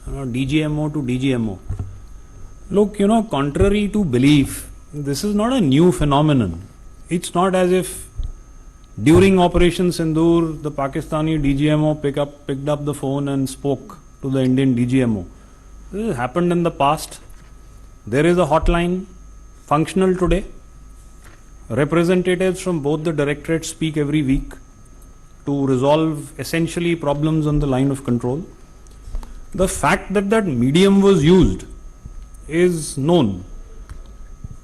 DGMO to DGMO. Look, contrary to belief, this is not a new phenomenon. It's not as if during Operation Sindoor, the Pakistani DGMO picked up the phone and spoke to the Indian DGMO. This has happened in the past. There is a hotline functional today. Representatives from both the directorates speak every week to resolve essentially problems on the line of control. The fact that that medium was used is known.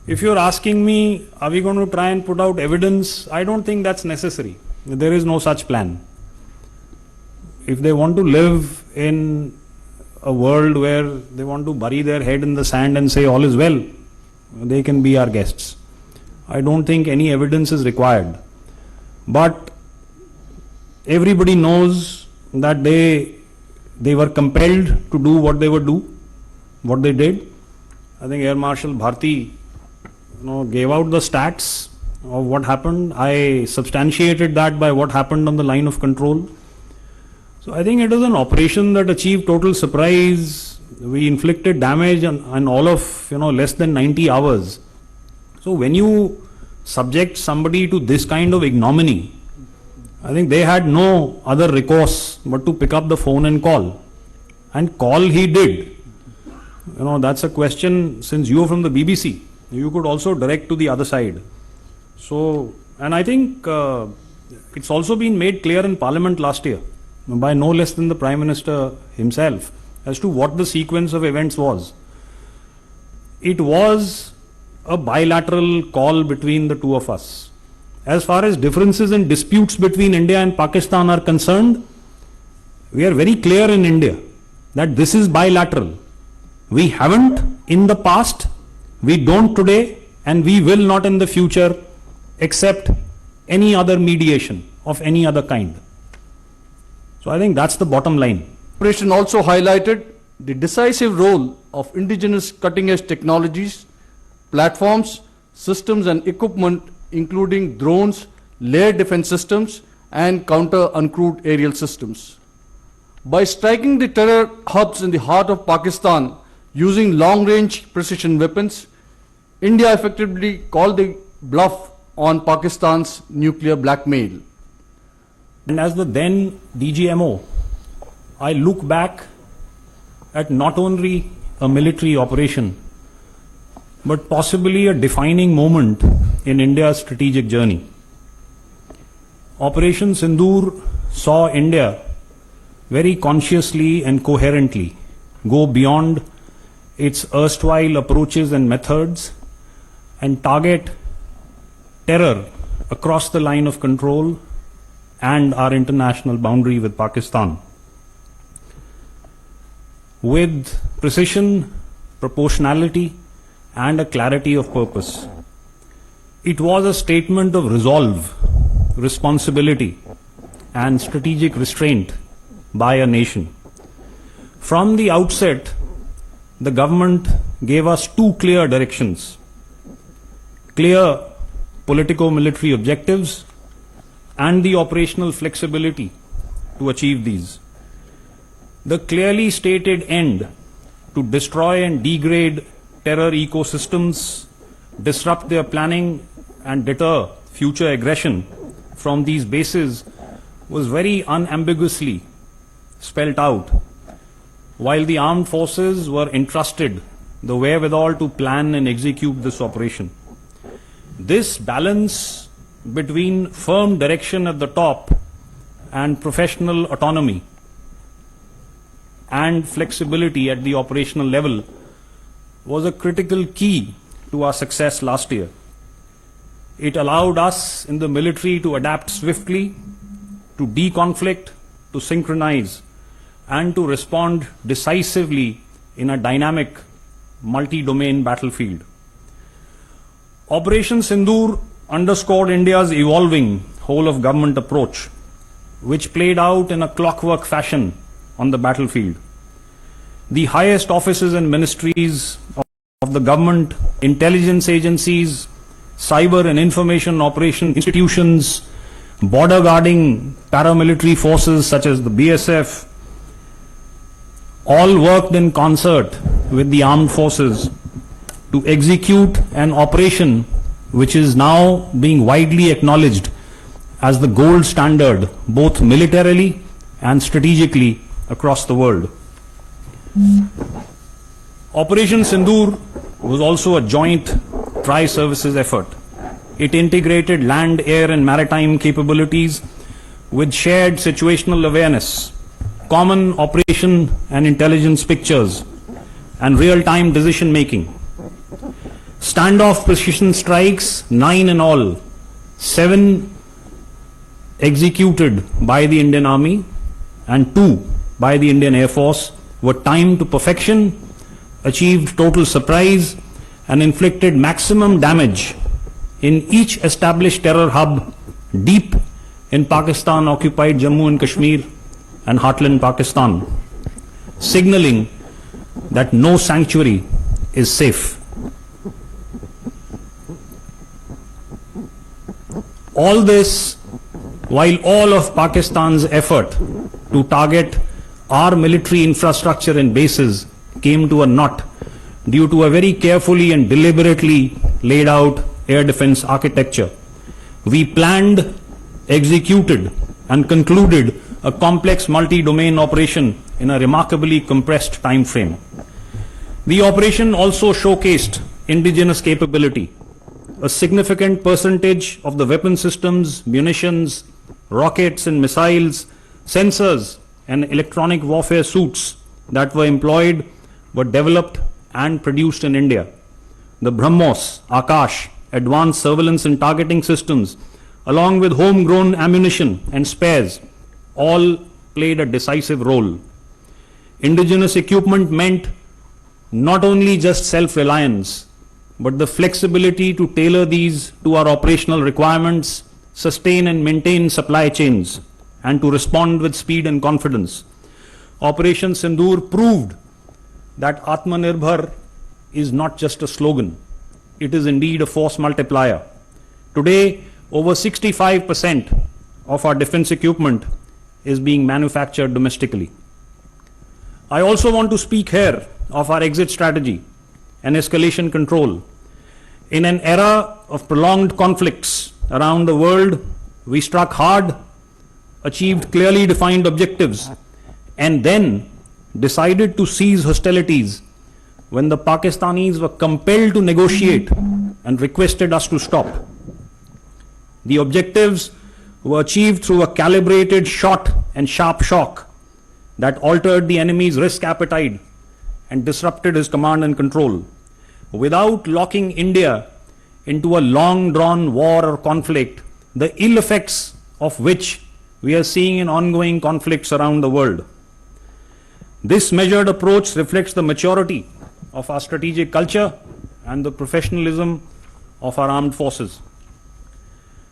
If you're asking me, are we going to try and put out evidence? I don't think that's necessary. There is no such plan. If they want to live in a world where they want to bury their head in the sand and say all is well, they can be our guests. I don't think any evidence is required. But everybody knows that they were compelled to do what they did. I think Air Marshal Bharti gave out the stats of what happened. I substantiated that by what happened on the line of control. So I think it is an operation that achieved total surprise. We inflicted damage on all of less than 90 hours. So when you subject somebody to this kind of ignominy, I think they had no other recourse but to pick up the phone and call. And call he did. That's a question, since you are from the BBC, you could also direct to the other side. So, and I think it's also been made clear in Parliament last year by no less than the Prime Minister himself as to what the sequence of events was. It was a bilateral call between the two of us. As far as differences and disputes between India and Pakistan are concerned, we are very clear in India that this is bilateral. We haven't in the past, we don't today, and we will not in the future accept any other mediation of any other kind. So I think that's the bottom line. Operation also highlighted the decisive role of indigenous cutting-edge technologies, platforms, systems and equipment including drones, layered defense systems and counter-uncrewed aerial systems. By striking the terror hubs in the heart of Pakistan using long-range precision weapons, India effectively called the bluff on Pakistan's nuclear blackmail. And as the then DGMO, I look back at not only a military operation, but possibly a defining moment in India's strategic journey. Operation Sindoor saw India very consciously and coherently go beyond its erstwhile approaches and methods and target terror across the line of control and our international boundary with Pakistan. With precision, proportionality, and a clarity of purpose. It was a statement of resolve, responsibility, and strategic restraint by a nation. From the outset, the government gave us two clear directions: clear politico-military objectives and the operational flexibility to achieve these. The clearly stated end to destroy and degrade terror ecosystems, disrupt their planning and deter future aggression from these bases was very unambiguously spelt out, while the armed forces were entrusted the wherewithal to plan and execute this operation. This balance between firm direction at the top and professional autonomy and flexibility at the operational level was a critical key to our success last year. It allowed us in the military to adapt swiftly, to deconflict, to synchronize, and to respond decisively in a dynamic, multi-domain battlefield. Operation Sindoor underscored India's evolving whole-of-government approach, which played out in a clockwork fashion on the battlefield. The highest offices and ministries of the government, intelligence agencies, cyber and information operation institutions, border guarding paramilitary forces such as the BSF, all worked in concert with the armed forces to execute an operation which is now being widely acknowledged as the gold standard, both militarily and strategically across the world. Operation Sindoor was also a joint tri-services effort. It integrated land, air and maritime capabilities with shared situational awareness, common operation and intelligence pictures, and real-time decision making. Standoff precision strikes, 9 in all, 7 executed by the Indian Army and 2 by the Indian Air Force, were timed to perfection, achieved total surprise, and inflicted maximum damage in each established terror hub deep in Pakistan-occupied Jammu and Kashmir and heartland Pakistan, signaling that no sanctuary is safe. All this while all of Pakistan's effort to target our military infrastructure and bases came to a knot due to a very carefully and deliberately laid out air defense architecture. We planned, executed and concluded a complex multi-domain operation in a remarkably compressed time frame. The operation also showcased indigenous capability. A significant percentage of the weapon systems, munitions, rockets and missiles, sensors and electronic warfare suits that were employed were developed and produced in India. The BrahMos, Akash, advanced surveillance and targeting systems, along with homegrown ammunition and spares, all played a decisive role. Indigenous equipment meant not only just self-reliance, but the flexibility to tailor these to our operational requirements, sustain and maintain supply chains, and to respond with speed and confidence. Operation Sindoor proved that Atmanirbhar is not just a slogan. It is indeed a force multiplier. Today, over 65% of our defense equipment is being manufactured domestically. I also want to speak here of our exit strategy and escalation control. In an era of prolonged conflicts around the world, we struck hard, achieved clearly defined objectives, and then decided to cease hostilities when the Pakistanis were compelled to negotiate and requested us to stop. The objectives were achieved through a calibrated shot and sharp shock that altered the enemy's risk appetite and disrupted his command and control, without locking India into a long-drawn war or conflict, the ill effects of which we are seeing in ongoing conflicts around the world. This measured approach reflects the maturity of our strategic culture and the professionalism of our armed forces.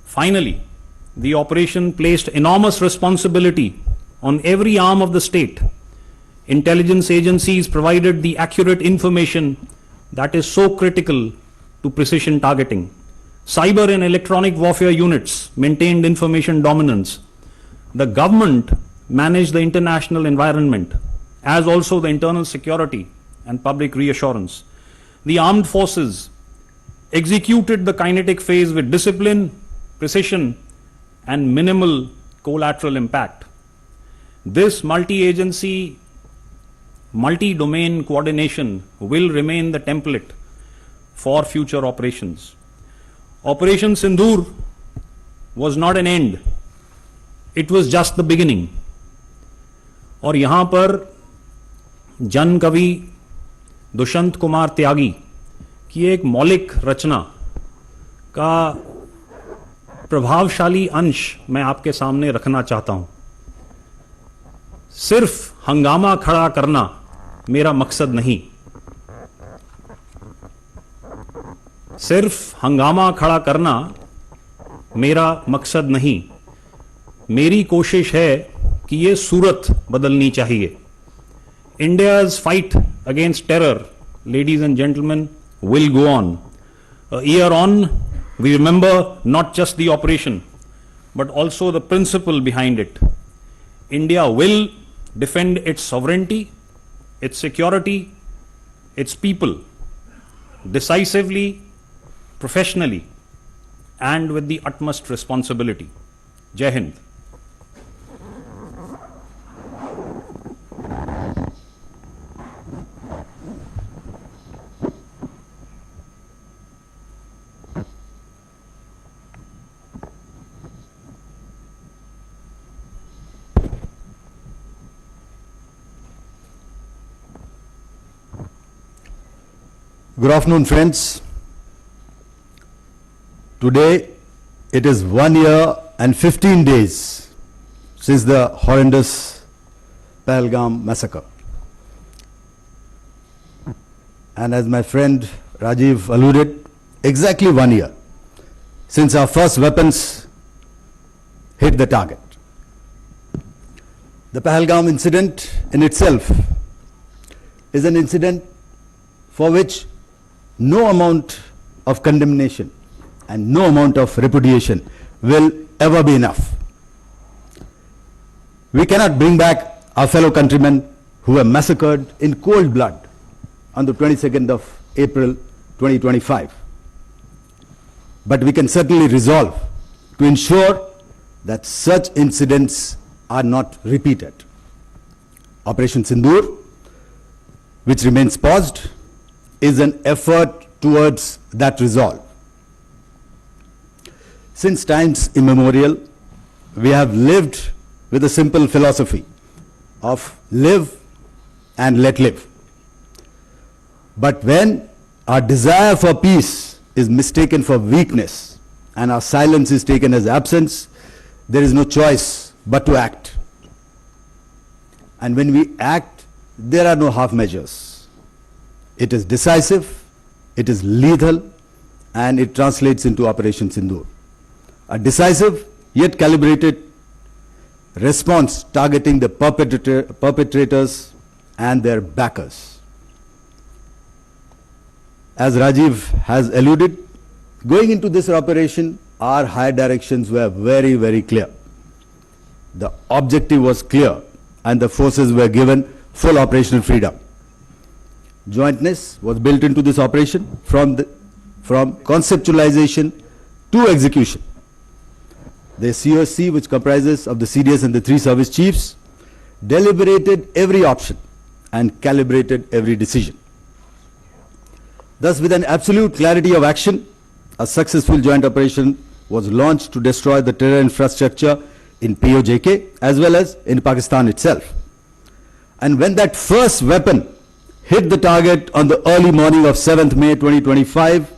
Finally, the operation placed enormous responsibility on every arm of the state. Intelligence agencies provided the accurate information that is so critical to precision targeting. Cyber and electronic warfare units maintained information dominance. The government managed the international environment, as also the internal security and public reassurance. The armed forces executed the kinetic phase with discipline, precision, and minimal collateral impact. This multi-agency, multi-domain coordination will remain the template for future operations. Operation Sindoor was not an end. It was just the beginning. और यहाँ पर जन कवि दुष्यंत कुमार त्यागी की एक मौलिक रचना का प्रभावशाली अंश मैं आपके सामने रखना चाहता हूं. सिर्फ हंगामा खड़ा करना मेरा मकसद नहीं. सिर्फ हंगामा खड़ा करना मेरा मकसद नहीं. मेरी कोशिश है कि ये सूरत बदलनी चाहिए. India's fight against terror, ladies and gentlemen, will go on. A year on, we remember not just the operation, but also the principle behind it. India will defend its sovereignty, its security, its people, decisively, professionally, and with the utmost responsibility. Jai Hind. Good afternoon, friends. Today, it is 1 year and 15 days since the horrendous Pahalgam massacre. And as my friend Rajiv alluded, exactly 1 year since our first weapons hit the target. The Pahalgam incident in itself is an incident for which no amount of condemnation and no amount of repudiation will ever be enough. We cannot bring back our fellow countrymen who were massacred in cold blood on the 22nd of April 2025. But we can certainly resolve to ensure that such incidents are not repeated. Operation Sindoor, which remains paused, is an effort towards that resolve. Since times immemorial, we have lived with a simple philosophy of live and let live. But when our desire for peace is mistaken for weakness and our silence is taken as absence, there is no choice but to act. And when we act, there are no half measures. It is decisive, it is lethal, and it translates into Operation Sindoor. A decisive yet calibrated response targeting the perpetrators and their backers. As Rajiv has alluded, going into this operation, our higher directions were very, very clear. The objective was clear, and the forces were given full operational freedom. Jointness was built into this operation from conceptualization to execution. The COC, which comprises of the CDS and the 3 service chiefs, deliberated every option and calibrated every decision. Thus, with an absolute clarity of action, a successful joint operation was launched to destroy the terror infrastructure in POJK as well as in Pakistan itself. And when that first weapon hit the target on the early morning of 7th May 2025,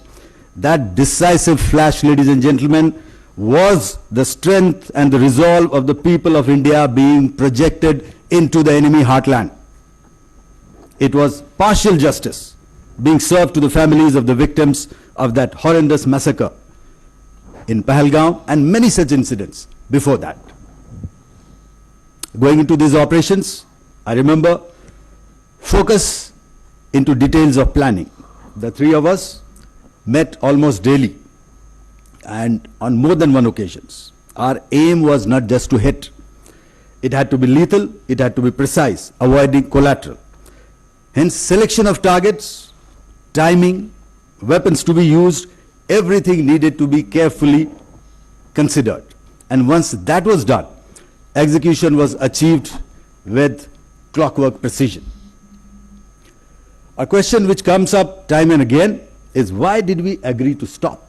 that decisive flash, ladies and gentlemen, was the strength and the resolve of the people of India being projected into the enemy heartland. It was partial justice being served to the families of the victims of that horrendous massacre in Pahalgam and many such incidents before that. Going into these operations, I remember focus into details of planning. The 3 of us met almost daily and on more than one occasions. Our aim was not just to hit. It had to be lethal, it had to be precise, avoiding collateral. Hence, selection of targets, timing, weapons to be used, everything needed to be carefully considered. And once that was done, execution was achieved with clockwork precision. A question which comes up time and again is, why did we agree to stop?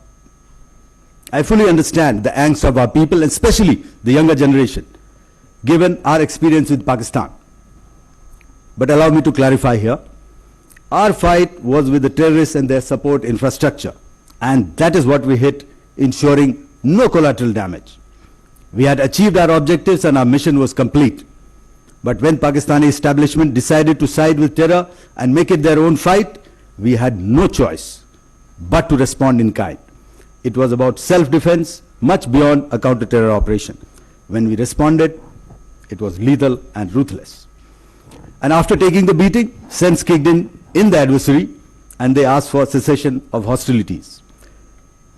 I fully understand the angst of our people, especially the younger generation, given our experience with Pakistan. But allow me to clarify here. Our fight was with the terrorists and their support infrastructure, and that is what we hit, ensuring no collateral damage. We had achieved our objectives and our mission was complete. But when Pakistani establishment decided to side with terror and make it their own fight, we had no choice but to respond in kind. It was about self-defense, much beyond a counter-terror operation. When we responded, it was lethal and ruthless. And after taking the beating, sense kicked in the adversary, and they asked for cessation of hostilities.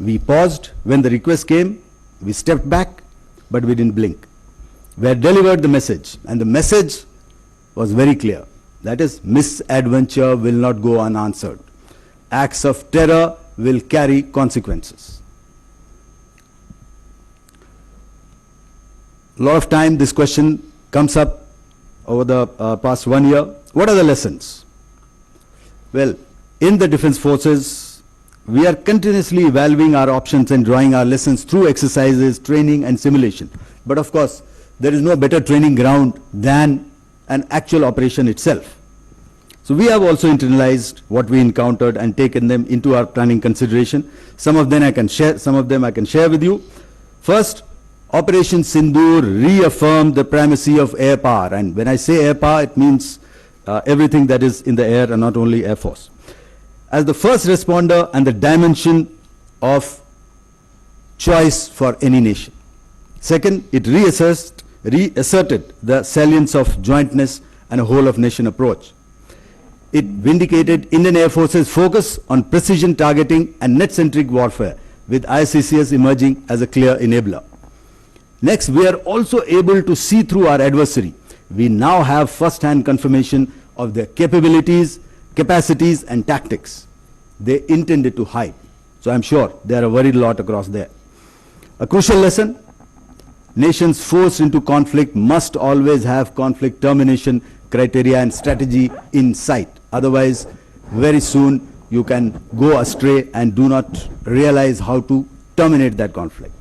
We paused when the request came, we stepped back, but we didn't blink. We had delivered the message, and the message was very clear. That is, misadventure will not go unanswered. Acts of terror will carry consequences. A lot of time this question comes up over the past 1 year. What are the lessons? Well, in the defense forces, we are continuously evaluating our options and drawing our lessons through exercises, training and simulation. But of course, there is no better training ground than an actual operation itself. So we have also internalized what we encountered and taken them into our planning consideration. Some of them I can share with you. First, Operation Sindoor reaffirmed the primacy of air power. And when I say air power, it means everything that is in the air and not only Air Force. As the first responder and the dimension of choice for any nation. Second, it reasserted the salience of jointness and a whole of nation approach. It vindicated Indian Air Force's focus on precision targeting and net-centric warfare, with ICCS emerging as a clear enabler. Next, we are also able to see through our adversary. We now have first-hand confirmation of their capabilities, capacities and tactics they intended to hide. So I'm sure there are a very lot across there. A crucial lesson: nations forced into conflict must always have conflict termination criteria and strategy in sight. Otherwise, very soon you can go astray and do not realize how to terminate that conflict.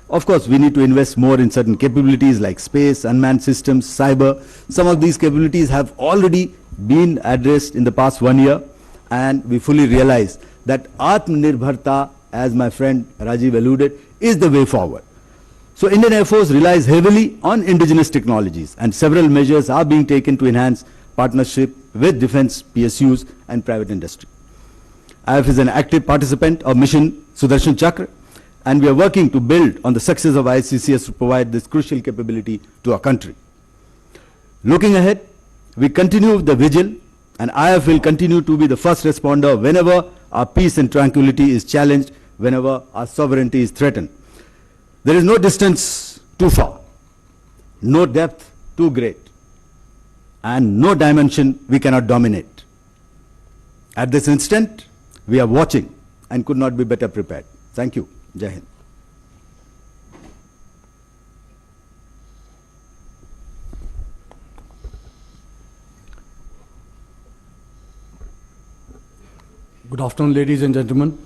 Of course, we need to invest more in certain capabilities like space, unmanned systems, cyber. Some of these capabilities have already been addressed in the past 1 year, and we fully realize that Atmanirbharta, as my friend Rajiv alluded, is the way forward. So Indian Air Force relies heavily on indigenous technologies, and several measures are being taken to enhance partnership with defense PSUs and private industry. IF is an active participant of Mission Sudarshan Chakra, and we are working to build on the success of ICCS to provide this crucial capability to our country. Looking ahead, we continue the vigil, and IF will continue to be the first responder whenever our peace and tranquility is challenged, whenever our sovereignty is threatened. There is no distance too far, no depth too great, and no dimension we cannot dominate. At this instant, we are watching and could not be better prepared. Thank you. Jai Hind. Good afternoon, ladies and gentlemen.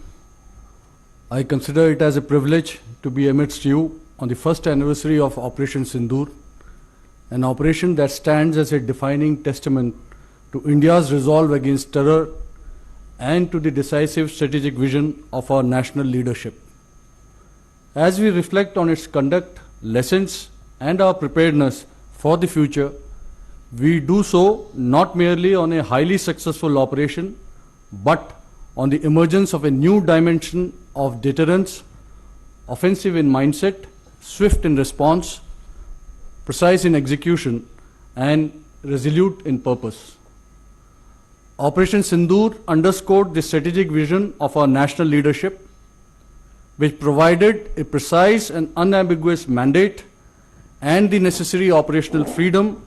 I consider it as a privilege to be amidst you on the first anniversary of Operation Sindoor, an operation that stands as a defining testament to India's resolve against terror and to the decisive strategic vision of our national leadership. As we reflect on its conduct, lessons, and our preparedness for the future, we do so not merely on a highly successful operation, but on the emergence of a new dimension of deterrence, offensive in mindset, swift in response, precise in execution, and resolute in purpose. Operation Sindoor underscored the strategic vision of our national leadership, which provided a precise and unambiguous mandate and the necessary operational freedom,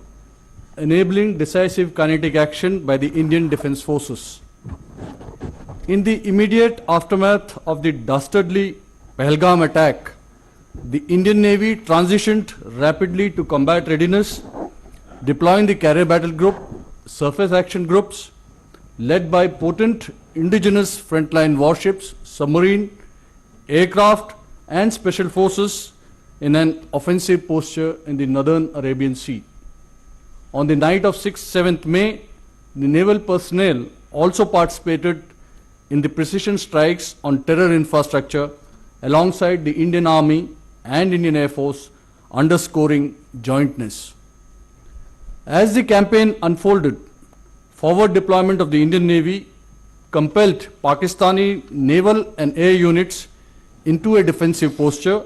enabling decisive kinetic action by the Indian Defence Forces. In the immediate aftermath of the dastardly Pahalgam attack, the Indian Navy transitioned rapidly to combat readiness, deploying the carrier battle group, surface action groups, led by potent indigenous frontline warships, submarine, aircraft and special forces in an offensive posture in the northern Arabian Sea. On the night of 6-7th May, the naval personnel also participated in the precision strikes on terror infrastructure alongside the Indian Army and Indian Air Force, underscoring jointness. As the campaign unfolded, forward deployment of the Indian Navy compelled Pakistani naval and air units into a defensive posture,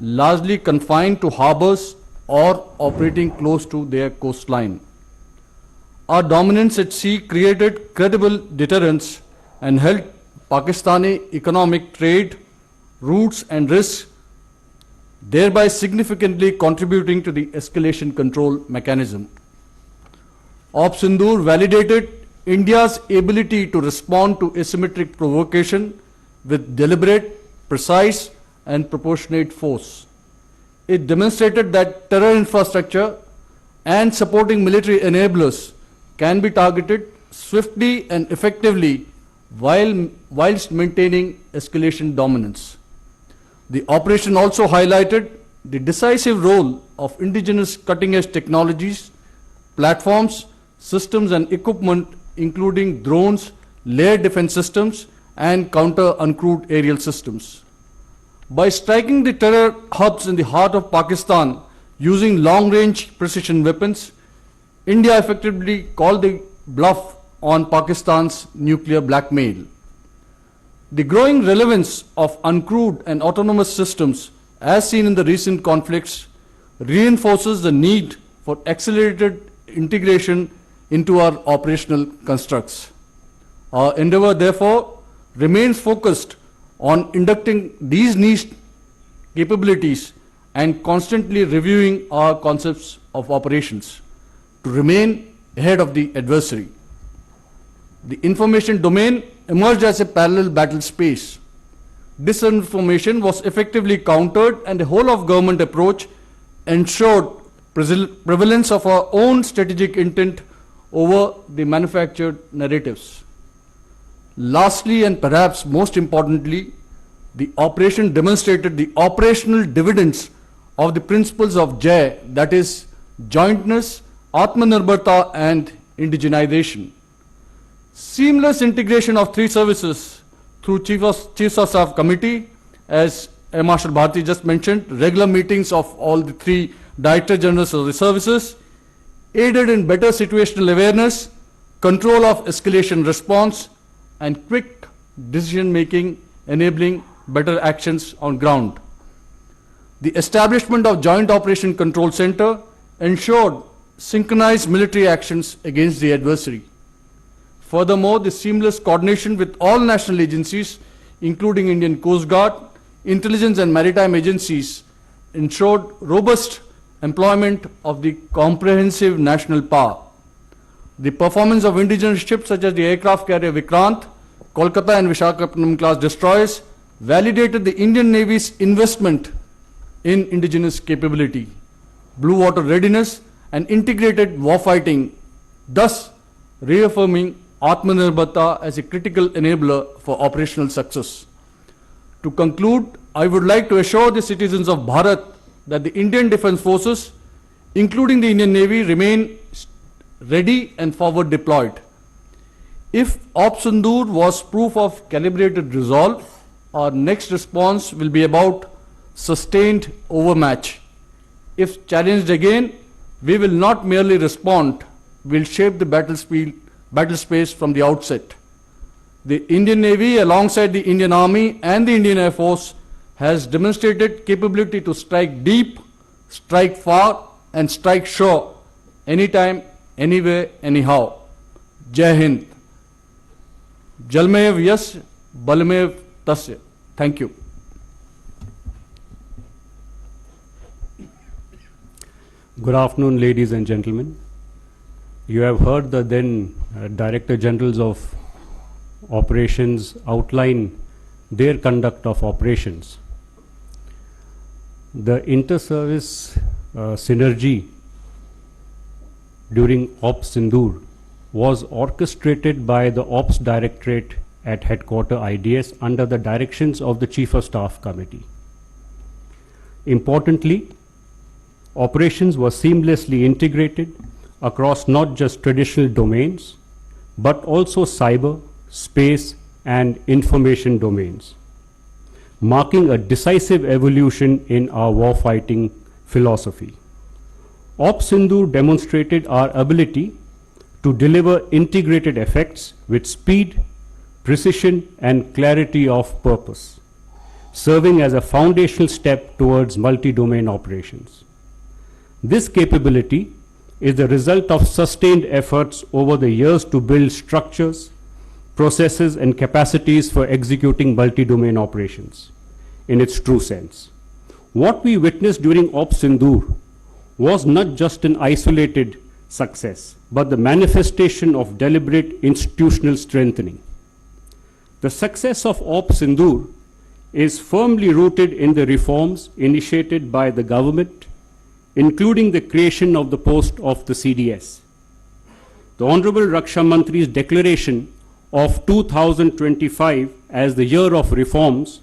largely confined to harbors or operating close to their coastline. Our dominance at sea created credible deterrence and held Pakistani economic trade, routes and risks, thereby significantly contributing to the escalation control mechanism. Operation Sindoor validated India's ability to respond to asymmetric provocation with deliberate, precise, and proportionate force. It demonstrated that terror infrastructure and supporting military enablers can be targeted swiftly and effectively whilst maintaining escalation dominance. The operation also highlighted the decisive role of indigenous cutting-edge technologies, platforms, systems and equipment including drones, layered defense systems and counter-uncrewed aerial systems. By striking the terror hubs in the heart of Pakistan using long-range precision weapons, India effectively called the bluff on Pakistan's nuclear blackmail. The growing relevance of uncrewed and autonomous systems, as seen in the recent conflicts, reinforces the need for accelerated integration into our operational constructs. Our endeavor, therefore, remains focused on inducting these niche capabilities and constantly reviewing our concepts of operations to remain ahead of the adversary. The information domain emerged as a parallel battle space. Disinformation was effectively countered and the whole of government approach ensured prevalence of our own strategic intent over the manufactured narratives. Lastly, and perhaps most importantly, the operation demonstrated the operational dividends of the principles of Ghai, that is, jointness, Atmanirbharta and indigenization. Seamless integration of three services through Chiefs of Staff Committee, as Marshal Bharti just mentioned, regular meetings of all the three Director Generals of the services, aided in better situational awareness, control of escalation response, and quick decision making, enabling better actions on ground. The establishment of Joint Operation Control Center ensured synchronized military actions against the adversary. Furthermore, the seamless coordination with all national agencies, including Indian Coast Guard, intelligence and maritime agencies, ensured robust employment of the comprehensive national power. The performance of indigenous ships such as the aircraft carrier Vikrant, Kolkata and Visakhapatnam class destroyers validated the Indian Navy's investment in indigenous capability, blue water readiness and integrated warfighting, thus reaffirming Atmanirbharta as a critical enabler for operational success. To conclude, I would like to assure the citizens of Bharat that the Indian Defence Forces, including the Indian Navy, remain ready and forward deployed. If Operation Sindoor was proof of calibrated resolve, our next response will be about sustained overmatch. If challenged again, we will not merely respond, we will shape the battle space from the outset. The Indian Navy, alongside the Indian Army and the Indian Air Force, has demonstrated capability to strike deep, strike far, and strike sure, anytime, anywhere, anyhow. Jai Hind. Jalmev yas, balmev tasya. Thank you. Good afternoon, ladies and gentlemen. You have heard the then Director Generals of Operations outline their conduct of operations. The inter-service synergy during Operation Sindoor was orchestrated by the Ops Directorate at Headquarter IDS under the directions of the Chief of Staff Committee. Importantly, operations were seamlessly integrated across not just traditional domains, but also cyber, space, and information domains, marking a decisive evolution in our warfighting philosophy. Operation Sindoor demonstrated our ability to deliver integrated effects with speed, precision, and clarity of purpose, serving as a foundational step towards multi-domain operations. This capability is the result of sustained efforts over the years to build structures, processes, and capacities for executing multi-domain operations in its true sense. What we witnessed during Operation Sindoor was not just an isolated success, but the manifestation of deliberate institutional strengthening. The success of Operation Sindoor is firmly rooted in the reforms initiated by the government, including the creation of the post of the CDS. The Honorable Raksha Mantri's declaration of 2025 as the year of reforms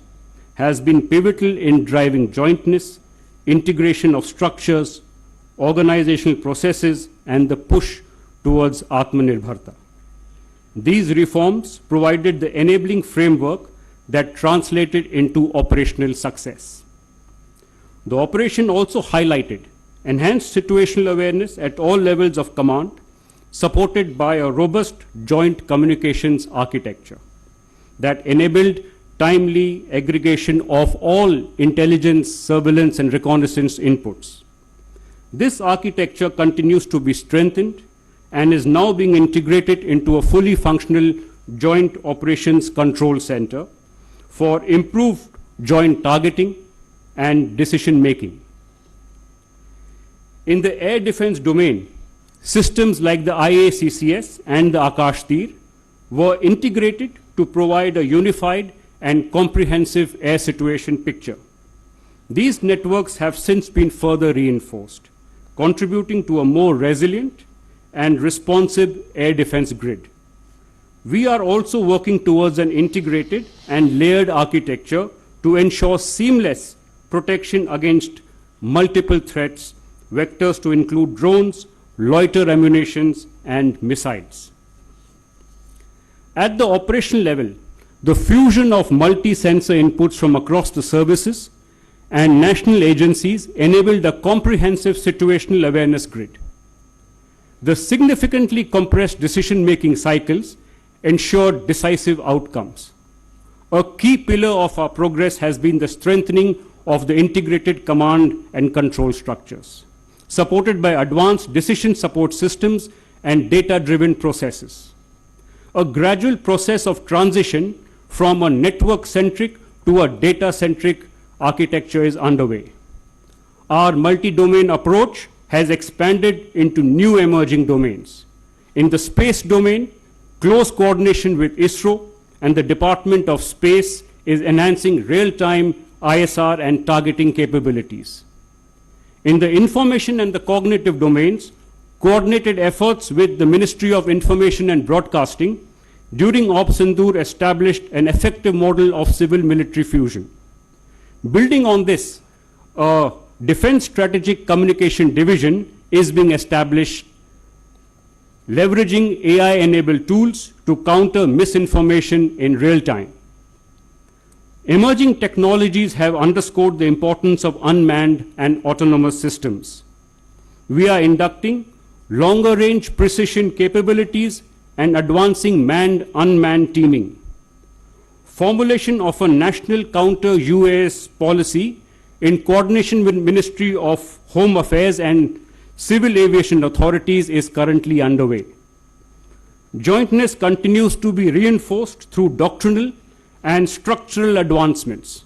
has been pivotal in driving jointness, integration of structures, organizational processes, and the push towards Atmanirbharta. These reforms provided the enabling framework that translated into operational success. The operation also highlighted enhanced situational awareness at all levels of command, supported by a robust joint communications architecture that enabled timely aggregation of all intelligence, surveillance, and reconnaissance inputs. This architecture continues to be strengthened and is now being integrated into a fully functional Joint Operations Control Center for improved joint targeting and decision making. In the air defense domain, systems like the IACCS and the Akash Tir were integrated to provide a unified and comprehensive air situation picture. These networks have since been further reinforced, contributing to a more resilient and responsive air defense grid. We are also working towards an integrated and layered architecture to ensure seamless protection against multiple threats, vectors to include drones, loiter ammunitions, and missiles. At the operational level, the fusion of multi-sensor inputs from across the services and national agencies enabled a comprehensive situational awareness grid. The significantly compressed decision-making cycles ensured decisive outcomes. A key pillar of our progress has been the strengthening of the integrated command and control structures, supported by advanced decision support systems and data-driven processes. A gradual process of transition from a network-centric to a data-centric architecture is underway. Our multi-domain approach has expanded into new emerging domains. In the space domain, close coordination with ISRO and the Department of Space is enhancing real-time ISR and targeting capabilities. In the information and the cognitive domains, coordinated efforts with the Ministry of Information and Broadcasting during Operation Sindoor established an effective model of civil-military fusion. Building on this, a Defense Strategic Communication Division is being established, leveraging AI-enabled tools to counter misinformation in real time. Emerging technologies have underscored the importance of unmanned and autonomous systems. We are inducting longer-range precision capabilities and advancing manned-unmanned teaming. Formulation of a national counter-UAS policy in coordination with Ministry of Home Affairs and civil aviation authorities is currently underway. Jointness continues to be reinforced through doctrinal and structural advancements.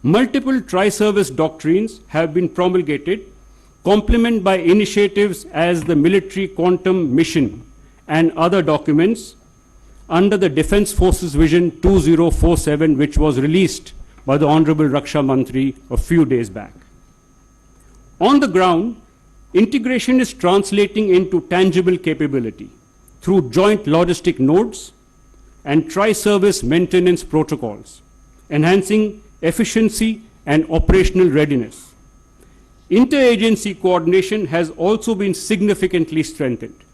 Multiple tri-service doctrines have been promulgated, complemented by initiatives as the Military Quantum Mission and other documents under the Defence Forces Vision 2047, which was released by the Honorable Raksha Mantri a few days back. On the ground, integration is translating into tangible capability through joint logistic nodes and tri-service maintenance protocols, enhancing efficiency and operational readiness. Interagency coordination has also been significantly strengthened.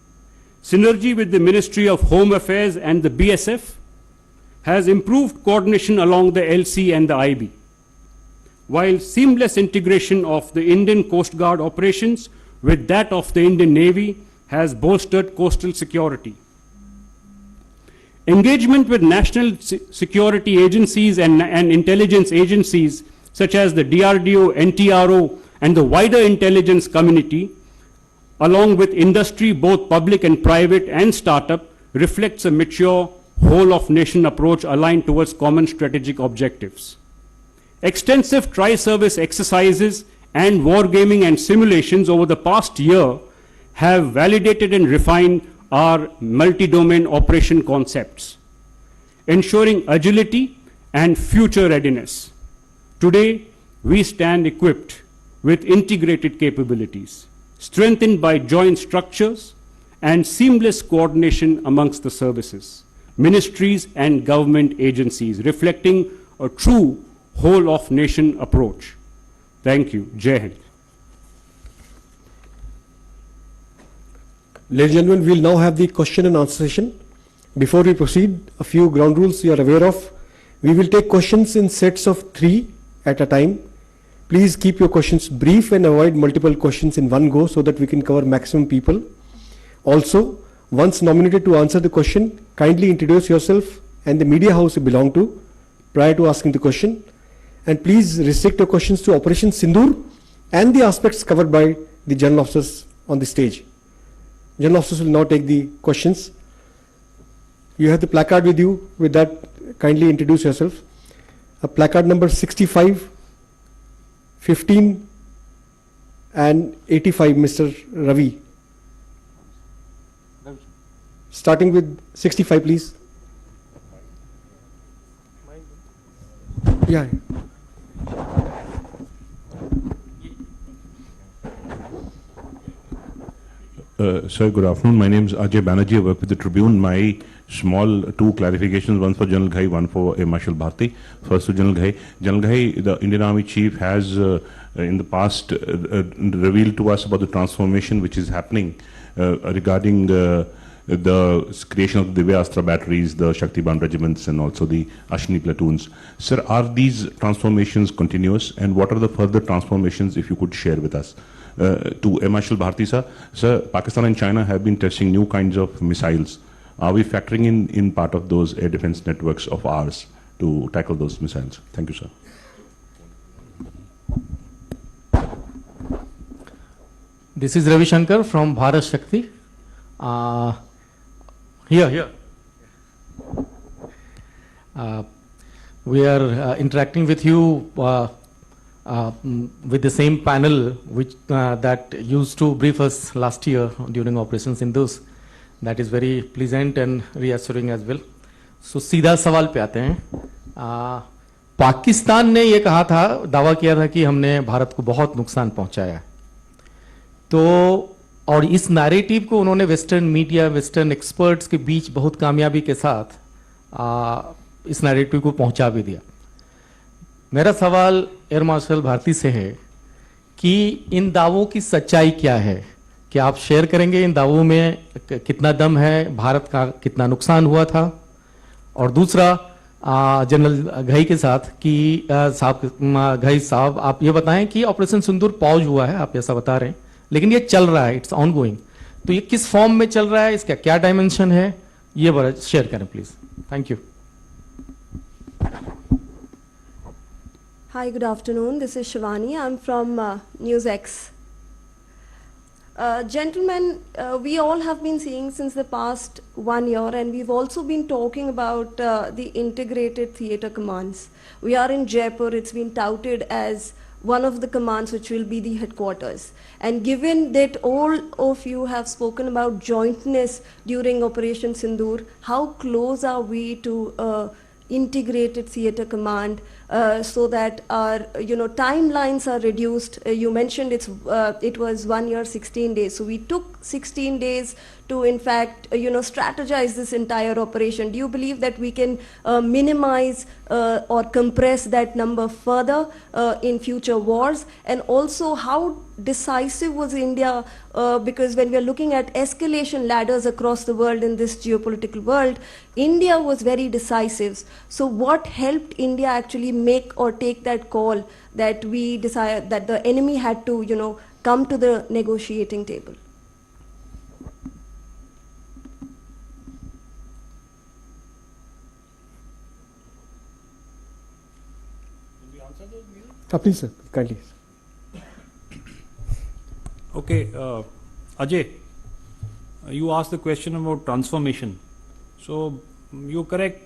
Synergy with the Ministry of Home Affairs and the BSF has improved coordination along the LC and the IB, while seamless integration of the Indian Coast Guard operations with that of the Indian Navy has bolstered coastal security. Engagement with national security agencies and intelligence agencies such as the DRDO, NTRO, and the wider intelligence community, along with industry, both public and private and startup, reflects a mature whole-of-nation approach aligned towards common strategic objectives. Extensive tri-service exercises and wargaming and simulations over the past year have validated and refined our multi-domain operation concepts, ensuring agility and future readiness. Today, we stand equipped with integrated capabilities, strengthened by joint structures and seamless coordination amongst the services, ministries and government agencies, reflecting a true whole-of-nation approach. Thank you. Jai Hind. Ladies and gentlemen, we will now have the question and answer session. Before we proceed, a few ground rules you are aware of. We will take questions in sets of 3 at a time. Please keep your questions brief and avoid multiple questions in one go so that we can cover maximum people. Also, once nominated to answer the question, kindly introduce yourself and the media house you belong to prior to asking the question. And please restrict your questions to Operation Sindoor and the aspects covered by the general officers on the stage. General officers will now take the questions. You have the placard with you. With that, kindly introduce yourself. A placard number 65, 15 and 85, Mr. Ravi. Starting with 65, please. Yeah. Sir, good afternoon. My name is Ajay Banerjee. I work with the Tribune. My small 2 clarifications, one for General Ghai, one for Marshal Bharti. First to General Ghai. General Ghai, the Indian Army Chief has in the past revealed to us about the transformation which is happening regarding the creation of the Divya Astra batteries, the Shaktiban regiments and also the Ashwini platoons. Sir, are these transformations continuous, and what are the further transformations if you could share with us? To Marshal Bharti sir, Pakistan and China have been testing new kinds of missiles. Are we factoring in part of those air defense networks of ours to tackle those missiles? Thank you, sir. This is Ravi Shankar from Bharat Shakti. Here. We are interacting with you with the same panel which that used to brief us last year during Operation Sindoor. That is very pleasant and reassuring as well. So सीधा सवाल पे आते हैं. पाकिस्तान ने ये कहा था, दावा किया था कि हमने भारत को बहुत नुकसान पहुंचाया. तो और इस नैरेटिव को उन्होंने वेस्टर्न मीडिया, वेस्टर्न एक्सपर्ट्स के बीच बहुत कामयाबी के साथ इस नैरेटिव को पहुंचा भी दिया. मेरा सवाल एयर मार्शल भारती से है कि इन दावों की सच्चाई क्या है? क्या आप शेयर करेंगे इन दावों में कितना दम है, भारत का कितना नुकसान हुआ था? और दूसरा जनरल घई के साथ कि घई साहब आप ये बताएं कि ऑपरेशन सिंदूर पॉज हुआ है, आप ऐसा बता रहे हैं, लेकिन ये चल रहा है, इट्स ऑन गोइंग. तो ये किस फॉर्म में चल रहा है, इसका क्या डायमेंशन है, ये बड़ा शेयर करें please. Thank you. Hi, good afternoon. This is Shivani. I'm from NewsX. Gentlemen, we all have been seeing since the past 1 year, and we've also been talking about the integrated theatre commands. We are in Jaipur. It's been touted as one of the commands which will be the headquarters. And given that all of you have spoken about jointness during Operation Sindoor, how close are we to integrated theatre command so that our timelines are reduced? You mentioned it was 1 year 16 days, so we took 16 days to in fact strategize this entire operation. Do you believe that we can minimize or compress that number further in future wars? And also, how decisive was India, because when we are looking at escalation ladders across the world in this geopolitical world, India was very decisive. So what helped India actually make or take that call that we decided that the enemy had to come to the negotiating table? Please, sir, kindly. Okay, Ajay, you asked the question about transformation. So you're correct.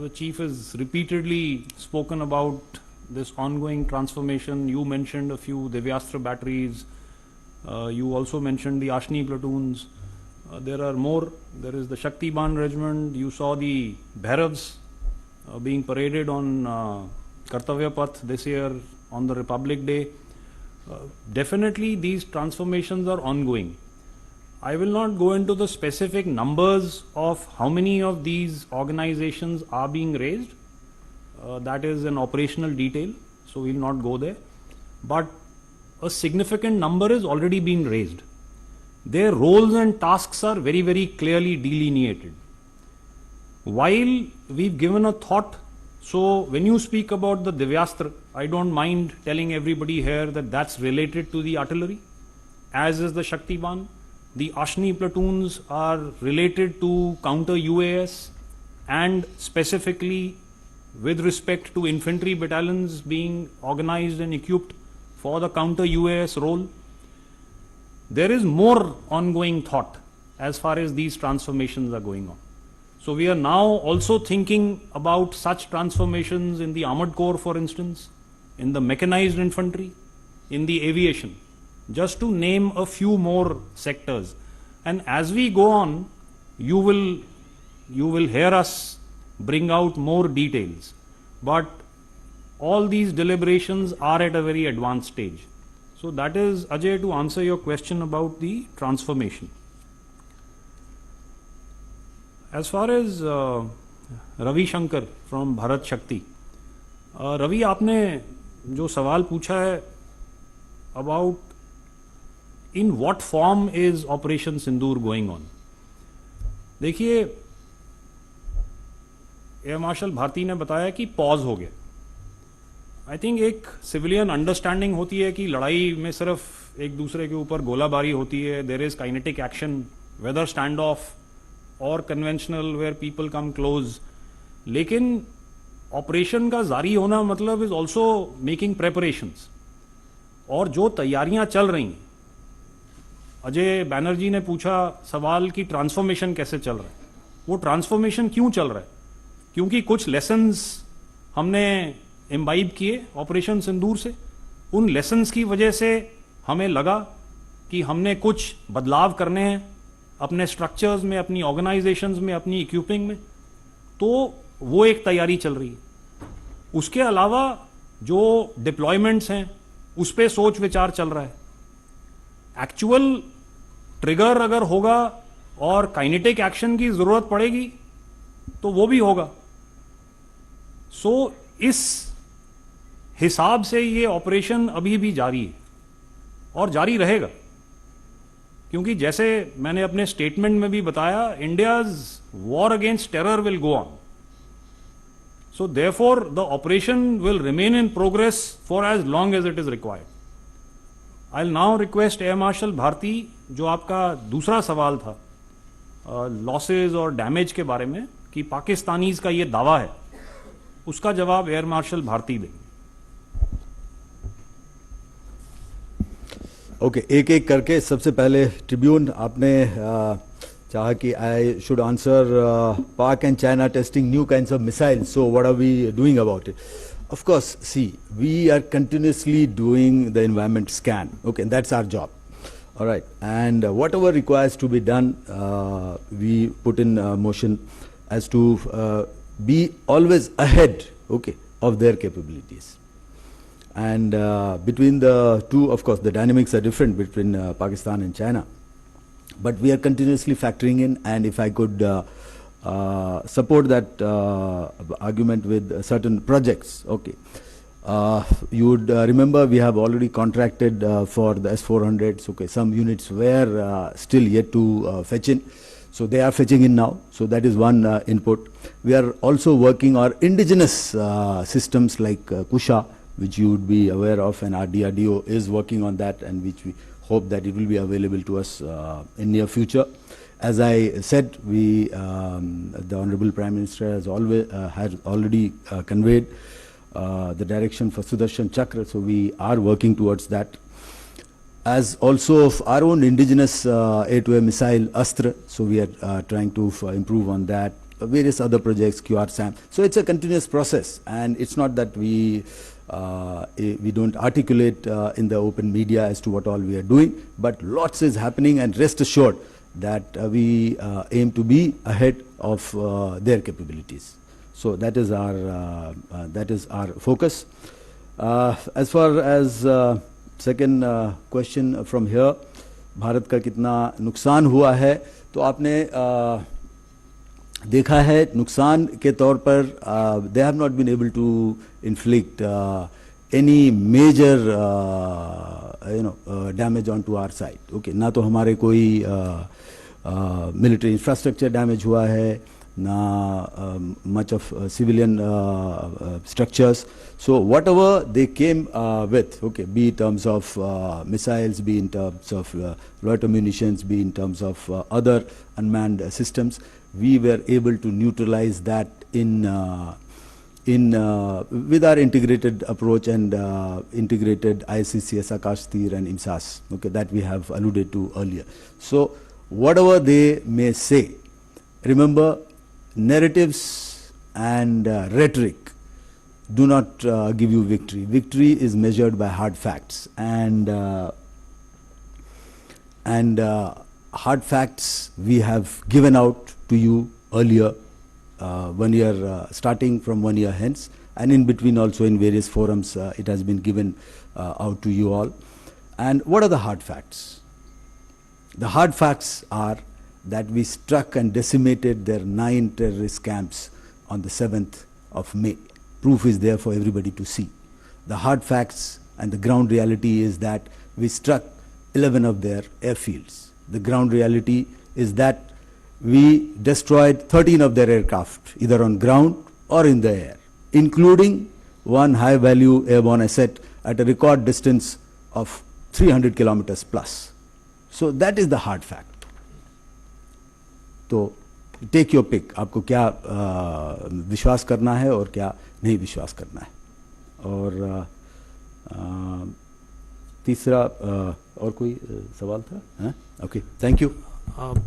The chief has repeatedly spoken about this ongoing transformation. You mentioned a few Devyastra batteries, You also mentioned the Ashni platoons. There are more. There is the Shaktiban regiment. You saw the Bhairavs being paraded on Kartavya Path this year on the Republic Day. Definitely these transformations are ongoing. I will not go into the specific numbers of how many of these organizations are being raised. That is an operational detail, so we will not go there. But a significant number is already being raised. Their roles and tasks are very, very clearly delineated. While we've given a thought, so when you speak about the Divyastra, I don't mind telling everybody here that that's related to the artillery, as is the Shaktiban. The Ashni platoons are related to counter UAS and specifically with respect to infantry battalions being organized and equipped for the counter UAS role. There is more ongoing thought as far as these transformations are going on. So we are now also thinking about such transformations in the armored corps, for instance, in the mechanized infantry, in the aviation, just to name a few more sectors. And as we go on, you will hear us bring out more details. But all these deliberations are at a very advanced stage. So that is, Ajay, to answer your question about the transformation. As far as Ravi Shankar from Bharat Shakti, Ravi, आपने जो सवाल पूछा है about in what form is Operation Sindoor going on? देखिए, air marshal Bharti ने बताया कि pause हो गया. आई थिंक एक सिविलियन अंडरस्टैंडिंग होती है कि लड़ाई में सिर्फ एक दूसरे के ऊपर गोलाबारी होती है. There is kinetic action, whether stand off और conventional where people come close. लेकिन ऑपरेशन का जारी होना मतलब इज ऑल्सो मेकिंग प्रेपरेशंस. और जो तैयारियां चल रही हैं, अजय बैनर्जी ने पूछा सवाल कि ट्रांसफॉर्मेशन कैसे चल रहा है. वो ट्रांसफॉर्मेशन क्यों चल रहा है? क्योंकि कुछ लेसन्स हमने इम्बाइब किए ऑपरेशन सिंदूर से. उन लेसन्स की वजह से हमें लगा कि हमने कुछ बदलाव करने हैं अपने स्ट्रक्चर्स में, अपनी ऑर्गेनाइजेशंस में, अपनी इक्विपिंग में. तो वो एक तैयारी चल रही है. उसके अलावा जो डिप्लॉयमेंट्स हैं उस पर सोच विचार चल रहा है. एक्चुअल ट्रिगर अगर होगा और काइनेटिक एक्शन की जरूरत पड़ेगी तो वो भी होगा. सो इस हिसाब से ये ऑपरेशन अभी भी जारी है और जारी रहेगा. क्योंकि जैसे मैंने अपने स्टेटमेंट में भी बताया, India's war against terror will go on. So therefore the operation will remain in progress for as long as it is required. I will now request air marshal Bharti, जो आपका दूसरा सवाल था लॉसेज और डैमेज के बारे में कि पाकिस्तानीज का ये दावा है, उसका जवाब एयर मार्शल भारती देंगे. ओके, एक एक करके. सबसे पहले ट्रिब्यून, आपने चाहा कि I should answer Pak and China testing new kinds of missiles. So what are we doing about it? Of course, see, we are continuously doing the environment scan. Okay, that's our job. All right, and whatever requires to be done, we put in motion as to be always ahead, okay, of their capabilities. And between the two, of course, the dynamics are different between Pakistan and China. But we are continuously factoring in, and if I could support that argument with certain projects. Okay, you would remember we have already contracted for the S-400s. Okay, some units were still yet to fetch in, so they are fetching in now. So that is one input. We are also working our indigenous systems like Kusha, which you would be aware of, and our DRDO is working on that, and which we hope that it will be available to us in near future. As I said, the Honorable Prime Minister has already conveyed the direction for Sudarshan Chakra, so we are working towards that. As also of our own indigenous air-to-air missile Astra, so we are trying to improve on that. Various other projects, QR SAM. So it's a continuous process, and it's not that we we don't articulate in the open media as to what all we are doing, but lots is happening, and rest assured that we aim to be ahead of their capabilities. So that is our focus. As far as second question from here, Bharat का कितना नुकसान हुआ है, तो आपने देखा है नुकसान के तौर पर they have not been able to inflict any major damage onto our side. Okay, ना तो हमारे कोई military infrastructure damage हुआ है, na much of civilian structures. So whatever they came with, okay, be in terms of missiles, be in terms of loiter munitions, be in terms of other unmanned systems, we were able to neutralize that with our integrated approach and integrated ISCCS, Akash Tir and IMSAS, okay, that we have alluded to earlier. So whatever they may say, remember, narratives and rhetoric do not give you victory. Victory is measured by hard facts, and hard facts we have given out to you earlier, 1 year starting from 1 year hence, and in between also in various forums it has been given out to you all. And what are the hard facts? The hard facts are that we struck and decimated their 9 terrorist camps on the 7th of May. Proof is there for everybody to see. The hard facts and the ground reality is that we struck 11 of their airfields. The ground reality is that we destroyed 13 of their aircraft, either on ground or in the air, including one high-value airborne asset at a record distance of 300 kilometers plus. So that is the hard fact. तो take your pick, आपको क्या विश्वास करना है और क्या नहीं विश्वास करना है. और तीसरा और कोई सवाल था? Okay, thank you.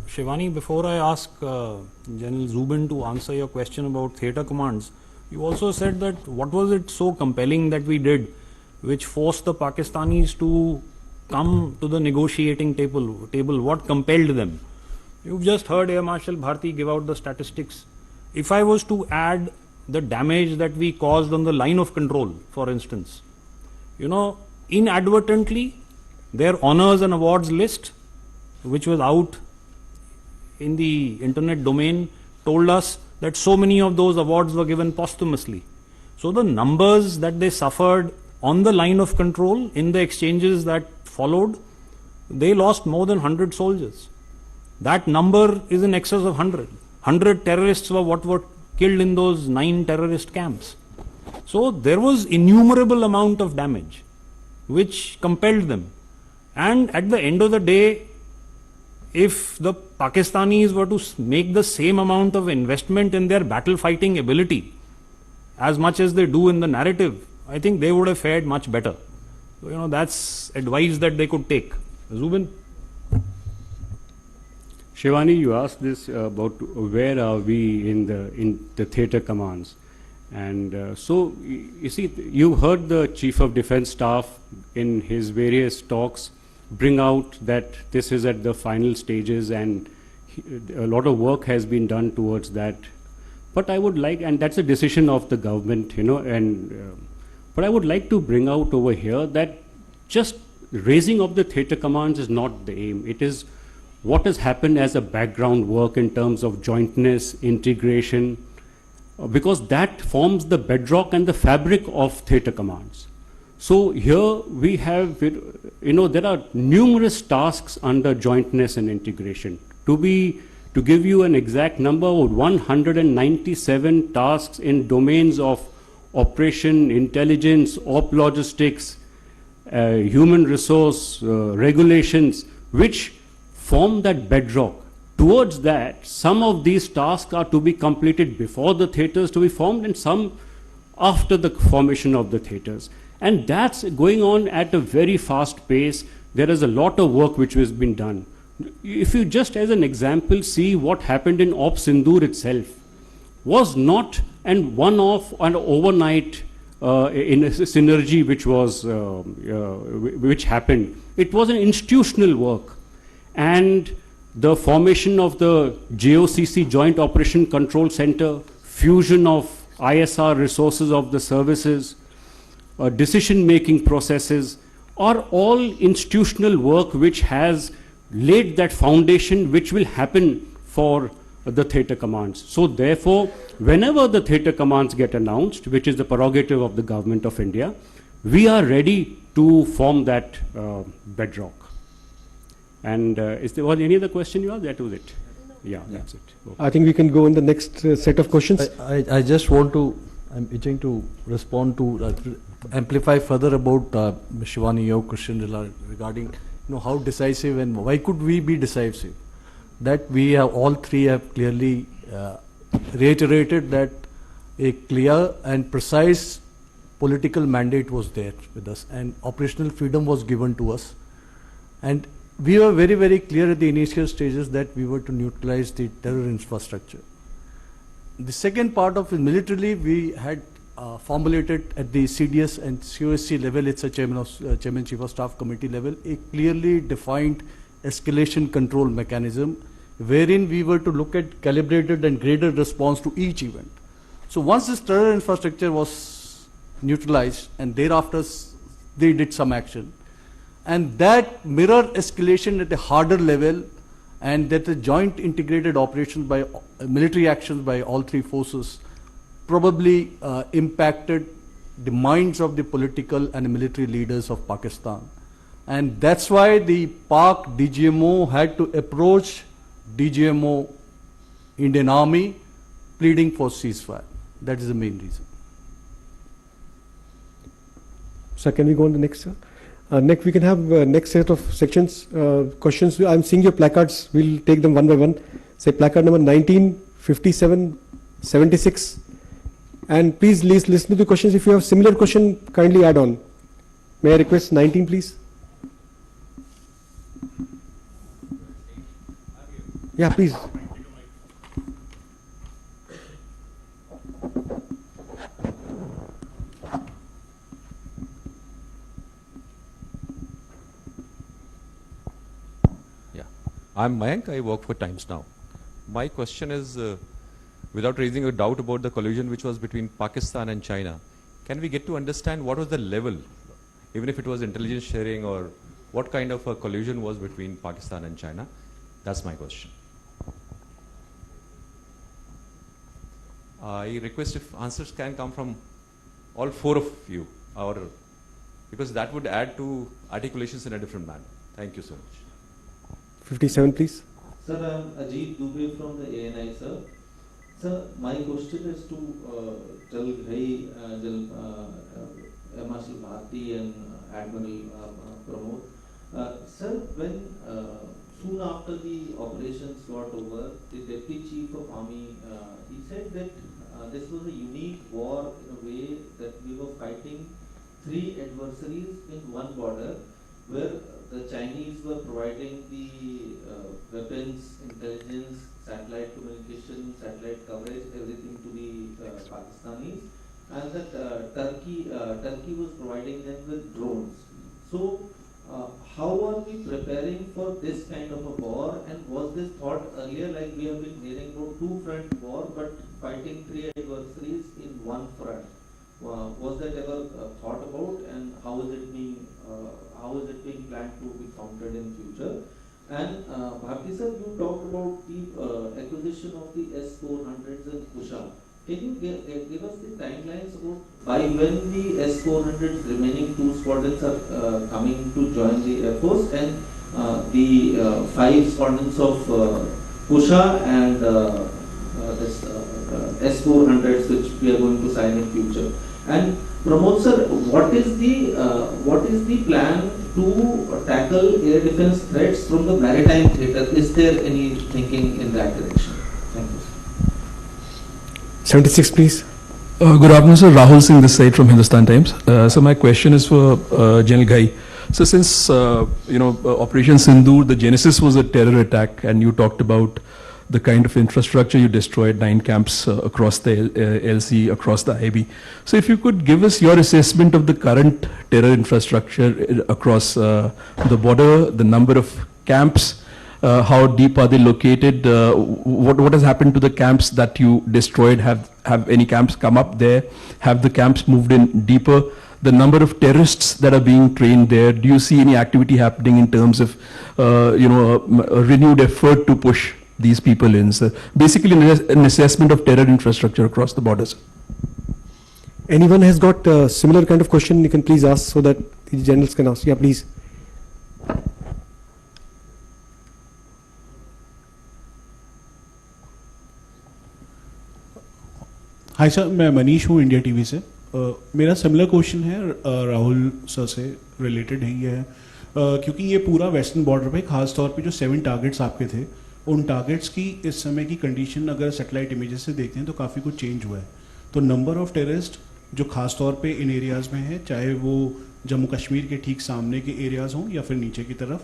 Shivani, before I ask General Zubin to answer your question about theatre commands, you also said that what was it so compelling that we did which forced the Pakistanis to come to the negotiating table? What compelled them? You've just heard Air Marshal Bharti give out the statistics. If I was to add the damage that we caused on the line of control, for instance, inadvertently, their honors and awards list, which was out in the internet domain, told us that so many of those awards were given posthumously. So the numbers that they suffered on the line of control in the exchanges that followed, they lost more than 100 soldiers. That number is in excess of 100. 100 terrorists were what were killed in those 9 terrorist camps. So there was innumerable amount of damage which compelled them. And at the end of the day, if the Pakistanis were to make the same amount of investment in their battle fighting ability as much as they do in the narrative, I think they would have fared much better. So, that's advice that they could take. Zubin? Shivani, you asked this about where are we in the theatre commands. And so, you see, you heard the Chief of Defence Staff in his various talks bring out that this is at the final stages and a lot of work has been done towards that. But I would like, and that's a decision of the government, but I would like to bring out over here that just raising of the theatre commands is not the aim. It is what has happened as a background work in terms of jointness, integration, because that forms the bedrock and the fabric of theatre commands. So here we have, there are numerous tasks under jointness and integration. To give you an exact number, 197 tasks in domains of operation, intelligence, op logistics, human resource, regulations, which form that bedrock. Towards that, some of these tasks are to be completed before the theatres to be formed and some after the formation of the theatres. And that's going on at a very fast pace. There is a lot of work which has been done. If you just as an example see what happened in Operation Sindoor itself, was not an one-off and overnight in a synergy which happened. It was an institutional work, and the formation of the JOCC, Joint Operation Control Center, fusion of ISR resources of the services, decision-making processes are all institutional work which has laid that foundation which will happen for the theatre commands. So therefore, whenever the theatre commands get announced, which is the prerogative of the Government of India, we are ready to form that bedrock. And is there was any other question you asked? That was it. Yeah, that's it. Okay. I think we can go on the next set of questions. I just want to, I'm itching to respond to, amplify further about Shivani, your question regarding how decisive and why could we be decisive. That we have, all three have clearly reiterated that a clear and precise political mandate was there with us and operational freedom was given to us. And we were very, very clear at the initial stages that we were to neutralize the terror infrastructure. The second part of it, militarily, we had formulated at the CDS and COSC level, it's a Chairman Chief of Staff Committee level, a clearly defined escalation control mechanism wherein we were to look at calibrated and graded response to each event. So once this terror infrastructure was neutralized and thereafter they did some action, and that mirror escalation at a harder level and that the joint integrated operations by military actions by all three forces probably impacted the minds of the political and military leaders of Pakistan. And that's why the Pak DGMO had to approach DGMO Indian Army pleading for ceasefire. That is the main reason. Sir, can we go on the next, sir? Next, we can have next set of sections, questions. I'm seeing your placards. We'll take them one by one. Say placard number 19, 57, 76. And please listen to the questions. If you have similar question, kindly add on. May I request 19, please? Yeah, please. I'm Mayank, I work for Times Now. My question is, without raising a doubt about the collusion which was between Pakistan and China, can we get to understand what was the level, even if it was intelligence sharing, or what kind of a collusion was between Pakistan and China? That's my question. I request if answers can come from all four of you, because that would add to articulations in a different manner. Thank you so much. 57, please. Sir, I'm Ajit Dubey from the ANI, sir. Sir, my question is to General Ghai, Marshal Bharti and Admiral Pramod. Sir, when soon after the operations got over, the Deputy Chief of Army, he said that this was a unique war in a way that we were fighting three adversaries in one border, where the Chinese were providing the weapons, intelligence, satellite communication, satellite coverage, everything to the Pakistanis, and that Turkey was providing them with drones. So, how are we preparing for this kind of a war? And was this thought earlier, like we have been hearing about two-front war, but fighting three adversaries in one front? Was that ever thought about, and how is it being planned to be countered in future? And Bharti sir, you talked about the acquisition of the S-400s and Kusha. Can you give us the timelines about by when the S-400s remaining two squadrons are coming to join the Air Force, and the 5 squadrons of Kusha and this S-400s which we are going to sign in future? And Pramod sir, what is the plan to tackle air defense threats from the maritime theatre? Is there any thinking in that direction? Thank you, sir. 76, please. Good afternoon, sir. Rahul Singh this side from Hindustan Times. So my question is for General Ghai. So since Operation Sindoor, the genesis was a terror attack, and you talked about the kind of infrastructure you destroyed, 9 camps across the LC, across the IB. So if you could give us your assessment of the current terror infrastructure across the border, the number of camps, how deep are they located, what has happened to the camps that you destroyed, have any camps come up there, have the camps moved in deeper, the number of terrorists that are being trained there, do you see any activity happening in terms of, a renewed effort to push these people in? So basically an assessment of terror infrastructure across the borders. Anyone has got a similar kind of question, you can please ask so that the generals can ask. Yeah, please. Hi sir, मैं मनीष हूँ India TV से। मेरा similar question है Rahul sir से related है ये है क्योंकि ये पूरा वेस्टर्न बॉर्डर पे खास तौर पे जो 7 टारगेट्स आपके थे उन टारगेट्स की इस समय की कंडीशन अगर सैटेलाइट इमेजेस से देखते हैं तो काफ़ी कुछ चेंज हुआ है। तो नंबर ऑफ टेररिस्ट जो खास तौर पे इन एरियाज़ में है, चाहे वो जम्मू कश्मीर के ठीक सामने के एरियाज़ हों या फिर नीचे की तरफ,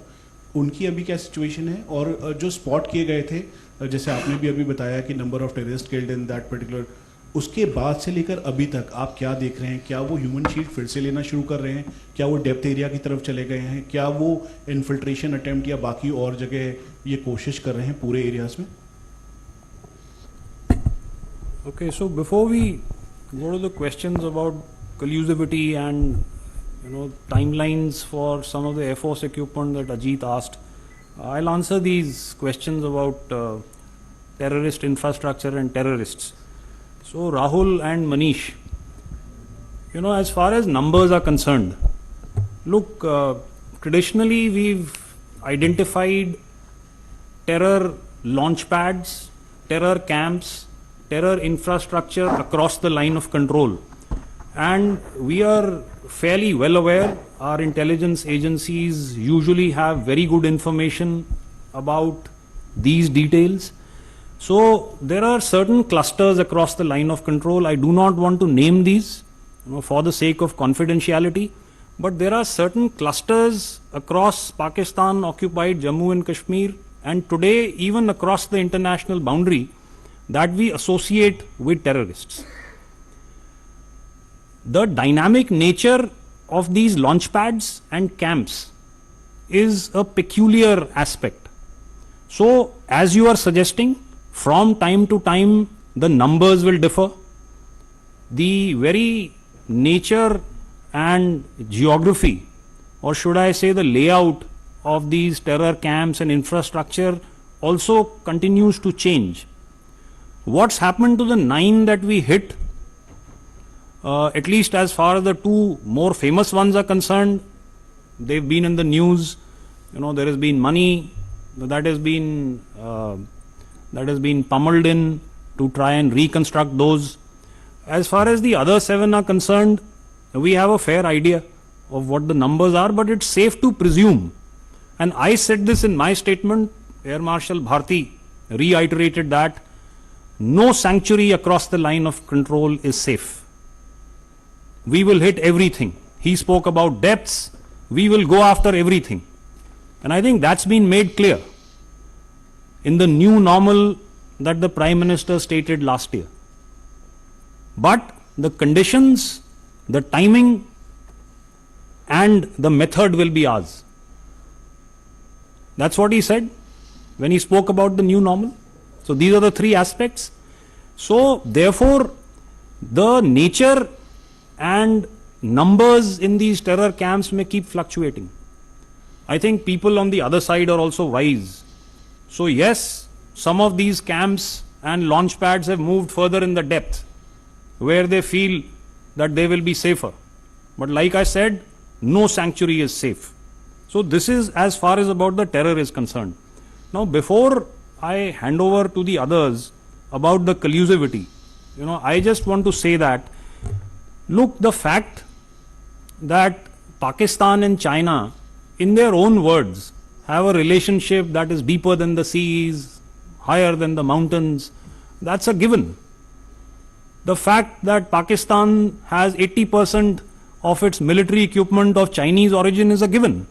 उनकी अभी क्या सिचुएशन है? और जो स्पॉट किए गए थे, जैसे आपने भी अभी बताया कि number of terrorist killed in that particular, उसके बाद से लेकर अभी तक आप क्या देख रहे हैं? क्या वो ह्यूमन शील्ड फिर से लेना शुरू कर रहे हैं? क्या वो डेप्थ एरिया की तरफ चले गए हैं? क्या वो इन्फिल्ट्रेशन अटेम्प्ट या बाकी और जगह ये कोशिश कर रहे हैं पूरे एरियाज में? Okay, so before we go to the questions about collusivity and timelines for some of the Air Force equipment that Ajit asked, I'll answer these questions about terrorist infrastructure and terrorists. So Rahul and Manish, as far as numbers are concerned, look, traditionally we've identified terror launch pads, terror camps, terror infrastructure across the line of control. And we are fairly well aware, our intelligence agencies usually have very good information about these details. So there are certain clusters across the line of control. I do not want to name these for the sake of confidentiality, but there are certain clusters across Pakistan occupied Jammu and Kashmir, and today even across the international boundary, that we associate with terrorists. The dynamic nature of these launch pads and camps is a peculiar aspect. So as you are suggesting, from time to time the numbers will differ. The very nature and geography, or should I say the layout of these terror camps and infrastructure also continues to change. What's happened to the 9 that we hit, at least as far as the 2 more famous ones are concerned, they've been in the news. There has been money that has been pummeled in to try and reconstruct those. As far as the other 7 are concerned, we have a fair idea of what the numbers are, but it's safe to presume, and I said this in my statement, Air Marshal Bharti reiterated that no sanctuary across the line of control is safe. We will hit everything. He spoke about depths. We will go after everything. And I think that's been made clear in the new normal that the Prime Minister stated last year. But the conditions, the timing and the method will be ours. That's what he said when he spoke about the new normal. So these are the 3 aspects. So therefore the nature and numbers in these terror camps may keep fluctuating. I think people on the other side are also wise. So yes, some of these camps and launch pads have moved further in the depth where they feel that they will be safer. But like I said, no sanctuary is safe. So this is as far as about the terror is concerned. Now before I hand over to the others about the collusivity, I just want to say that, look, the fact that Pakistan and China, in their own words, have a relationship that is deeper than the seas, higher than the mountains, that's a given. The fact that Pakistan has 80% of its military equipment of Chinese origin is a given.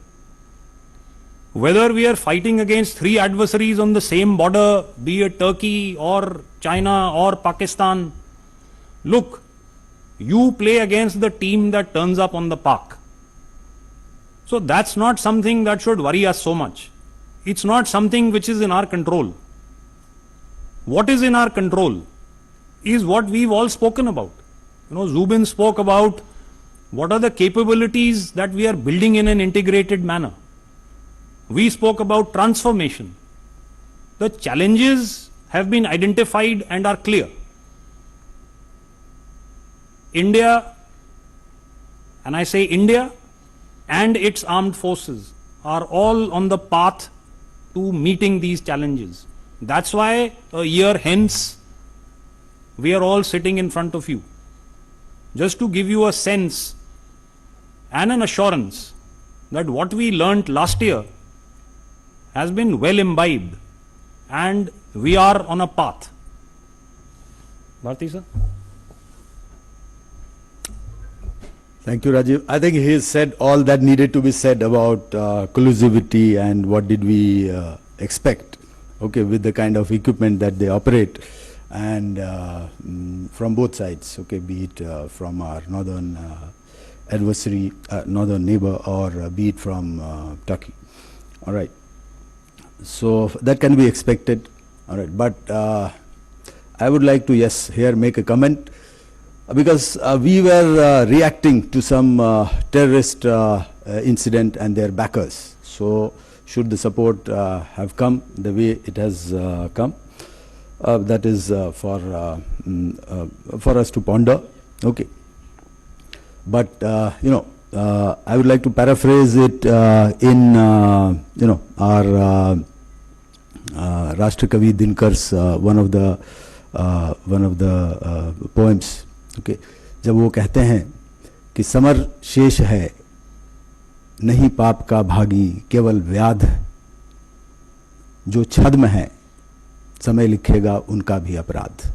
Whether we are fighting against three adversaries on the same border, be it Turkey or China or Pakistan, look, you play against the team that turns up on the park. So that's not something that should worry us so much. It's not something which is in our control. What is in our control is what we've all spoken about. Zubin spoke about what are the capabilities that we are building in an integrated manner. We spoke about transformation. The challenges have been identified and are clear. India, and I say India, and its armed forces are all on the path to meeting these challenges. That's why a year hence, we are all sitting in front of you. Just to give you a sense and an assurance that what we learnt last year has been well imbibed and we are on a path. Bharti sir? Thank you, Rajiv. I think he has said all that needed to be said about collusivity and what did we expect, okay, with the kind of equipment that they operate, and from both sides, okay, be it from our northern adversary, northern neighbor, or be it from Turkey. All right. So that can be expected. All right. But I would like to, yes, here make a comment. Because we were reacting to some terrorist incident and their backers. So should the support have come the way it has come, that is for us to ponder. Okay. But I would like to paraphrase it in our Rashtrakavi Dinkar's one of the poems. Okay. जब वो कहते हैं कि summer शेष है नहीं पाप का भागी केवल व्याध जो छद्म है समय लिखेगा उनका भी अपराध.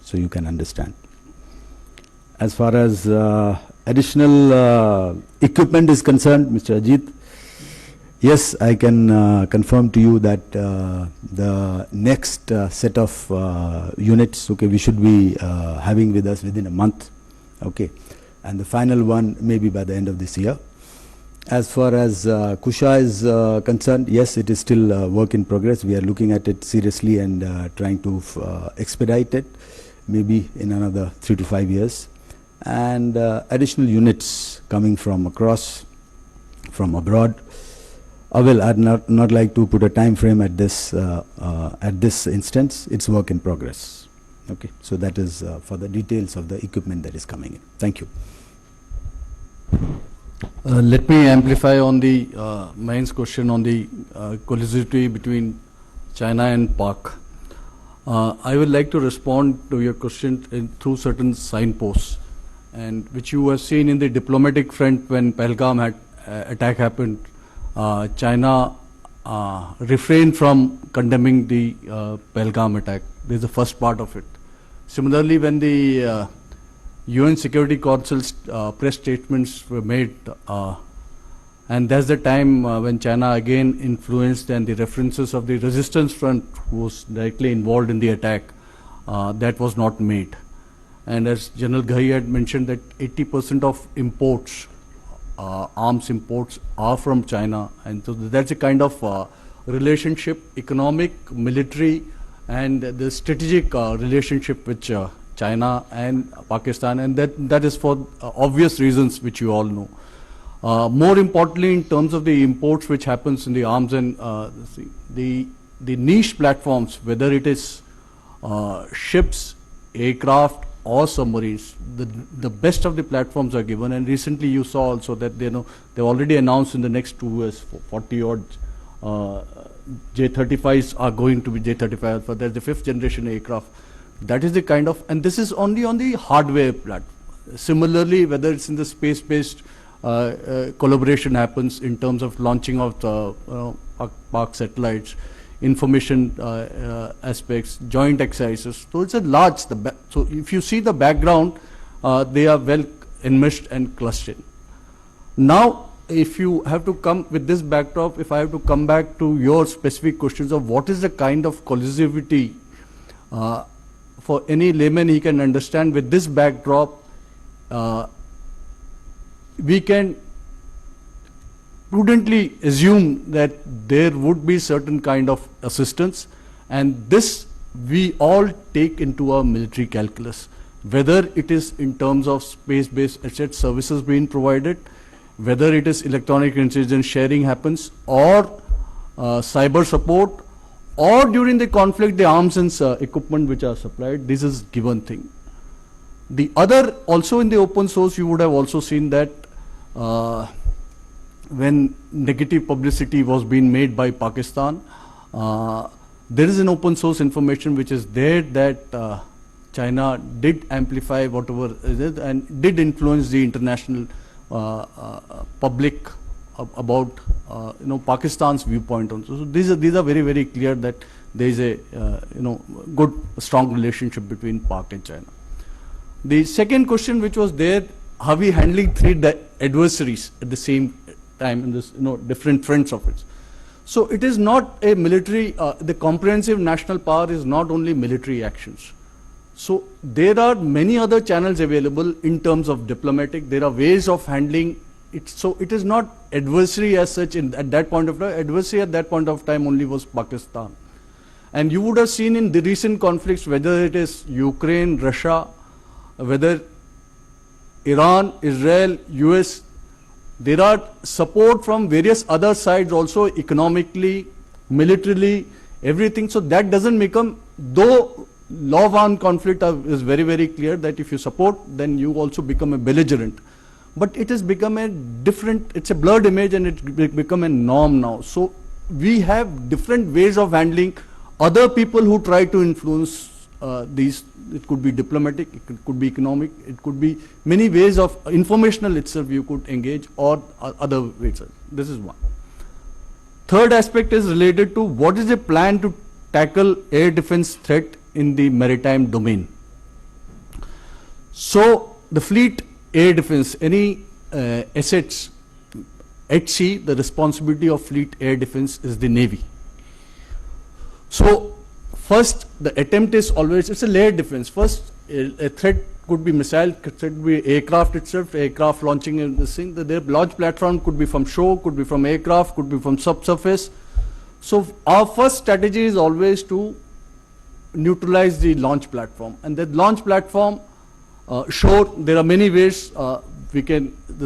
So you can understand. As far as additional equipment is concerned, Mr. Ajit, yes, I can confirm to you that the next set of units, okay, we should be having with us within a month, okay, and the final one maybe by the end of this year. As far as Kusha is concerned, yes, it is still a work in progress. We are looking at it seriously and trying to expedite it, maybe in another 3 to 5 years. And additional units coming from across, from abroad. I'd not like to put a time frame at this instance. It's work in progress. Okay, so that is for the details of the equipment that is coming in. Thank you. Let me amplify on the Mayan's question on the collusivity between China and Pak. I would like to respond to your question through certain signposts, and which you have seen in the diplomatic front when Pahalgam attack happened. China refrained from condemning the Pahalgam attack. This is the first part of it. Similarly, when the UN Security Council's press statements were made, and that's the time when China again influenced, and the references of the resistance front who was directly involved in the attack, that was not made. And as General Ghai had mentioned, that 80% of imports, arms imports, are from China, and so that's a kind of relationship, economic, military, and the strategic relationship with China and Pakistan, and that is for obvious reasons which you all know. More importantly, in terms of the imports which happens in the arms and the niche platforms, whether it is ships, aircraft, or submarines, the best of the platforms are given. And recently you saw also that they've already announced in the next 2 years 40 odd J-35s are going to be J-35 Alpha. That's the 5th generation aircraft. That is the kind of, and this is only on the hardware platform. Similarly, whether it's in the space-based collaboration happens in terms of launching of the Pak satellites, information aspects, joint exercises. So it's a large, so if you see the background, they are well enmeshed and clustered. Now, if you have to come with this backdrop, if I have to come back to your specific questions of what is the kind of collusivity for any layman he can understand with this backdrop, we can prudently assume that there would be certain kind of assistance, and this we all take into our military calculus, whether it is in terms of space-based asset services being provided, whether it is electronic intelligence sharing happens, or cyber support, or during the conflict the arms and equipment which are supplied. This is given thing. The other, also in the open source, you would have also seen that when negative publicity was being made by Pakistan, there is an open source information which is there that China did amplify whatever is it and did influence the international public about Pakistan's viewpoint on. So these are very, very clear that there is a good strong relationship between Pak and China. The second question which was there, how we handling three adversaries at the same time in this different fronts of it. So it is not a military, the comprehensive national power is not only military actions. So there are many other channels available in terms of diplomatic. There are ways of handling it. So it is not adversary as such at that point of time. Adversary at that point of time only was Pakistan. And you would have seen in the recent conflicts, whether it is Ukraine, Russia, whether Iran, Israel, US, there are support from various other sides also, economically, militarily, everything. So that doesn't become, though law of armed conflict is very, very clear that if you support, then you also become a belligerent. But it has become a different, it's a blurred image and it become a norm now. So we have different ways of handling other people who try to influence these. It could be diplomatic, it could be economic, it could be many ways of informational itself you could engage, or other ways. This is one. Third aspect is related to what is the plan to tackle air defense threat in the maritime domain. So the fleet air defense, any assets at sea, the responsibility of fleet air defense is the Navy. So first, the attempt is always, it's a layered defense. First, a threat could be missile, could be aircraft itself, aircraft launching in this thing. The launch platform could be from shore, could be from aircraft, could be from subsurface. So our first strategy is always to neutralize the launch platform. And the launch platform, shore, there are many ways the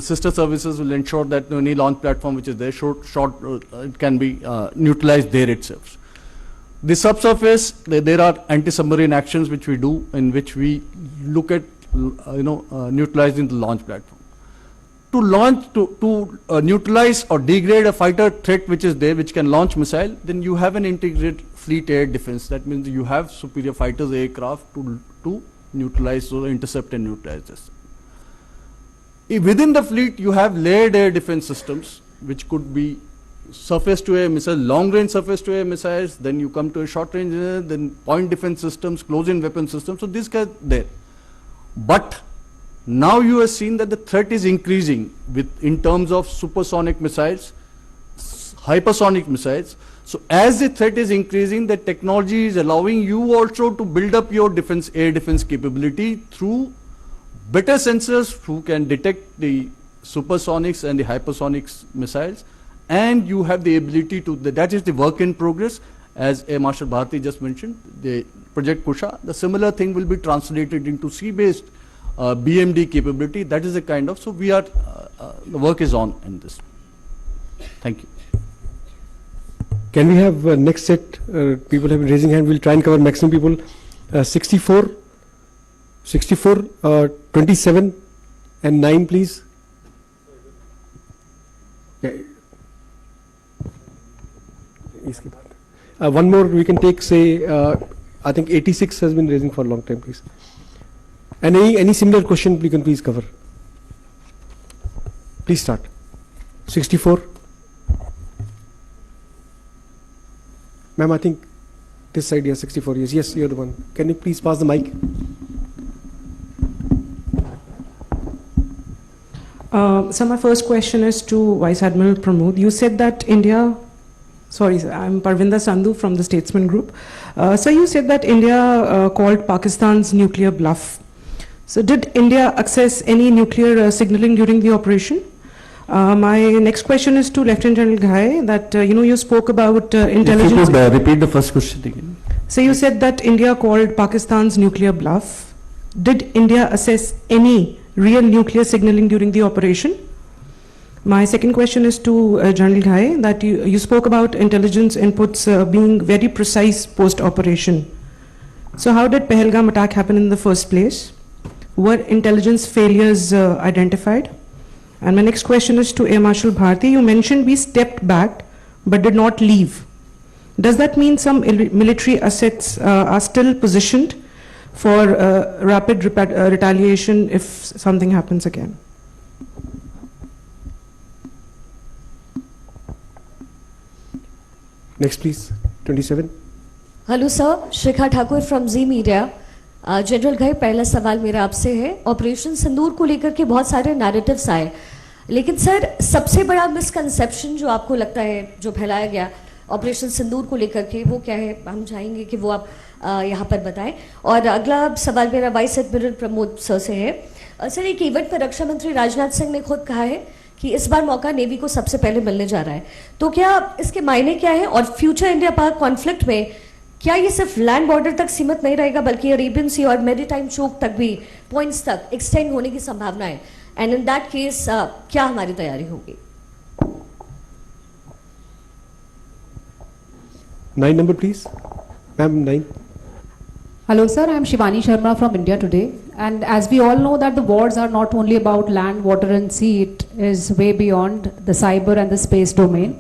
sister services will ensure that any launch platform which is there, it can be neutralized there itself. The subsurface, there are anti-submarine actions which we do, in which we look at neutralizing the launch platform. To neutralize or degrade a fighter threat which is there, which can launch missile, then you have an integrated fleet air defense. That means you have superior fighters aircraft to neutralize or intercept and neutralize this. Within the fleet, you have layered air defense systems, which could be surface to air missile, long range surface to air missiles, then you come to a short range, then point defense systems, close in weapon systems. So these guys there. But now you have seen that the threat is increasing in terms of supersonic missiles, hypersonic missiles. So as the threat is increasing, the technology is allowing you also to build up your defense, air defense capability through better sensors who can detect the supersonics and the hypersonics missiles. And you have the ability to, that is the work in progress, as Marshal Bharti just mentioned, the Project Kusha. The similar thing will be translated into sea-based BMD capability. That is the kind of, so we are, the work is on in this. Thank you. Can we have next set? People have been raising hand. We'll try and cover maximum people. 64, 27 and 9, please. Yeah. One more we can take, say, I think 86 has been raising for a long time, please. And any similar question we can please cover. Please start. 64. Ma'am, I think this side, yes, 64 years. Yes, you're the one. Can you please pass the mic? So my first question is to Vice Admiral Pramod. You said that India, sorry, sir, I'm Parvinder Sandhu from the Statesman Group. So you said that India called Pakistan's nuclear bluff. So did India access any nuclear signaling during the operation? My next question is to Lieutenant General Ghai, that you spoke about intelligence. If you could repeat the first question again. So you said that India called Pakistan's nuclear bluff. Did India assess any real nuclear signaling during the operation? My second question is to General Ghai, that you spoke about intelligence inputs being very precise post-operation. So how did Pahalgam attack happen in the first place? Were intelligence failures identified? And my next question is to Air Marshal Bharti. You mentioned we stepped back but did not leave. Does that mean some military assets are still positioned for rapid retaliation if something happens again? Next, please. 27. Hello sir, Shikha Thakur from Zee Media. General Ghai, पहला सवाल मेरा आपसे है, operation सिंदूर को लेकर के बहुत सारे नैरेटिव्स आए, लेकिन सर सबसे बड़ा मिसकंसेप्शन जो आपको लगता है जो फैलाया गया ऑपरेशन सिंदूर को लेकर के, वो क्या है? हम चाहेंगे कि वो आप यहाँ पर बताएं। और अगला सवाल मेरा वाइस एडमिरल प्रमोद सर से है। सर, एक इवेंट पर रक्षा मंत्री राजनाथ सिंह ने खुद कहा है कि इस बार मौका नेवी को सबसे पहले मिलने जा रहा है, तो क्या इसके मायने क्या है? और फ्यूचर इंडिया पाक कॉन्फ्लिक्ट में क्या ये सिर्फ लैंड बॉर्डर तक सीमित नहीं रहेगा, बल्कि अरेबियन सी और मेरीटाइम चोक तक भी पॉइंट्स तक एक्सटेंड होने की संभावना है? एंड इन दैट केस क्या हमारी तैयारी होगी? 9 number, please. Ma'am, 9. Hello sir, I am Shivani Sharma from India Today, and as we all know that the wars are not only about land, water and sea, it is way beyond the cyber and the space domain.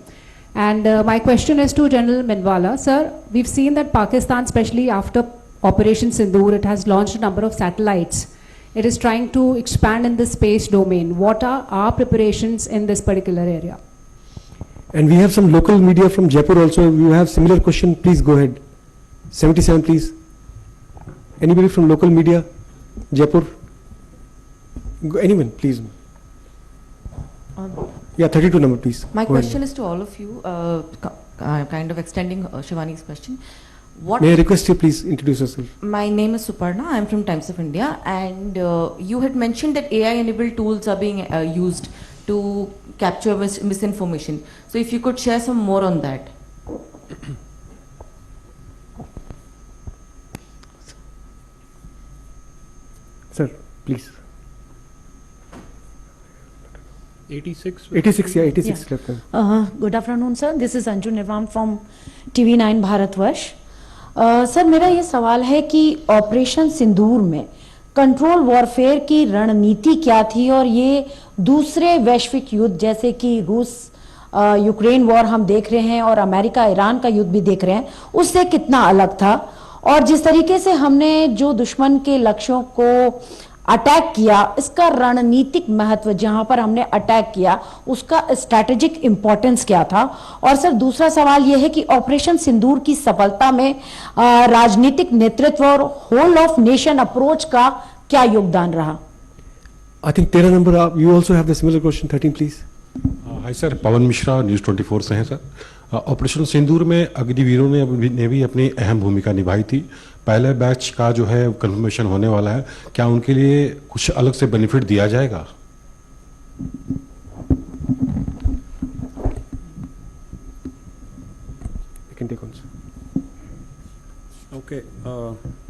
And my question is to General Minwala. Sir, we've seen that Pakistan, especially after Operation Sindoor, it has launched a number of satellites. It is trying to expand in the space domain. What are our preparations in this particular area? And we have some local media from Jaipur also. You have similar question, please go ahead. 77, please. Anybody from local media? Jaipur? Anyone, please. Yeah, 32 number, please. My go question ahead. is to all of you, kind of extending Shivani's question. What May I request you please introduce yourself? My name is Suparna. I am from Times of India, and you had mentioned that AI-enabled tools are being used to capture misinformation. So if you could share some more on that. Sir, please. 86? 86, yeah, 86. Yeah. Good afternoon, sir. This is Anju Nirvam from TV9 Bharatvarsh. Sir, मेरा ये सवाल है कि operation सिंदूर में control warfare की रणनीति क्या थी, और ये दूसरे वैश्विक युद्ध जैसे कि रूस यूक्रेन वॉर हम देख रहे हैं और अमेरिका ईरान का युद्ध भी देख रहे हैं, उससे कितना अलग था? और जिस तरीके से हमने जो दुश्मन के लक्ष्यों को अटैक किया, इसका रणनीतिक महत्व, जहां पर हमने अटैक किया उसका स्ट्रैटेजिक इंपॉर्टेंस क्या था? और सर, दूसरा सवाल यह है कि ऑपरेशन सिंदूर की सफलता में राजनीतिक नेतृत्व और होल ऑफ नेशन अप्रोच का क्या योगदान रहा? I think 13 number, you also have the similar question. 13, please. Hi sir, Pawan Mishra, news 24 से हैं सर। ऑपरेशन सिंदूर में अग्निवीरों ने भी अपनी अहम भूमिका निभाई थी। पहले बैच का जो है कंफर्मेशन होने वाला है, क्या उनके लिए कुछ अलग से बेनिफिट दिया जाएगा? Okay,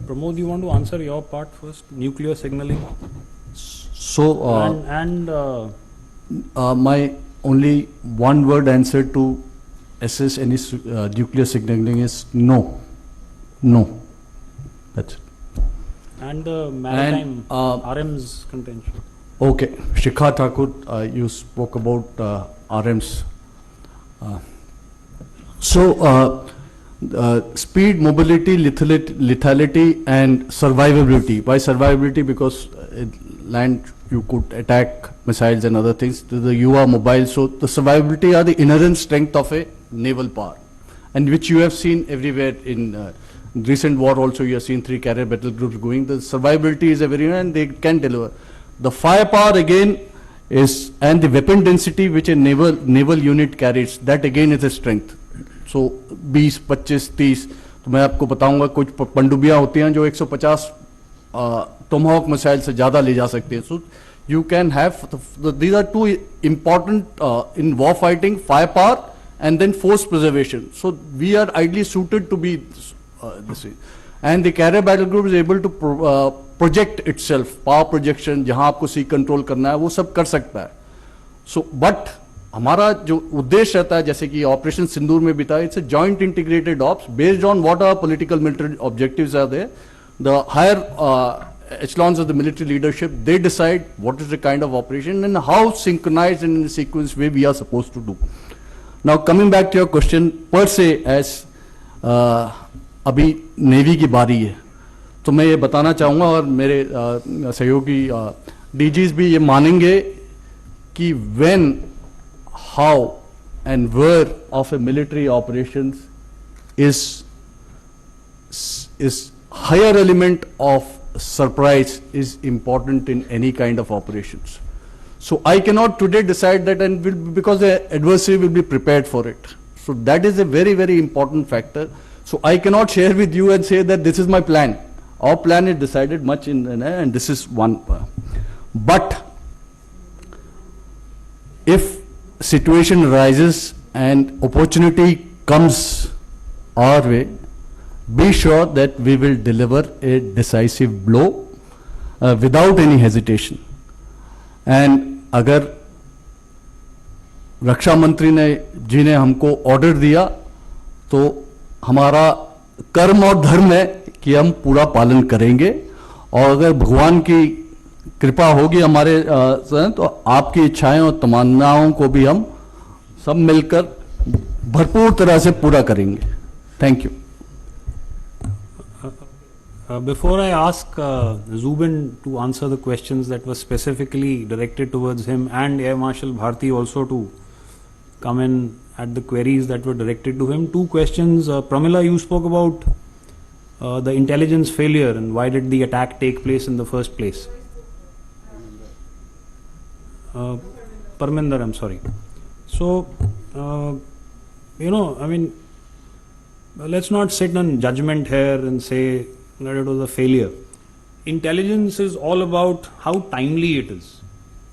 Pramod, you want to answer your part first? Nuclear signaling. So, my only one-word answer to assess any nuclear signaling is no. No. That's it. And the maritime RM's contention. Okay, Shikha Thakur, you spoke about RMs. Speed, mobility, lethality, and survivability. Why survivability? Because land you could attack missiles and other things. You are mobile, so the survivability are the inherent strength of a naval power, and which you have seen everywhere in recent war. Also, you have seen 3 carrier battle groups going. The survivability is a very, and they can deliver. The firepower again is, and the weapon density which a naval unit carries, that again is a strength. So 20, 25, 30, तो मैं आपको बताऊंगा कुछ पनडुब्बियां होती हैं जो 150 Tomahawk missile से ज़्यादा ले जा सकते हैं. So you can have, these are two important in war fighting, firepower and then force preservation. So we are ideally suited to be this way. And the carrier battle group is able to project itself, power projection, जहां आपको sea control करना है वो सब कर सकता है. So but हमारा जो उद्देश्य रहता है, जैसे कि ऑपरेशन सिंदूर में भी था, it's a joint integrated ops based on what our political military objectives are there. The higher echelons of the military leadership, they decide what is the kind of operation and how synchronized and in a sequence way we are supposed to do. Now coming back to your question per se, as अभी navy की बारी है, तो मैं ये बताना चाहूँगा और मेरे सहयोगी डीजीज भी ये मानेंगे कि when, how and where of a military operations is higher element of surprise is important in any kind of operations. So I cannot today decide that, and because the adversary will be prepared for it. So that is a very, very important factor. So I cannot share with you and say that this is my plan. Our plan is decided much and this is one. But if situation arises and opportunity comes our way, be sure that we will deliver a decisive blow without any hesitation. And अगर रक्षा मंत्री जी ने हमको order दिया तो हमारा कर्म और धर्म है कि हम पूरा पालन करेंगे, और अगर भगवान की कृपा होगी हमारे तो आपकी इच्छाएं और तमन्नाओं को भी हम सब मिलकर भरपूर तरह से पूरा करेंगे. Thank you. Before I ask Zubin to answer the questions that were specifically directed towards him, and Air Marshal Bharti also to come in at the queries that were directed to him, two questions. Pramila, you spoke about the intelligence failure and why did the attack take place in the first place. Parminder, I'm sorry. So, I mean, let's not sit on judgment here and say that it was a failure. Intelligence is all about how timely it is.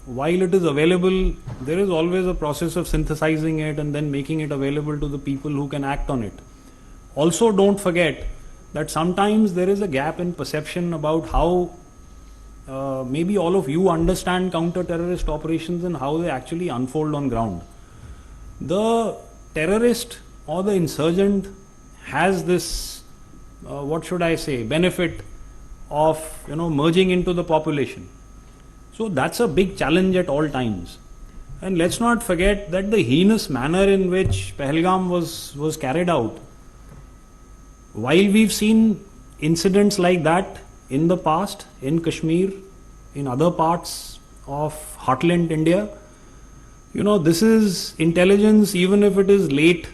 While it is available, there is always a process of synthesizing it and then making it available to the people who can act on it. Also, don't forget that sometimes there is a gap in perception about how maybe all of you understand counter-terrorist operations and how they actually unfold on ground. The terrorist or the insurgent has this what should I say, benefit of merging into the population. So that's a big challenge at all times. And let's not forget that the heinous manner in which Pahalgam was carried out, while we've seen incidents like that in the past, in Kashmir, in other parts of heartland India, this is intelligence, even if it is late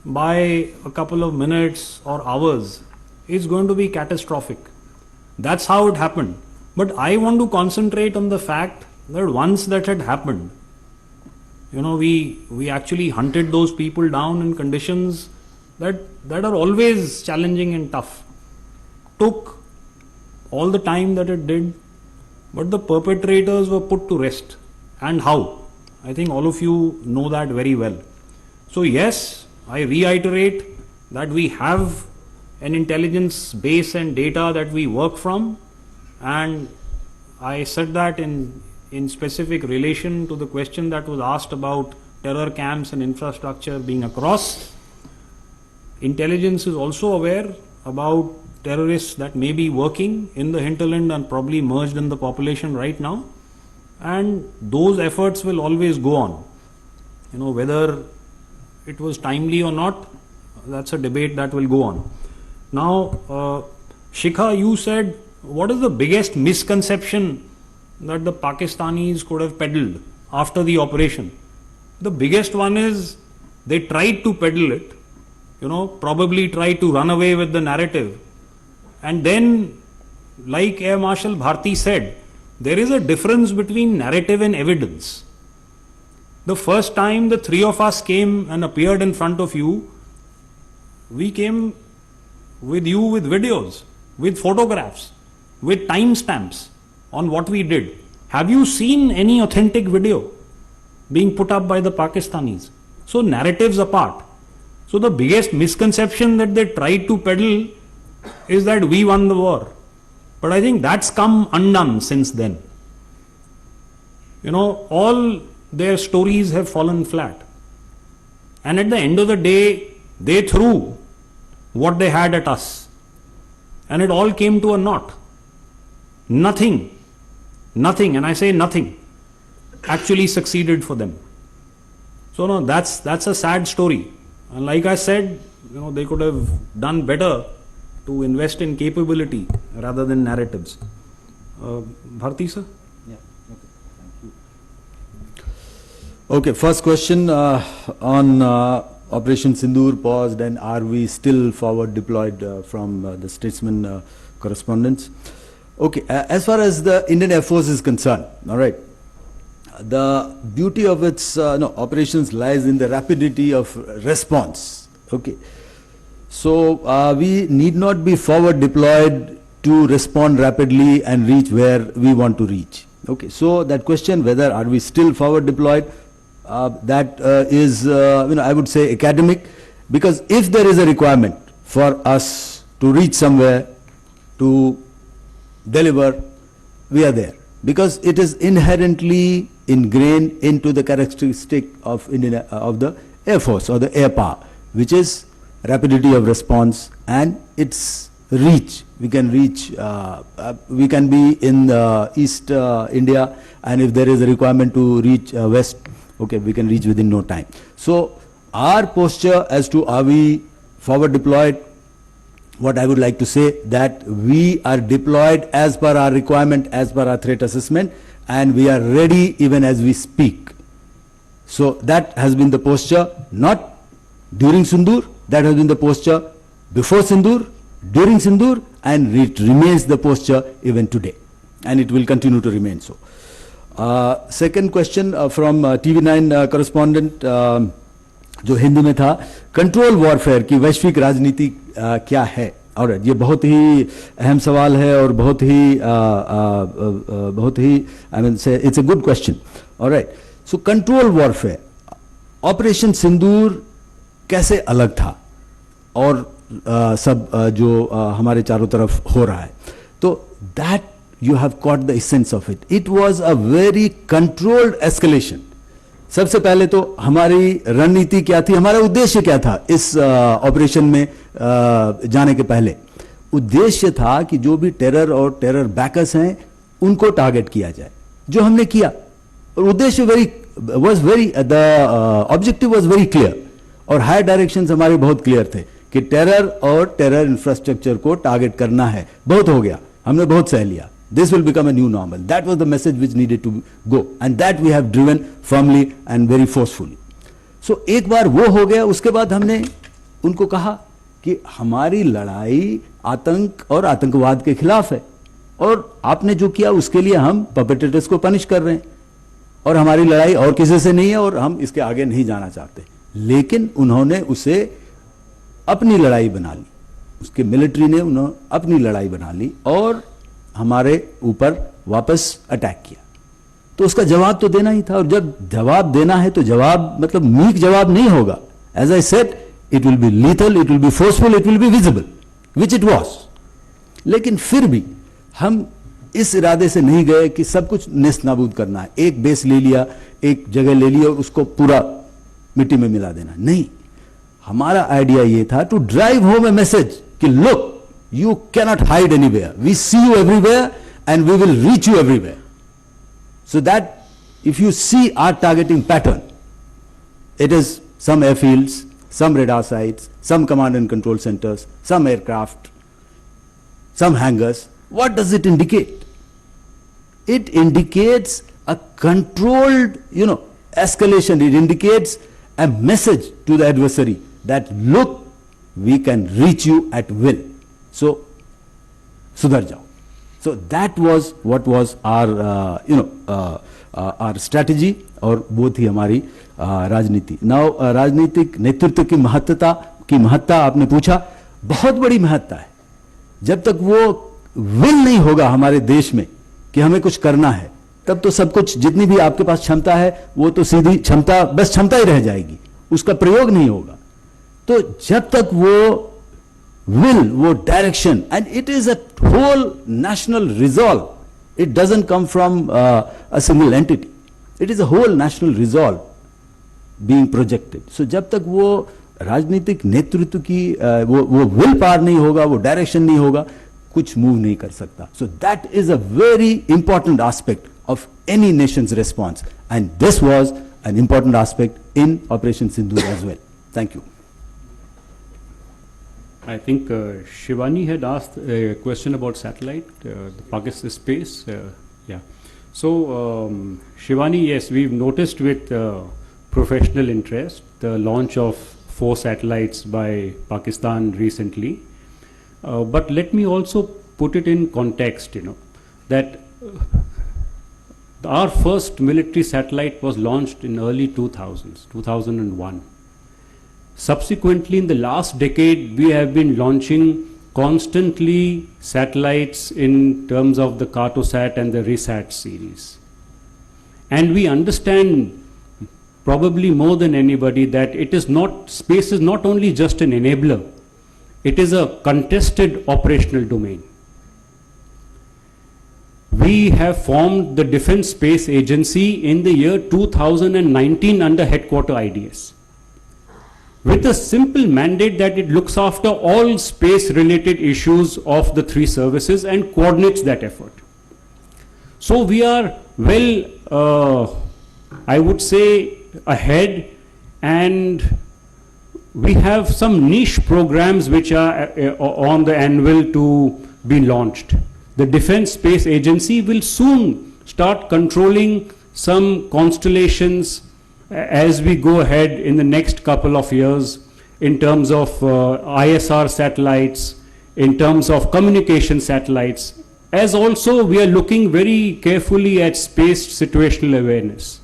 by a couple of minutes or hours, it's going to be catastrophic. That's how it happened. But I want to concentrate on the fact that once that had happened, we actually hunted those people down in conditions that are always challenging and tough. Took all the time that it did, but the perpetrators were put to rest. And how? I think all of you know that very well. So yes, I reiterate that we have an intelligence base and data that we work from, and I said that in specific relation to the question that was asked about terror camps and infrastructure being across. Intelligence is also aware about terrorists that may be working in the hinterland and probably merged in the population right now, and those efforts will always go on. Whether it was timely or not, that's a debate that will go on. Now, Shikha, you said, what is the biggest misconception that the Pakistanis could have peddled after the operation? The biggest one is they tried to peddle it, probably tried to run away with the narrative. And then, like Air Marshal Bharti said, there is a difference between narrative and evidence. The first time the three of us came and appeared in front of you, we came with you with videos, with photographs, with timestamps on what we did. Have you seen any authentic video being put up by the Pakistanis? So narratives apart. So the biggest misconception that they tried to peddle is that we won the war. But I think that's come undone since then. You know, all their stories have fallen flat. And at the end of the day, they threw what they had at us. And it all came to a naught. Nothing, and I say nothing, actually succeeded for them. So no, that's a sad story. And like I said, you know, they could have done better to invest in capability rather than narratives. Bharti sir? Yeah, okay, thank you. Okay, first question on Operation Sindoor paused, and are we still forward deployed from the statesman correspondence? Okay, as far as the Indian Air Force is concerned, all right, the beauty of its operations lies in the rapidity of response. Okay, so we need not be forward deployed to respond rapidly and reach where we want to reach. Okay, so that question whether are we still forward deployed, that is I would say academic, because if there is a requirement for us to reach somewhere to deliver, we are there, because it is inherently ingrained into the characteristic of the Air Force or the air power, which is rapidity of response and its reach. We can reach, we can be in East India, and if there is a requirement to reach West, okay, we can reach within no time. So our posture as to are we forward deployed, what I would like to say that we are deployed as per our requirement, as per our threat assessment, and we are ready even as we speak. So that has been the posture, not during Sindoor, that has been the posture before Sindoor, during Sindoor, and it remains the posture even today, and it will continue to remain so. Second question from TV9 correspondent, जो हिंदी में था, control warfare की वैश्विक राजनीति क्या है? और ये बहुत ही अहम सवाल है और बहुत ही आई मीन से it's a good question. Alright, so control warfare, operation Sindoor कैसे अलग था और सब जो हमारे चारों तरफ हो रहा है, तो that you have caught the essence of it. It was a very controlled escalation. सबसे पहले तो हमारी रणनीति क्या थी, हमारा उद्देश्य क्या था इस ऑपरेशन में जाने के पहले? उद्देश्य था कि जो भी टेरर और टेरर बैकर्स हैं उनको टारगेट किया जाए, जो हमने किया. और उद्देश्य the objective was very clear, और हायर डायरेक्शंस हमारे बहुत क्लियर थे कि टेरर और टेरर इंफ्रास्ट्रक्चर को टारगेट करना है. बहुत हो गया, हमने बहुत सह लिया. This will become a new normal. That was the message which needed to go, and that we have driven firmly and very forcefully. So एक बार वो हो गया, उसके बाद हमने उनको कहा कि हमारी लड़ाई आतंक और आतंकवाद के खिलाफ है, और आपने जो किया उसके लिए हम परपेट्रेटर्स को पनिश कर रहे हैं, और हमारी लड़ाई और किसी से नहीं है, और हम इसके आगे नहीं जाना चाहते. लेकिन उन्होंने उसे अपनी लड़ाई बना ली, उसके मिलिट्री ने उन्होंने अपनी लड़ाई बना ली और हमारे ऊपर वापस अटैक किया. तो उसका जवाब तो देना ही था, और जब जवाब देना है तो जवाब मतलब मीक जवाब नहीं होगा. As I said, it will be lethal, it will be forceful, it will be visible, which it was. लेकिन फिर भी हम इस इरादे से नहीं गए कि सब कुछ नेस्त नाबूद करना है, एक बेस ले लिया, एक जगह ले लिया और उसको पूरा मिट्टी में मिला देना. नहीं, हमारा आइडिया ये था to drive home a message कि look, you cannot hide anywhere. We see you everywhere and we will reach you everywhere. So that if you see our targeting pattern, it is some airfields, some radar sites, some command and control centers, some aircraft, some hangars. What does it indicate? It indicates a controlled, escalation. It indicates a message to the adversary that look, we can reach you at will. So, सुधर जाओ. So that was what was our, our strategy और वो थी हमारी राजनीति. Now राजनीतिक नेतृत्व की महत्ता आपने पूछा, बहुत बड़ी महत्ता है. जब तक वो विल नहीं होगा हमारे देश में कि हमें कुछ करना है, तब तो सब कुछ, जितनी भी आपके पास क्षमता है, वो तो सीधी क्षमता, बस क्षमता ही रह जाएगी, उसका प्रयोग नहीं होगा. तो जब तक वो will, वो direction, and it is a whole national resolve. It doesn't come from a single entity. It is a whole national resolve being projected. So जब तक वो राजनीतिक नेतृत्व की वो will power नहीं होगा, वो direction नहीं होगा, कुछ move नहीं कर सकता. So that is a very important aspect of any nation's response, and this was an important aspect in Operation Sindoor as well. Thank you. I think Shivani had asked a question about satellite, the Pakistan space. Yeah. So, Shivani, yes, we've noticed with professional interest the launch of 4 satellites by Pakistan recently. But let me also put it in context, that our first military satellite was launched in early 2000s, 2001. Subsequently, in the last decade, we have been launching constantly satellites in terms of the Cartosat and the Resat series. And we understand probably more than anybody that space is not only just an enabler, it is a contested operational domain. We have formed the Defence Space Agency in the year 2019 under headquarter IDS, with a simple mandate that it looks after all space-related issues of the 3 services and coordinates that effort. So we are well, I would say, ahead, and we have some niche programs which are on the anvil to be launched. The Defence Space Agency will soon start controlling some constellations as we go ahead in the next couple of years in terms of ISR satellites, in terms of communication satellites, as also we are looking very carefully at space situational awareness.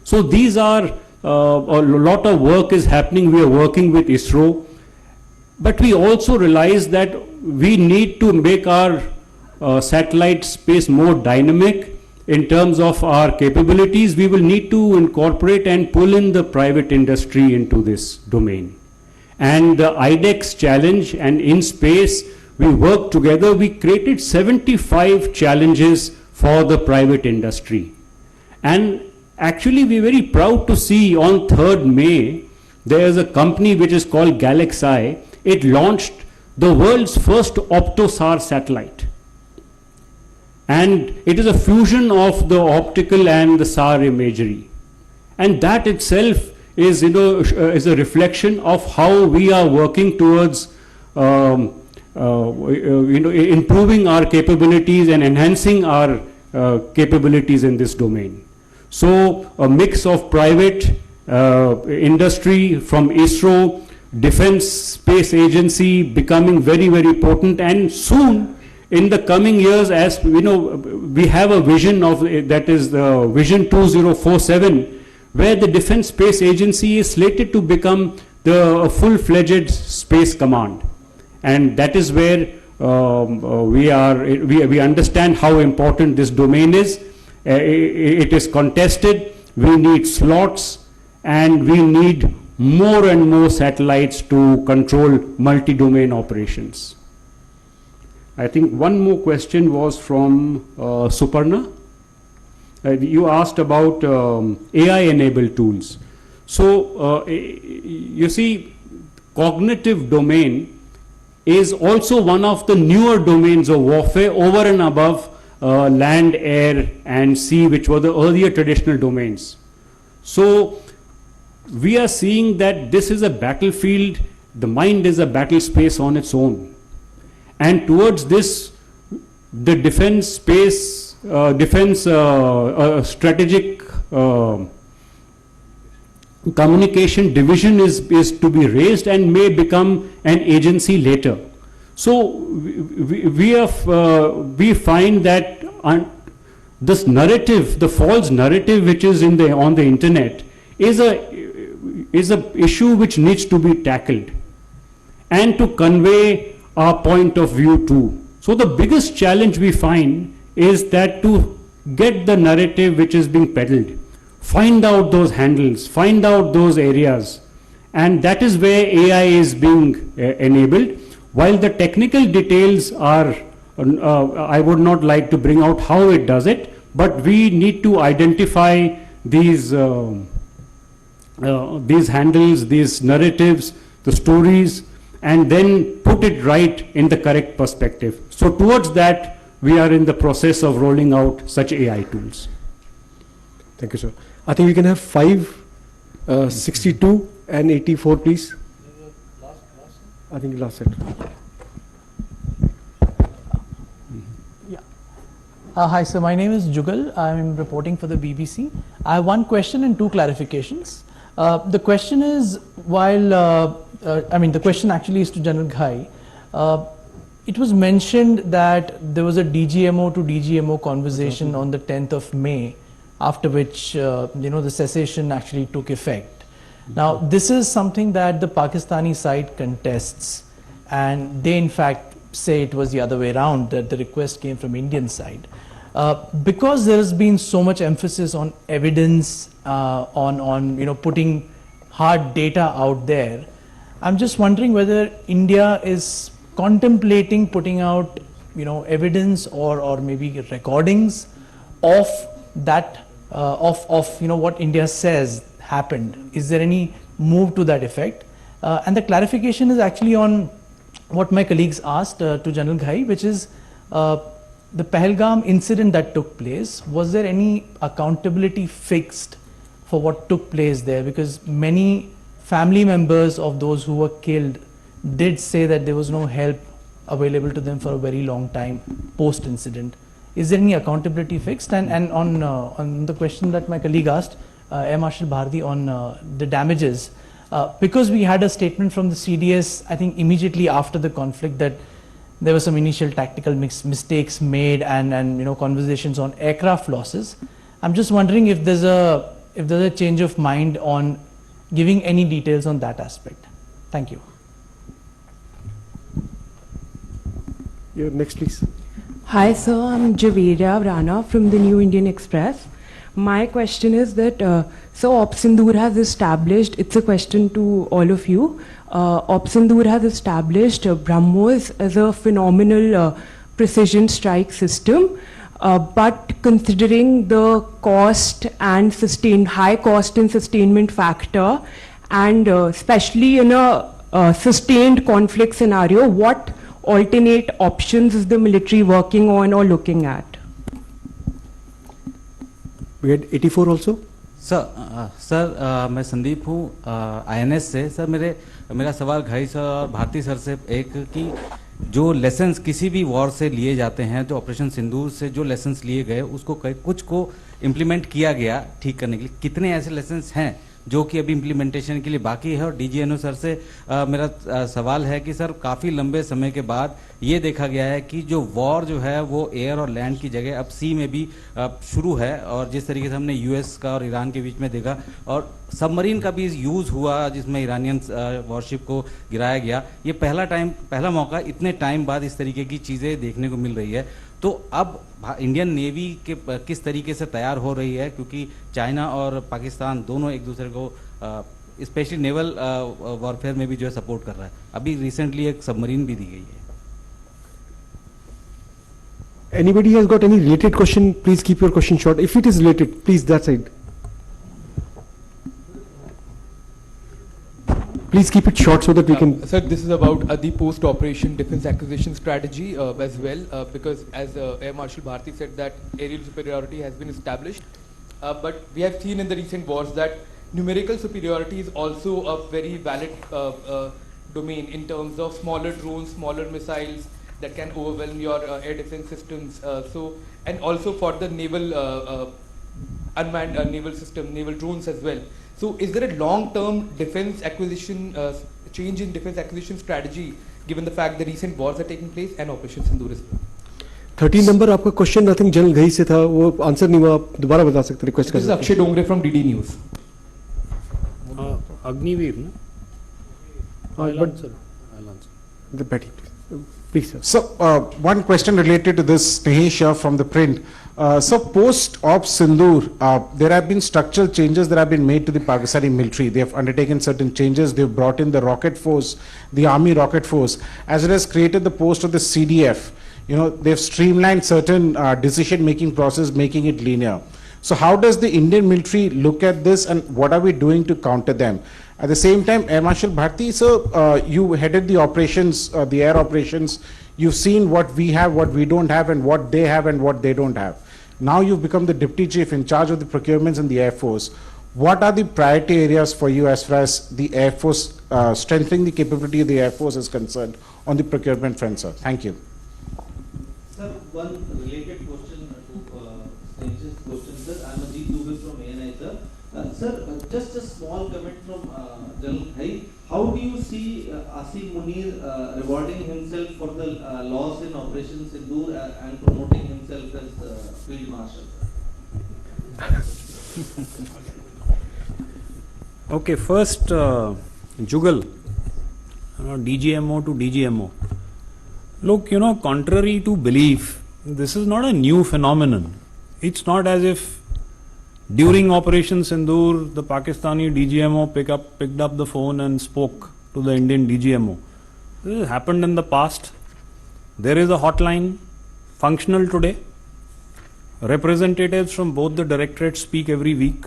So these are, a lot of work is happening. We are working with ISRO, but we also realize that we need to make our satellite space more dynamic. In terms of our capabilities, we will need to incorporate and pull in the private industry into this domain. And the IDEX challenge, and in space, we worked together. We created 75 challenges for the private industry. And actually, we're very proud to see on 3rd May, there's a company which is called Galaxy. It launched the world's first optosar satellite. And it is a fusion of the optical and the SAR imagery. And that itself is, is a reflection of how we are working towards, improving our capabilities and enhancing our capabilities in this domain. So a mix of private industry from ISRO, Defence Space Agency becoming very, very potent, and soon, in the coming years, as we have a vision of, that is the Vision 2047, where the Defence Space Agency is slated to become the full-fledged space command. And that is where we understand how important this domain is. It is contested, we need slots, and we need more and more satellites to control multi-domain operations. I think one more question was from Suparna. You asked about AI-enabled tools. So, you see, cognitive domain is also one of the newer domains of warfare over and above land, air, and sea, which were the earlier traditional domains. So, we are seeing that this is a battlefield, the mind is a battle space on its own. And towards this, the defense space, strategic communication division is to be raised and may become an agency later. So we find that this narrative, the false narrative which is on the internet, is a issue which needs to be tackled, and to convey our point of view too. So the biggest challenge we find is that to get the narrative which is being peddled, find out those handles, find out those areas, and that is where AI is being enabled. While the technical details are, I would not like to bring out how it does it, but we need to identify these handles, these narratives, the stories, and then put it right in the correct perspective. So towards that, we are in the process of rolling out such AI tools. Thank you, sir. I think we can have 5, 62 and 84, please. I think last set. Hi, sir. My name is Jugal. I'm reporting for the BBC. I have one question and 2 clarifications. The question is, the question actually is to General Ghai. It was mentioned that there was a DGMO to DGMO conversation on the 10th of May, after which the cessation actually took effect. Now, this is something that the Pakistani side contests, and they in fact say it was the other way around, that the request came from Indian side. Because there has been so much emphasis on evidence, on putting hard data out there, I'm just wondering whether India is contemplating putting out evidence or maybe recordings of that what India says happened. Is there any move to that effect? And the clarification is actually on what my colleagues asked to General Ghai, which is the Pahalgam incident that took place. Was there any accountability fixed for what took place there? Because many family members of those who were killed did say that there was no help available to them for a very long time post incident. Is there any accountability fixed? And on the question that my colleague asked, Air Marshal Bharti, on the damages, because we had a statement from the CDS, I think immediately after the conflict, that there were some initial tactical mistakes made and conversations on aircraft losses. I'm just wondering if there's a change of mind on giving any details on that aspect. Thank you. Next, please. Hi, sir. I'm Javeria Rana from the New Indian Express. My question is that, so Op Sindoor has established, it's a question to all of you, Op Sindoor has established BrahMos as a phenomenal precision strike system, but considering the cost and high cost and sustainment factor, and especially in a sustained conflict scenario, what alternate options is the military working on or looking at? We had 84 also. Sir मैं संदीप हूँ INS से. Sir मेरा सवाल घाई sir और Bharti sir से एक कि जो लेसन्स किसी भी वॉर से लिए जाते हैं, जो ऑपरेशन सिंदूर से जो लेसन्स लिए गए उसको कुछ को इम्प्लीमेंट किया गया ठीक करने के लिए, कितने ऐसे लेसन्स हैं जो कि अभी इम्प्लीमेंटेशन के लिए बाकी है? और DGMO सर से मेरा सवाल है कि सर काफ़ी लंबे समय के बाद ये देखा गया है कि जो वॉर जो है वो एयर और लैंड की जगह अब सी में भी शुरू है, और जिस तरीके से हमने US का और ईरान के बीच में देखा, और सबमरीन का भी यूज़ हुआ जिसमें ईरानियन वॉरशिप को गिराया गया, ये पहला मौका इतने टाइम बाद इस तरीके की चीज़ें देखने को मिल रही है. तो अब इंडियन नेवी के किस तरीके से तैयार हो रही है, क्योंकि चाइना और पाकिस्तान दोनों एक दूसरे को स्पेशली नेवल वॉरफेयर में भी जो है सपोर्ट कर रहा है. अभी रिसेंटली एक सबमरीन भी दी गई है. Anybody has got any related question, please keep your question short. If it is related, please that side. Please keep it short so that we can... Sir, this is about the post-operation defense acquisition strategy as well, because as Air Marshal Bharti said that aerial superiority has been established, but we have seen in the recent wars that numerical superiority is also a very valid domain in terms of smaller drones, smaller missiles that can overwhelm your air defense systems. And also for the naval unmanned naval system, naval drones as well. So is there a long-term defense acquisition, change in defense acquisition strategy given the fact the recent wars are taking place and Operation Sindoor as well? 13 number आपका question I think general Ghai से था, वो answer नहीं हुआ, आप दोबारा बता सकते, रिक्वेस्ट कर This is Akshay Dongre from DD News. Agniveer, no? I'll answer. The Betty, please, sir. So, one question related to this, Snehisha from the print. So, post-Op Sindoor, there have been structural changes that have been made to the Pakistani military. They have undertaken certain changes. They've brought in the rocket force, the army rocket force, as well as created the post of the CDF. You know, they've streamlined certain decision-making process, making it linear. So how does the Indian military look at this, and what are we doing to counter them? At the same time, Air Marshal Bharti, so you headed the operations, the air operations. You've seen what we have, what we don't have, and what they have and what they don't have. Now you've become the Deputy Chief in charge of the procurements in the Air Force. What are the priority areas for you as far as the Air Force, strengthening the capability of the Air Force is concerned on the procurement front, sir? Thank you. Sir, one related question to Snehisha's question, sir. I'm Ajit Dubey from ANI, sir. Sir, just a small comment from General Ghai. How do you see Asim Munir rewarding himself for the loss in Operation Sindoor and promoting himself as Field Marshal? Okay, first, Jugal, DGMO to DGMO. Look, contrary to belief, this is not a new phenomenon. It's not as if during Operation Sindoor, the Pakistani DGMO picked up the phone and spoke to the Indian DGMO. This has happened in the past. There is a hotline functional today. Representatives from both the directorates speak every week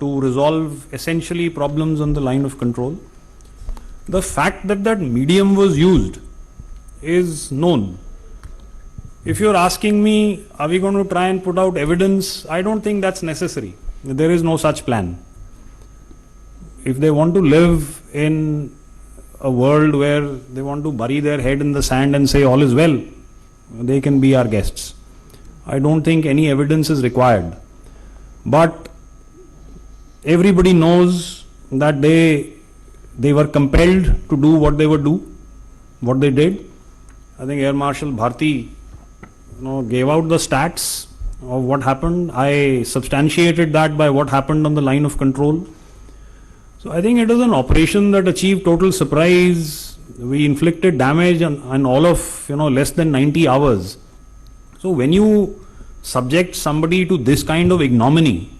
to resolve essentially problems on the line of control. The fact that that medium was used is known. If you're asking me, are we going to try and put out evidence? I don't think that's necessary. There is no such plan. If they want to live in a world where they want to bury their head in the sand and say all is well, they can be our guests. I don't think any evidence is required. But everybody knows that they were compelled to do what they did. I think Air Marshal Bharti gave out the stats of what happened. I substantiated that by what happened on the line of control. So I think it is an operation that achieved total surprise. We inflicted damage on all of less than 90 hours. So when you subject somebody to this kind of ignominy,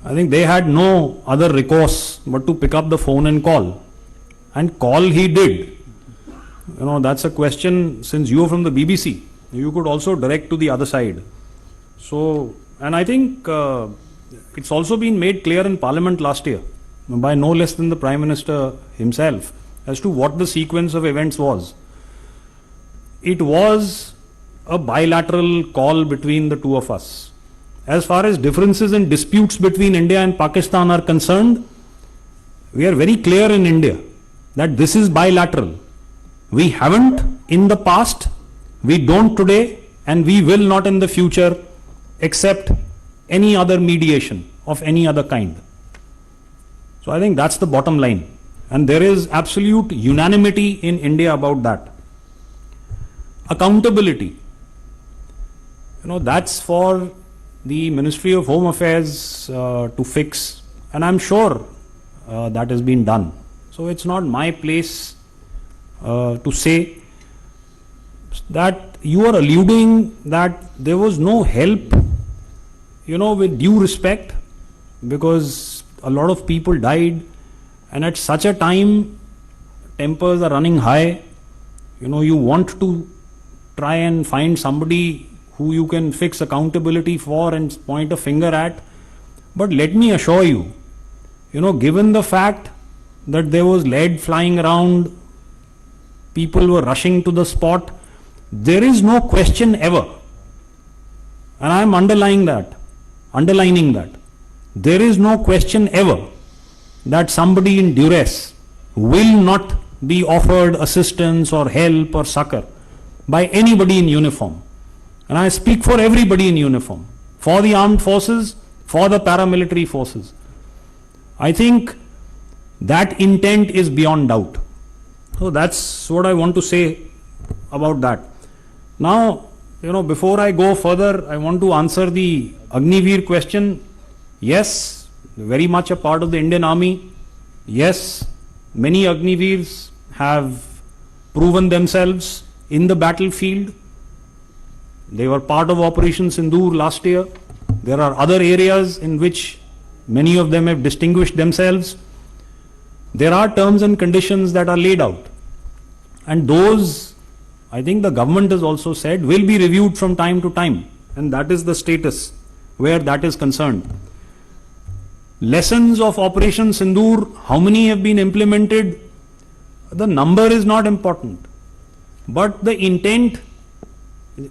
I think they had no other recourse but to pick up the phone and call. And call he did. That's a question, since you are from the BBC, you could also direct to the other side. So, and I think it's also been made clear in Parliament last year by no less than the Prime Minister himself as to what the sequence of events was. It was a bilateral call between the two of us. As far as differences and disputes between India and Pakistan are concerned, we are very clear in India that this is bilateral. We haven't in the past, we don't today, and we will not in the future accept any other mediation of any other kind. So I think that's the bottom line. And there is absolute unanimity in India about that. Accountability. That's for the Ministry of Home Affairs to fix. And I'm sure that has been done. So it's not my place to say that you are alluding that there was no help, with due respect, because a lot of people died, and at such a time tempers are running high. You want to try and find somebody who you can fix accountability for and point a finger at. But let me assure you, given the fact that there was lead flying around, people were rushing to the spot, there is no question ever, and I am underlining that, there is no question ever that somebody in duress will not be offered assistance or help or succor by anybody in uniform. And I speak for everybody in uniform, for the armed forces, for the paramilitary forces. I think that intent is beyond doubt. So that's what I want to say about that. Now, before I go further, I want to answer the Agniveer question. Yes, very much a part of the Indian Army. Yes, many Agniveers have proven themselves in the battlefield. They were part of Operation Sindoor last year. There are other areas in which many of them have distinguished themselves. There are terms and conditions that are laid out. And those, I think the government has also said, will be reviewed from time to time. And that is the status where that is concerned. Lessons of Operation Sindoor, how many have been implemented? The number is not important. But the intent,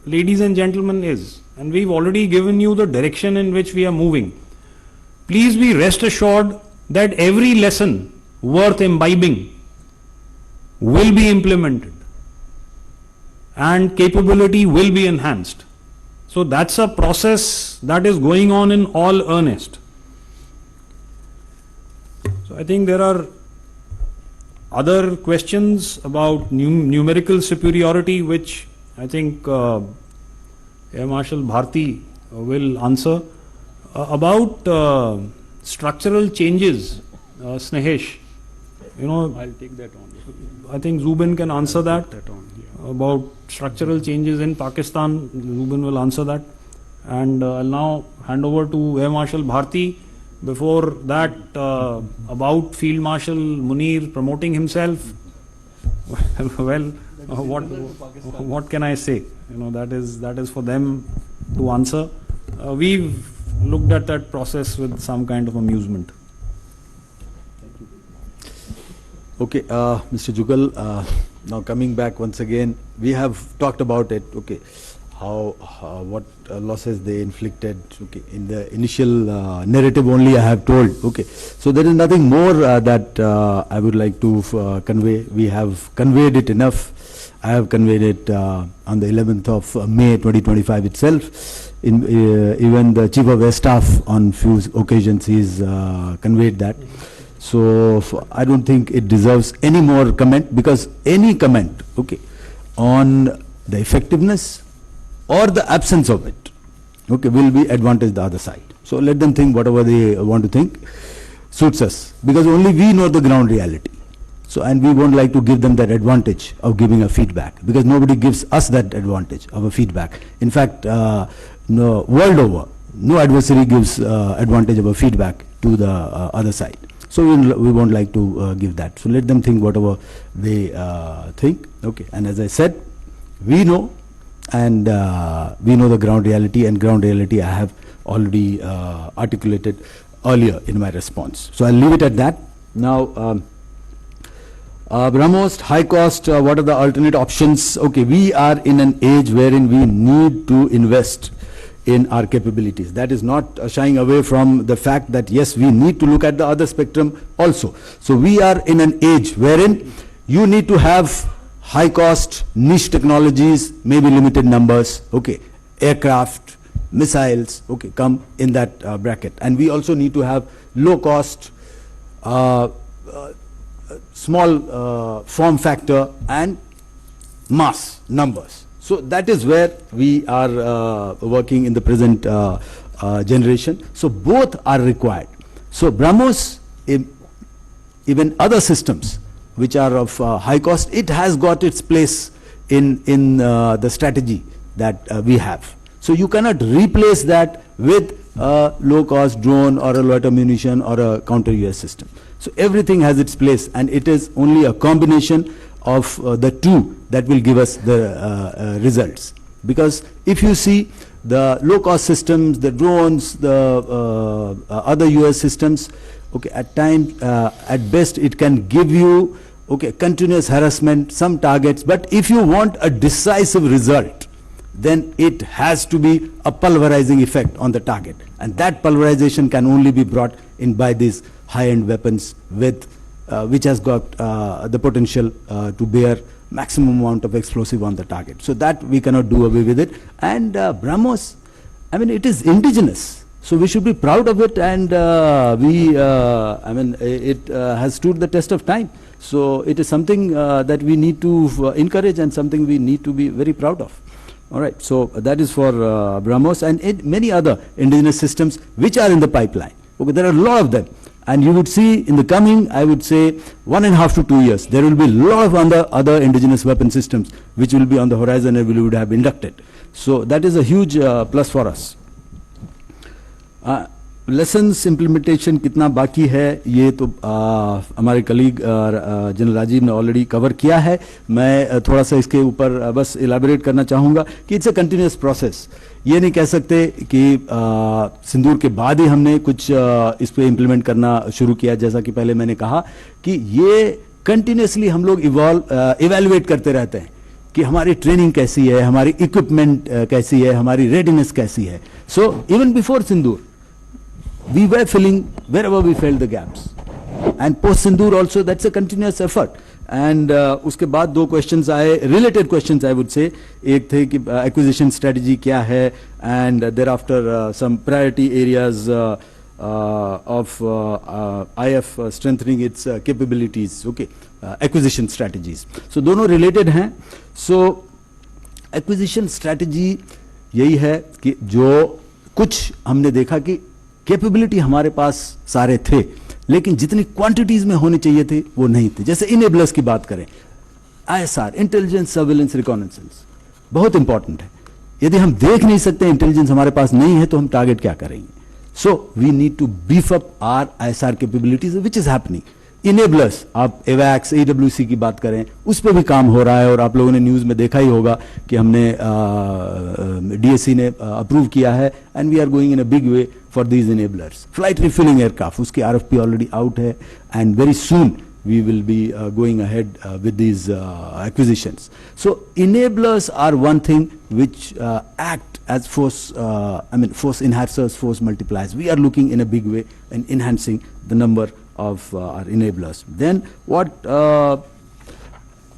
ladies and gentlemen, is, and we've already given you the direction in which we are moving. Please be rest assured that every lesson worth imbibing will be implemented and capability will be enhanced. So that's a process that is going on in all earnest. So I think there are other questions about numerical superiority, which I think Air Marshal Bharti will answer. About structural changes, Snehesh, I'll take that on. I think Zubin can answer that. About structural changes in Pakistan, Zubin will answer that. And I'll now hand over to Air Marshal Bharti. Before that, about Field Marshal Munir promoting himself. Well, what can I say? That is for them to answer. We've looked at that process with some kind of amusement. Okay, Mr. Jugal, now coming back once again, we have talked about it, okay, what losses they inflicted, okay, in the initial narrative only I have told, okay. So there is nothing more that I would like to convey. We have conveyed it enough. I have conveyed it on the 11th of May 2025 itself. Even the Chief of Air Staff on few occasions he's conveyed that. So I don't think it deserves any more comment, because any comment, okay, on the effectiveness or the absence of it, okay, will be advantage the other side. So let them think whatever they want to think, suits us, because only we know the ground reality. So, and we won't like to give them that advantage of giving a feedback, because nobody gives us that advantage of a feedback. In fact, no, world over, no adversary gives advantage of a feedback to the other side. So we won't like to give that. So let them think whatever they think. Okay. And as I said, we know, and we know the ground reality, and ground reality I have already articulated earlier in my response. So I'll leave it at that. Now, BrahMos, high cost, what are the alternate options? Okay, we are in an age wherein we need to invest in our capabilities. That is not shying away from the fact that yes, we need to look at the other spectrum also. So we are in an age wherein you need to have high cost niche technologies, maybe limited numbers, okay, aircraft, missiles, okay, come in that bracket. And we also need to have low cost, small form factor and mass numbers. So that is where we are working in the present generation. So both are required. So BrahMos, even other systems which are of high cost, it has got its place in the strategy that we have. So you cannot replace that with a low cost drone or a loiter munition or a counter UAS system. So everything has its place, and it is only a combination of the two that will give us the results. Because if you see the low cost systems, the drones, the other US systems, okay, at times, at best it can give you, okay, continuous harassment, some targets, but if you want a decisive result, then it has to be a pulverizing effect on the target, and that pulverization can only be brought in by these high-end weapons with which has got the potential to bear maximum amount of explosive on the target. So that we cannot do away with it. And BrahMos, I mean, it is indigenous. So we should be proud of it, and it has stood the test of time. So it is something that we need to encourage and something we need to be very proud of. All right, so that is for BrahMos and many other indigenous systems which are in the pipeline. Okay, there are a lot of them. And you would see in the coming, I would say, 1.5 to 2 years, there will be a lot of other indigenous weapon systems which will be on the horizon and we would have inducted. So that is a huge plus for us. Lessons implementation कितना बाकी है ये तो हमारे colleague general Rajiv ने already cover किया है. मैं थोड़ा सा इसके ऊपर बस इलाबोरेट करना चाहूँगा कि इट्स अ कंटिन्यूअस प्रोसेस. ये नहीं कह सकते कि सिंदूर के बाद ही हमने कुछ इस पे इम्प्लीमेंट करना शुरू किया. जैसा कि पहले मैंने कहा कि ये कंटिन्यूअसली हम लोग इवैल्यूएट करते रहते हैं कि हमारी ट्रेनिंग कैसी है, हमारी इक्विपमेंट कैसी है, हमारी रेडीनेस कैसी है. So even before Sindoor we were filling wherever we felt the gaps, and post Sindoor also that's a continuous effort. And उसके बाद दो questions आए, related questions I would say. एक थे कि acquisition strategy क्या है, and thereafter some priority areas of IF strengthening its capabilities. Okay, acquisition strategies. So दोनों related हैं. So acquisition strategy यही है कि जो कुछ हमने देखा कि कैपेबिलिटी हमारे पास सारे थे लेकिन जितनी क्वांटिटीज में होने चाहिए थे वो नहीं थे. जैसे इनेबलर्स की बात करें, ISR इंटेलिजेंस सर्विलेंस रिकॉनेसेंस बहुत इंपॉर्टेंट है. यदि हम देख नहीं सकते, इंटेलिजेंस हमारे पास नहीं है, तो हम टारगेट क्या करेंगे? So we need to beef up our ISR capabilities which is happening. Enablers, आप एवैक्स AWC की बात करें, उस पर भी काम हो रहा है और आप लोगों ने न्यूज़ में देखा ही होगा कि हमने DSC ने अप्रूव किया है and we are going in a big way for these enablers. Flight refilling aircraft, उसकी RFP ऑलरेडी आउट है and very soon we will be going ahead with these acquisitions. So enablers are one thing which act as force enhancers, force multipliers. We are looking in a big way in enhancing the number of our enablers. Then what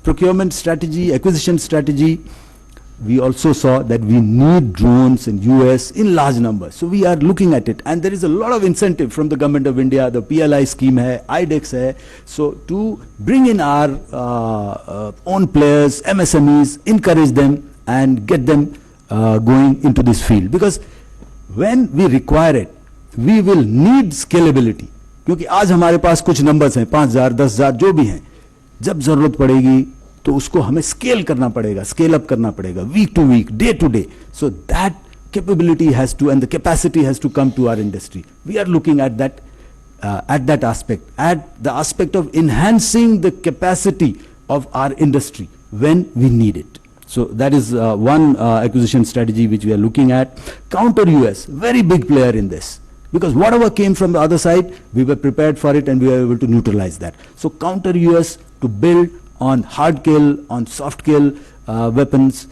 procurement strategy, acquisition strategy, we also saw that we need drones in US in large numbers. So we are looking at it, and there is a lot of incentive from the government of India. The PLI scheme hai, IDEX hai. So to bring in our own players, MSMEs, encourage them and get them going into this field. Because when we require it, we will need scalability. क्योंकि आज हमारे पास कुछ numbers हैं, 5,000, 10,000 जो भी हैं. जब जरूरत पड़ेगी तो उसको हमें स्केल करना पड़ेगा, स्केल अप करना पड़ेगा, week to week, day to day. So that capability has to, and the capacity has to come to our industry. We are looking at that aspect, at the aspect of enhancing the capacity of our industry when we need it. So that is one acquisition strategy which we are looking at. Counter US, very big player in this. Because whatever came from the other side, we were prepared for it and we were able to neutralize that. So counter US to build on hard kill, on soft kill weapons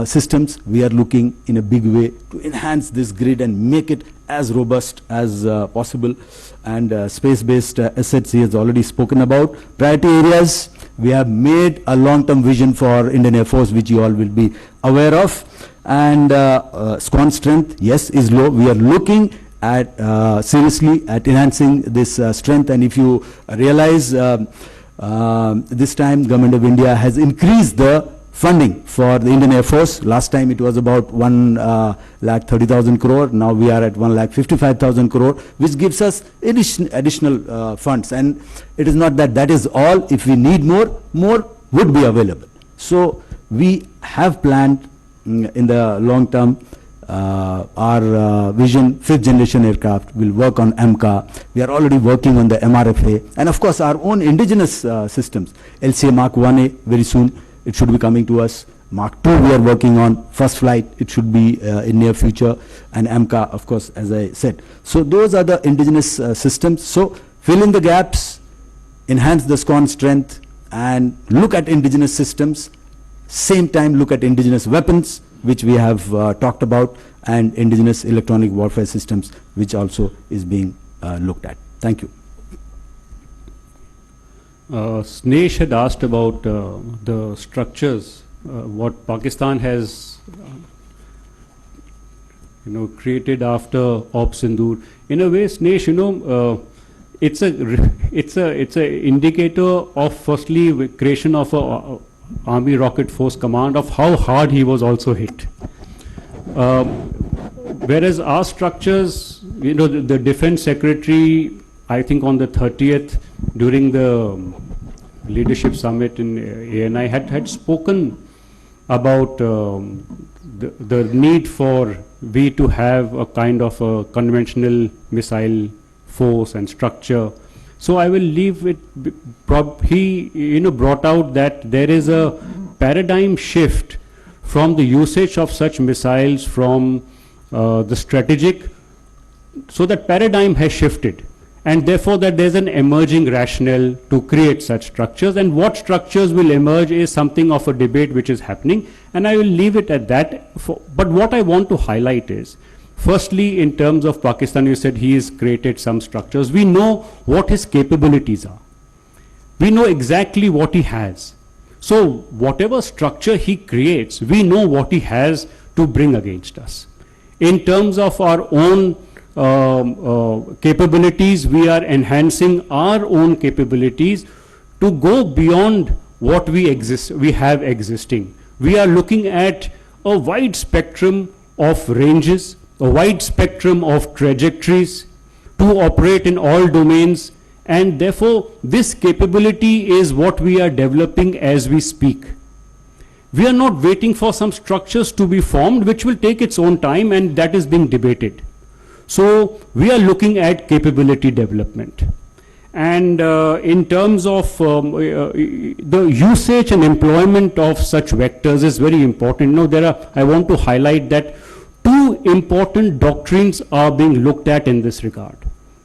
systems, we are looking in a big way to enhance this grid and make it as robust as possible. And space-based assets he has already spoken about. Priority areas, we have made a long-term vision for Indian Air Force which you all will be aware of. And SCON strength, yes, is low. We are looking at seriously at enhancing this strength. And if you realize this time Government of India has increased the funding for the Indian Air Force. Last time it was about 1,30,000 crore. Now we are at 1,55,000 crore, which gives us additional funds. And it is not that is all. If we need more would be available. So we have planned in the long term our vision, 5th generation aircraft will work on MCA. We are already working on the MRFA, and of course our own indigenous systems. LCA Mark 1A very soon, it should be coming to us. Mark 2 we are working on. First flight, it should be in near future. And MCA, of course, as I said. So those are the indigenous systems. So fill in the gaps, enhance the SCON strength, and look at indigenous systems. Same time look at indigenous weapons, which we have talked about, and indigenous electronic warfare systems, which also is being looked at. Thank you. Snesh had asked about the structures, what Pakistan has created after Op Sindoor. In a way, Snesh, it's a indicator of firstly creation of a Army Rocket Force Command, of how hard he was also hit. Whereas our structures, the Defense Secretary, I think on the 30th during the leadership summit in ANI had spoken about the need for we to have a kind of a conventional missile force and structure. So I will leave it, he brought out that there is a paradigm shift from the usage of such missiles from the strategic, so that paradigm has shifted, and therefore that there's an emerging rationale to create such structures, and what structures will emerge is something of a debate which is happening, and I will leave it at that. But what I want to highlight is, firstly, in terms of Pakistan, you said he has created some structures. We know what his capabilities are. We know exactly what he has. So whatever structure he creates, we know what he has to bring against us. In terms of our own capabilities, we are enhancing our own capabilities to go beyond what we have existing. We are looking at a wide spectrum of ranges, a wide spectrum of trajectories to operate in all domains, and therefore this capability is what we are developing as we speak. We are not waiting for some structures to be formed, which will take its own time, and that is being debated. So we are looking at capability development. And in terms of the usage and employment of such vectors is very important. I want to highlight that two important doctrines are being looked at in this regard.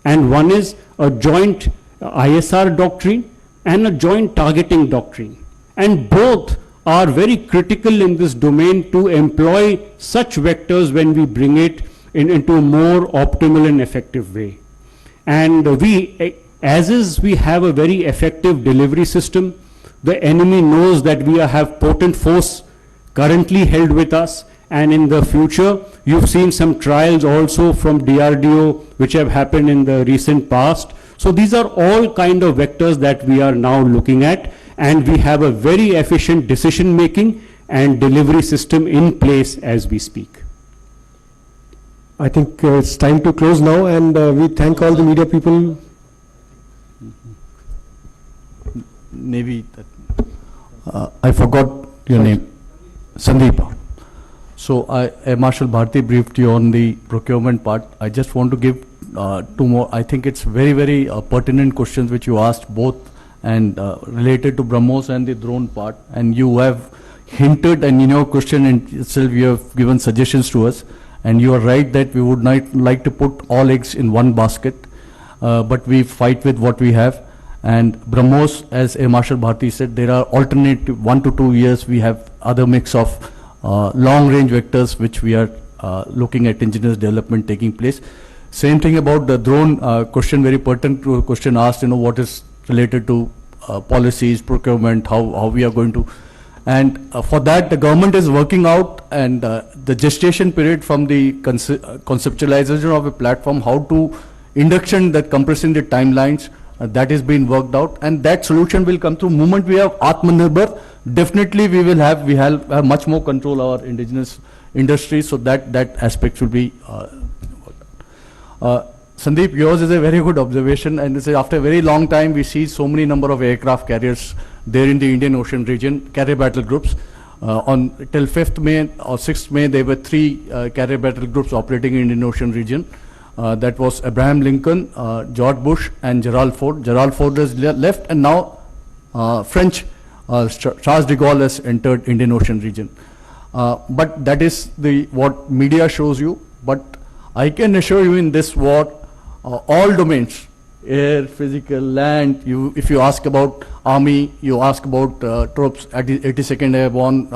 And one is a joint ISR doctrine and a joint targeting doctrine. And both are very critical in this domain to employ such vectors when we bring it into a more optimal and effective way. And we have a very effective delivery system. The enemy knows that we have potent force currently held with us, and in the future, you've seen some trials also from DRDO which have happened in the recent past. So these are all kind of vectors that we are now looking at, and we have a very efficient decision making and delivery system in place as we speak. I think it's time to close now, and we thank all the media people. Navy, I forgot your name. Sandeep. So Marshal Bharti briefed you on the procurement part. I just want to give two more. I think it's very, very pertinent questions which you asked both, and related to BrahMos and the drone part. And you have hinted, and in your question itself you have given suggestions to us. And you are right that we would not like to put all eggs in one basket, but we fight with what we have. And BrahMos, as Marshal Bharti said, there are alternative 1 to 2 years. We have other mix of long-range vectors which we are looking at indigenous development taking place. Same thing about the drone question, very pertinent to a question asked, what is related to policies, procurement, how we are going to. And for that, the government is working out, and the gestation period from the conceptualization of a platform, how to induction that compressing the timelines, that is being worked out, and that solution will come through. Moment we have Atmanirbhar, definitely we have much more control our indigenous industry, so that aspect will be Sandeep, yours is a very good observation, and this is after a very long time we see so many number of aircraft carriers there in the Indian Ocean region, carrier battle groups. Till 5th May or 6th May, there were 3 carrier battle groups operating in Indian Ocean region. That was Abraham Lincoln, George Bush, and Gerald Ford. Gerald Ford has left, and now French Charles de Gaulle has entered Indian Ocean region. But that is what media shows you. But I can assure you, in this war, all domains, air, physical, land, if you ask about army, you ask about troops at the 82nd Airborne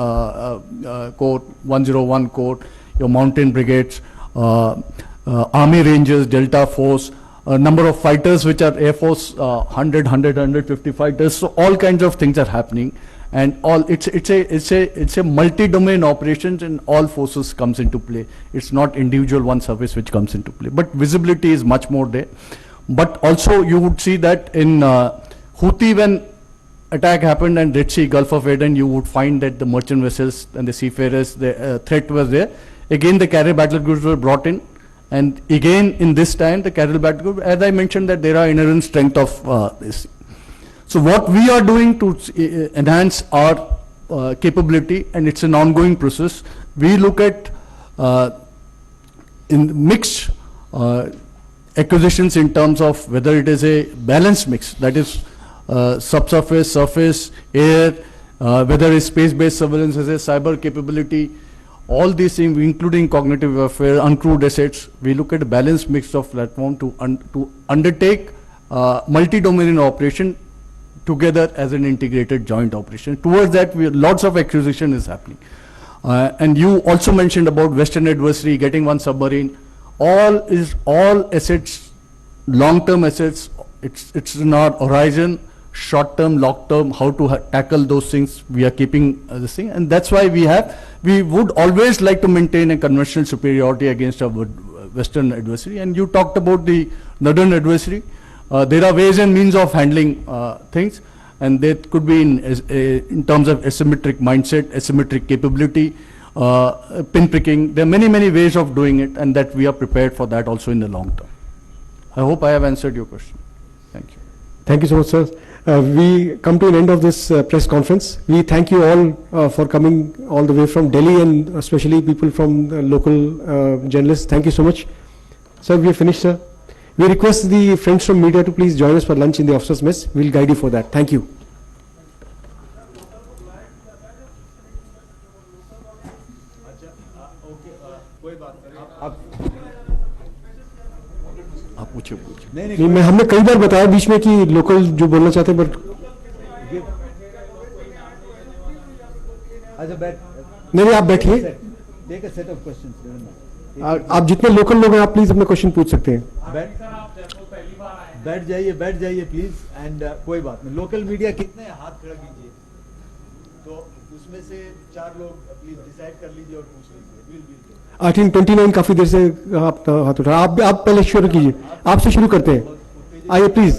Corps, 101 Corps, your mountain brigades, army rangers, Delta Force, number of fighters which are Air Force, 150 fighters. So all kinds of things are happening. and all. It's a multi-domain operations, and all forces comes into play. It's not individual one service which comes into play, but visibility is much more there. But also you would see that in Houthi, when attack happened and Red Sea, Gulf of Aden, you would find that the merchant vessels and the seafarers, the threat was there. Again, the carrier battle groups were brought in, and again in this time the carrier battle group, as I mentioned, that there are inherent strength of this. So what we are doing to enhance our capability, and it's an ongoing process, we look at in mixed acquisitions in terms of whether it is a balanced mix, that is subsurface, surface, air, whether it's space-based surveillance as a cyber capability, all these things, including cognitive warfare, uncrewed assets. We look at a balanced mix of platform to undertake multi-domain operation together as an integrated joint operation. Towards that, lots of acquisition is happening. And you also mentioned about Western adversary getting one submarine. All assets, long-term assets. It's in our horizon, short-term, long-term, how to tackle those things. We are keeping this thing, and that's why we would always like to maintain a conventional superiority against our Western adversary. And you talked about the Northern adversary. There are ways and means of handling things, and that could be in terms of asymmetric mindset, asymmetric capability, pinpricking. There are many ways of doing it, and that we are prepared for that also in the long term. I hope I have answered your question. Thank you. Thank you so much, sir. We come to an end of this press conference. We thank you all for coming all the way from Delhi, and especially people from local journalists. Thank you so much. Sir, we are finished, sir. We request the friends from media to please join us for lunch in the officers' mess. We'll guide you for that. Thank you. नहीं, मैं हमने कई बार बताया बीच में कि local जो बोलना चाहते हैं, बट नहीं, आप बैठिए। आप जितने लोकल लोग हैं, आप प्लीज अपने क्वेश्चन पूछ सकते हैं। बैठ जाइए प्लीज। एंड कोई बात नहीं, लोकल मीडिया कितने हाथ खड़ा कीजिए, तो उसमें से 4 लोग प्लीज डिसाइड कर लीजिए और पूछ लीजिए। आई थिंक 29 काफी देर से आप हाथ उठा, आप पहले शुरू कीजिए, आपसे शुरू करते हैं। आइए प्लीज।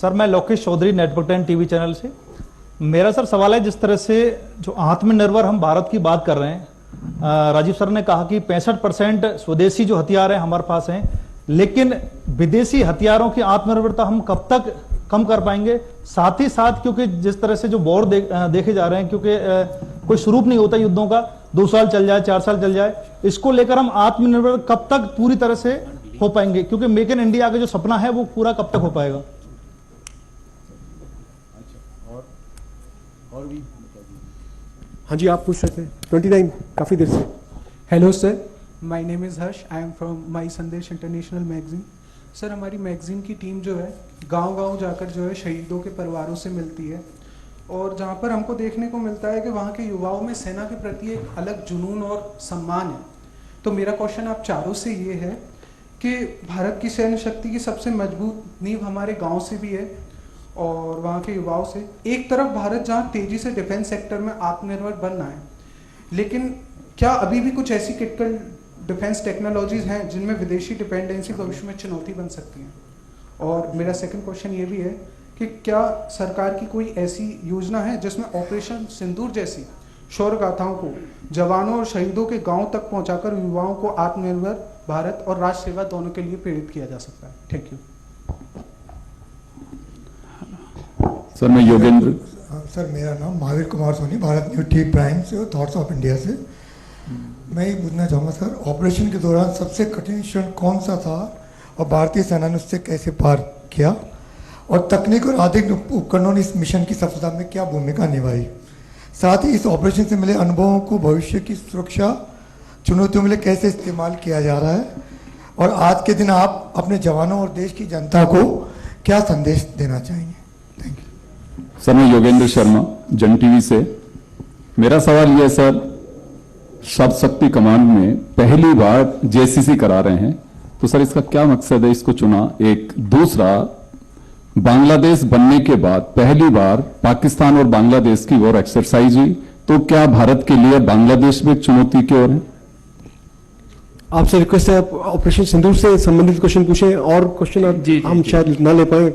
सर, मैं Lokesh Chaudhary, network 10 TV channel से। मेरा सर सवाल है, जिस तरह से जो आत्मनिर्भर हम भारत की बात कर रहे हैं, राजीव सर ने कहा कि 65% स्वदेशी जो हथियार हैं हमारे पास हैं, लेकिन विदेशी हथियारों की आत्मनिर्भरता हम कब तक कम कर पाएंगे? साथ ही साथ, क्योंकि जिस तरह से जो वॉर देखे जा रहे हैं, क्योंकि कोई स्वरूप नहीं होता युद्धों का, 2 साल चल जाए, 4 साल चल जाए, इसको लेकर हम आत्मनिर्भर कब तक पूरी तरह से हो पाएंगे? क्योंकि मेक इन इंडिया का जो सपना है वो पूरा कब तक हो पाएगा? और भी हाँ जी, आप पूछ सकते हैं। 29 काफी देर से। Hello sir, my name is Harsh, I am from my संदेश इंटरनेशनल मैगजीन। सर, हमारी मैगजीन की टीम जो है गांव-गांव जाकर जो है शहीदों के परिवारों से मिलती है, और जहां पर हमको देखने को मिलता है कि वहां के युवाओं में सेना के प्रति एक अलग जुनून और सम्मान है। तो मेरा क्वेश्चन आप चारों से ये है कि भारत की सैन्य शक्ति की सबसे मजबूत नींव हमारे गाँव से भी है और वहाँ के युवाओं से। एक तरफ भारत जहाँ तेजी से डिफेंस सेक्टर में आत्मनिर्भर बनना है, लेकिन क्या अभी भी कुछ ऐसी क्रिटिकल डिफेंस टेक्नोलॉजीज हैं जिनमें विदेशी डिपेंडेंसी भविष्य में चुनौती बन सकती है? और मेरा सेकंड क्वेश्चन ये भी है कि क्या सरकार की कोई ऐसी योजना है जिसमें ऑपरेशन सिंदूर जैसी शौर्य गाथाओं को जवानों और शहीदों के गाँव तक पहुँचाकर युवाओं को आत्मनिर्भर भारत और राष्ट्र सेवा दोनों के लिए प्रेरित किया जा सकता है? Thank you sir. मैं योगेंद्र। सर, मेरा नाम Mahavir Kumar Soni, Bharat News T Prime से और थॉट्स ऑफ इंडिया से। मैं ये पूछना चाहूँगा सर, ऑपरेशन के दौरान सबसे कठिन क्षण कौन सा था और भारतीय सेना ने उससे कैसे पार किया, और तकनीक और आधुनिक उपकरणों ने इस मिशन की सफलता में क्या भूमिका निभाई? साथ ही इस ऑपरेशन से मिले अनुभवों को भविष्य की सुरक्षा चुनौतियों में कैसे इस्तेमाल किया जा रहा है, और आज के दिन आप अपने जवानों और देश की जनता को क्या संदेश देना चाहेंगे? सर, मैं योगेंद्र शर्मा, जन टीवी से। मेरा सवाल यह है सर, शब्द शक्ति कमांड में पहली बार जेसीसी करा रहे हैं, तो सर इसका क्या मकसद है, इसको चुना? एक दूसरा, बांग्लादेश बनने के बाद पहली बार पाकिस्तान और बांग्लादेश की वॉर एक्सरसाइज हुई, तो क्या भारत के लिए बांग्लादेश भी एक चुनौती की ओर है? आपसे रिक्वेस्ट है आप ऑपरेशन सिंदूर से संबंधित क्वेश्चन पूछें, और क्वेश्चन हम शायद ना ले पाए।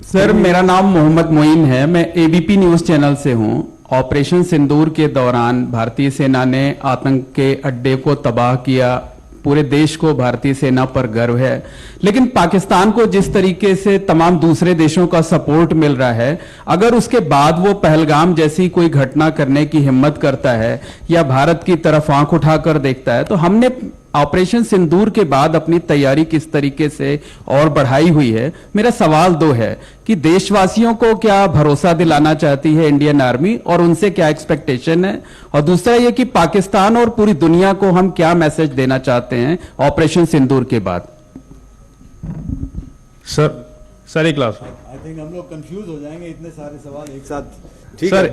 सर मेरा नाम मोहम्मद मोइन है, मैं एबीपी न्यूज चैनल से हूं। ऑपरेशन सिंदूर के दौरान भारतीय सेना ने आतंक के अड्डे को तबाह किया, पूरे देश को भारतीय सेना पर गर्व है, लेकिन पाकिस्तान को जिस तरीके से तमाम दूसरे देशों का सपोर्ट मिल रहा है, अगर उसके बाद वो पहलगाम जैसी कोई घटना करने की हिम्मत करता है या भारत की तरफ आंख उठाकर देखता है, तो हमने ऑपरेशन सिंदूर के बाद अपनी तैयारी किस तरीके से और बढ़ाई हुई है। मेरा सवाल दो है कि देशवासियों को क्या भरोसा दिलाना चाहती है इंडियन आर्मी और उनसे क्या एक्सपेक्टेशन है, और दूसरा ये कि पाकिस्तान और पूरी दुनिया को हम क्या मैसेज देना चाहते हैं ऑपरेशन सिंदूर के बाद। सर एक क्लास आई थिंक हम लोग कंफ्यूज हो जाएंगे, इतने सारे सवाल एक साथ। सर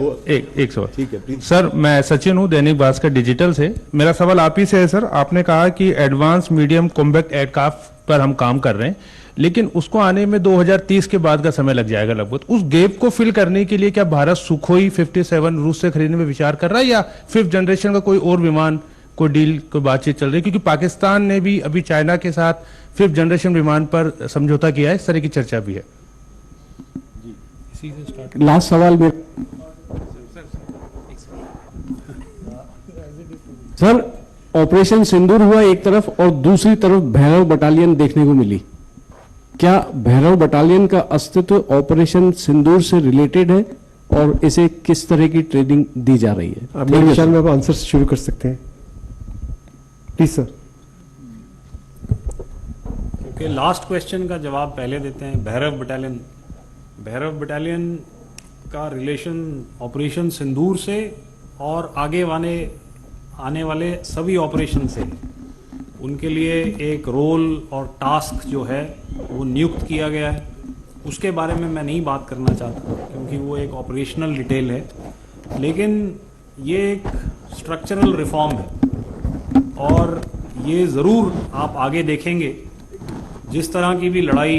एक सवाल। ठीक है प्लीज। सर मैं सचिन हूँ, दैनिक भास्कर डिजिटल से। मेरा सवाल आप ही से है सर। आपने कहा कि एडवांस मीडियम कॉम्बैक्ट एयरक्राफ्ट पर हम काम कर रहे हैं, लेकिन उसको आने में 2030 के बाद का समय लग जाएगा लगभग। उस गैप को फिल करने के लिए क्या भारत सुखोई 57 रूस से खरीदने में विचार कर रहा है, या 5th जनरेशन का कोई और विमान, कोई डील, कोई बातचीत चल रही है? क्योंकि पाकिस्तान ने भी अभी चाइना के साथ 5th जनरेशन विमान पर समझौता किया है, इस तरह की चर्चा भी है। लास्ट सवाल में सर, ऑपरेशन सिंदूर हुआ एक तरफ और दूसरी तरफ भैरव बटालियन देखने को मिली। क्या भैरव बटालियन का अस्तित्व ऑपरेशन सिंदूर से रिलेटेड है और इसे किस तरह की ट्रेनिंग दी जा रही है? अब मेरे विचार में आप आंसर शुरू कर सकते हैं please sir. Okay, last question का जवाब पहले देते हैं। भैरव बटालियन का रिलेशन ऑपरेशन सिंदूर से और आगे आने वाले सभी ऑपरेशन से, उनके लिए एक रोल और टास्क जो है वो नियुक्त किया गया है। उसके बारे में मैं नहीं बात करना चाहता क्योंकि वो एक ऑपरेशनल डिटेल है, लेकिन ये एक स्ट्रक्चरल रिफॉर्म है और ये ज़रूर आप आगे देखेंगे जिस तरह की भी लड़ाई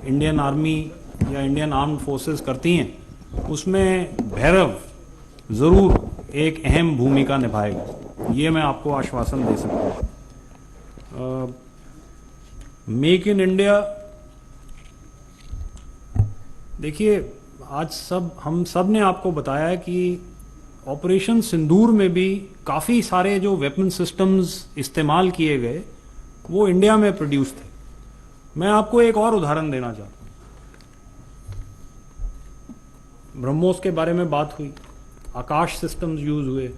इंडियन आर्मी या इंडियन आर्म्ड फोर्सेस करती हैं, उसमें भैरव ज़रूर एक अहम भूमिका निभाएगा, ये मैं आपको आश्वासन दे सकता हूँ। मेक इन इंडिया, देखिए आज हम सब ने आपको बताया है कि ऑपरेशन सिंदूर में भी काफ़ी सारे जो वेपन सिस्टम्स इस्तेमाल किए गए वो इंडिया में प्रोड्यूस थे। मैं आपको एक और उदाहरण देना चाहता हूँ। ब्रह्मोस के बारे में बात हुई, आकाश सिस्टम्स यूज हुए,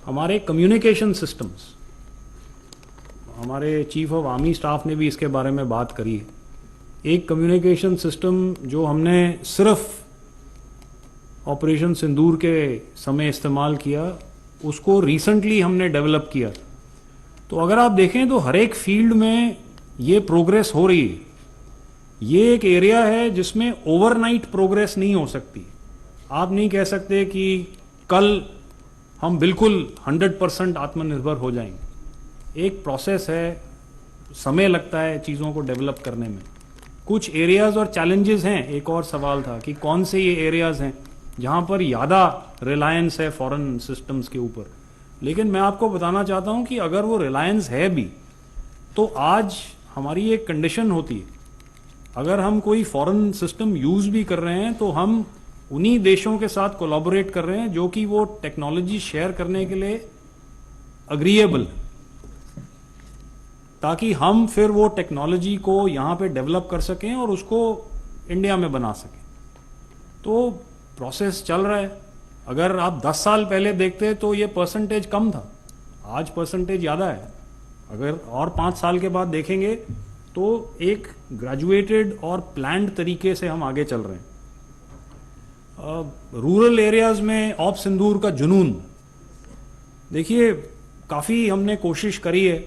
हमारे कम्युनिकेशन सिस्टम्स, हमारे चीफ ऑफ आर्मी स्टाफ ने भी इसके बारे में बात करी है। एक कम्युनिकेशन सिस्टम जो हमने सिर्फ ऑपरेशन सिंदूर के समय इस्तेमाल किया, उसको रिसेंटली हमने डेवलप किया। तो अगर आप देखें तो हर एक फील्ड में ये प्रोग्रेस हो रही है। ये एक एरिया है जिसमें ओवरनाइट प्रोग्रेस नहीं हो सकती। आप नहीं कह सकते कि कल हम बिल्कुल 100% आत्मनिर्भर हो जाएंगे। एक प्रोसेस है, समय लगता है चीज़ों को डेवलप करने में। कुछ एरियाज और चैलेंजेस हैं। एक और सवाल था कि कौन से ये एरियाज हैं जहाँ पर ज़्यादा रिलायंस है फॉरेन सिस्टम्स के ऊपर। लेकिन मैं आपको बताना चाहता हूँ कि अगर वो रिलायंस है भी, तो आज हमारी एक कंडीशन होती है, अगर हम कोई फॉरेन सिस्टम यूज भी कर रहे हैं तो हम उन्हीं देशों के साथ कोलैबोरेट कर रहे हैं जो कि वो टेक्नोलॉजी शेयर करने के लिए अग्रीएबल, ताकि हम फिर वो टेक्नोलॉजी को यहाँ पे डेवलप कर सकें और उसको इंडिया में बना सकें। तो प्रोसेस चल रहा है। अगर आप 10 साल पहले देखते तो ये परसेंटेज कम था, आज परसेंटेज ज़्यादा है। अगर और 5 साल के बाद देखेंगे तो एक ग्रेजुएटेड और प्लान्ड तरीके से हम आगे चल रहे हैं। रूरल एरियाज में ऑप सिंदूर का जुनून, देखिए काफ़ी हमने कोशिश करी है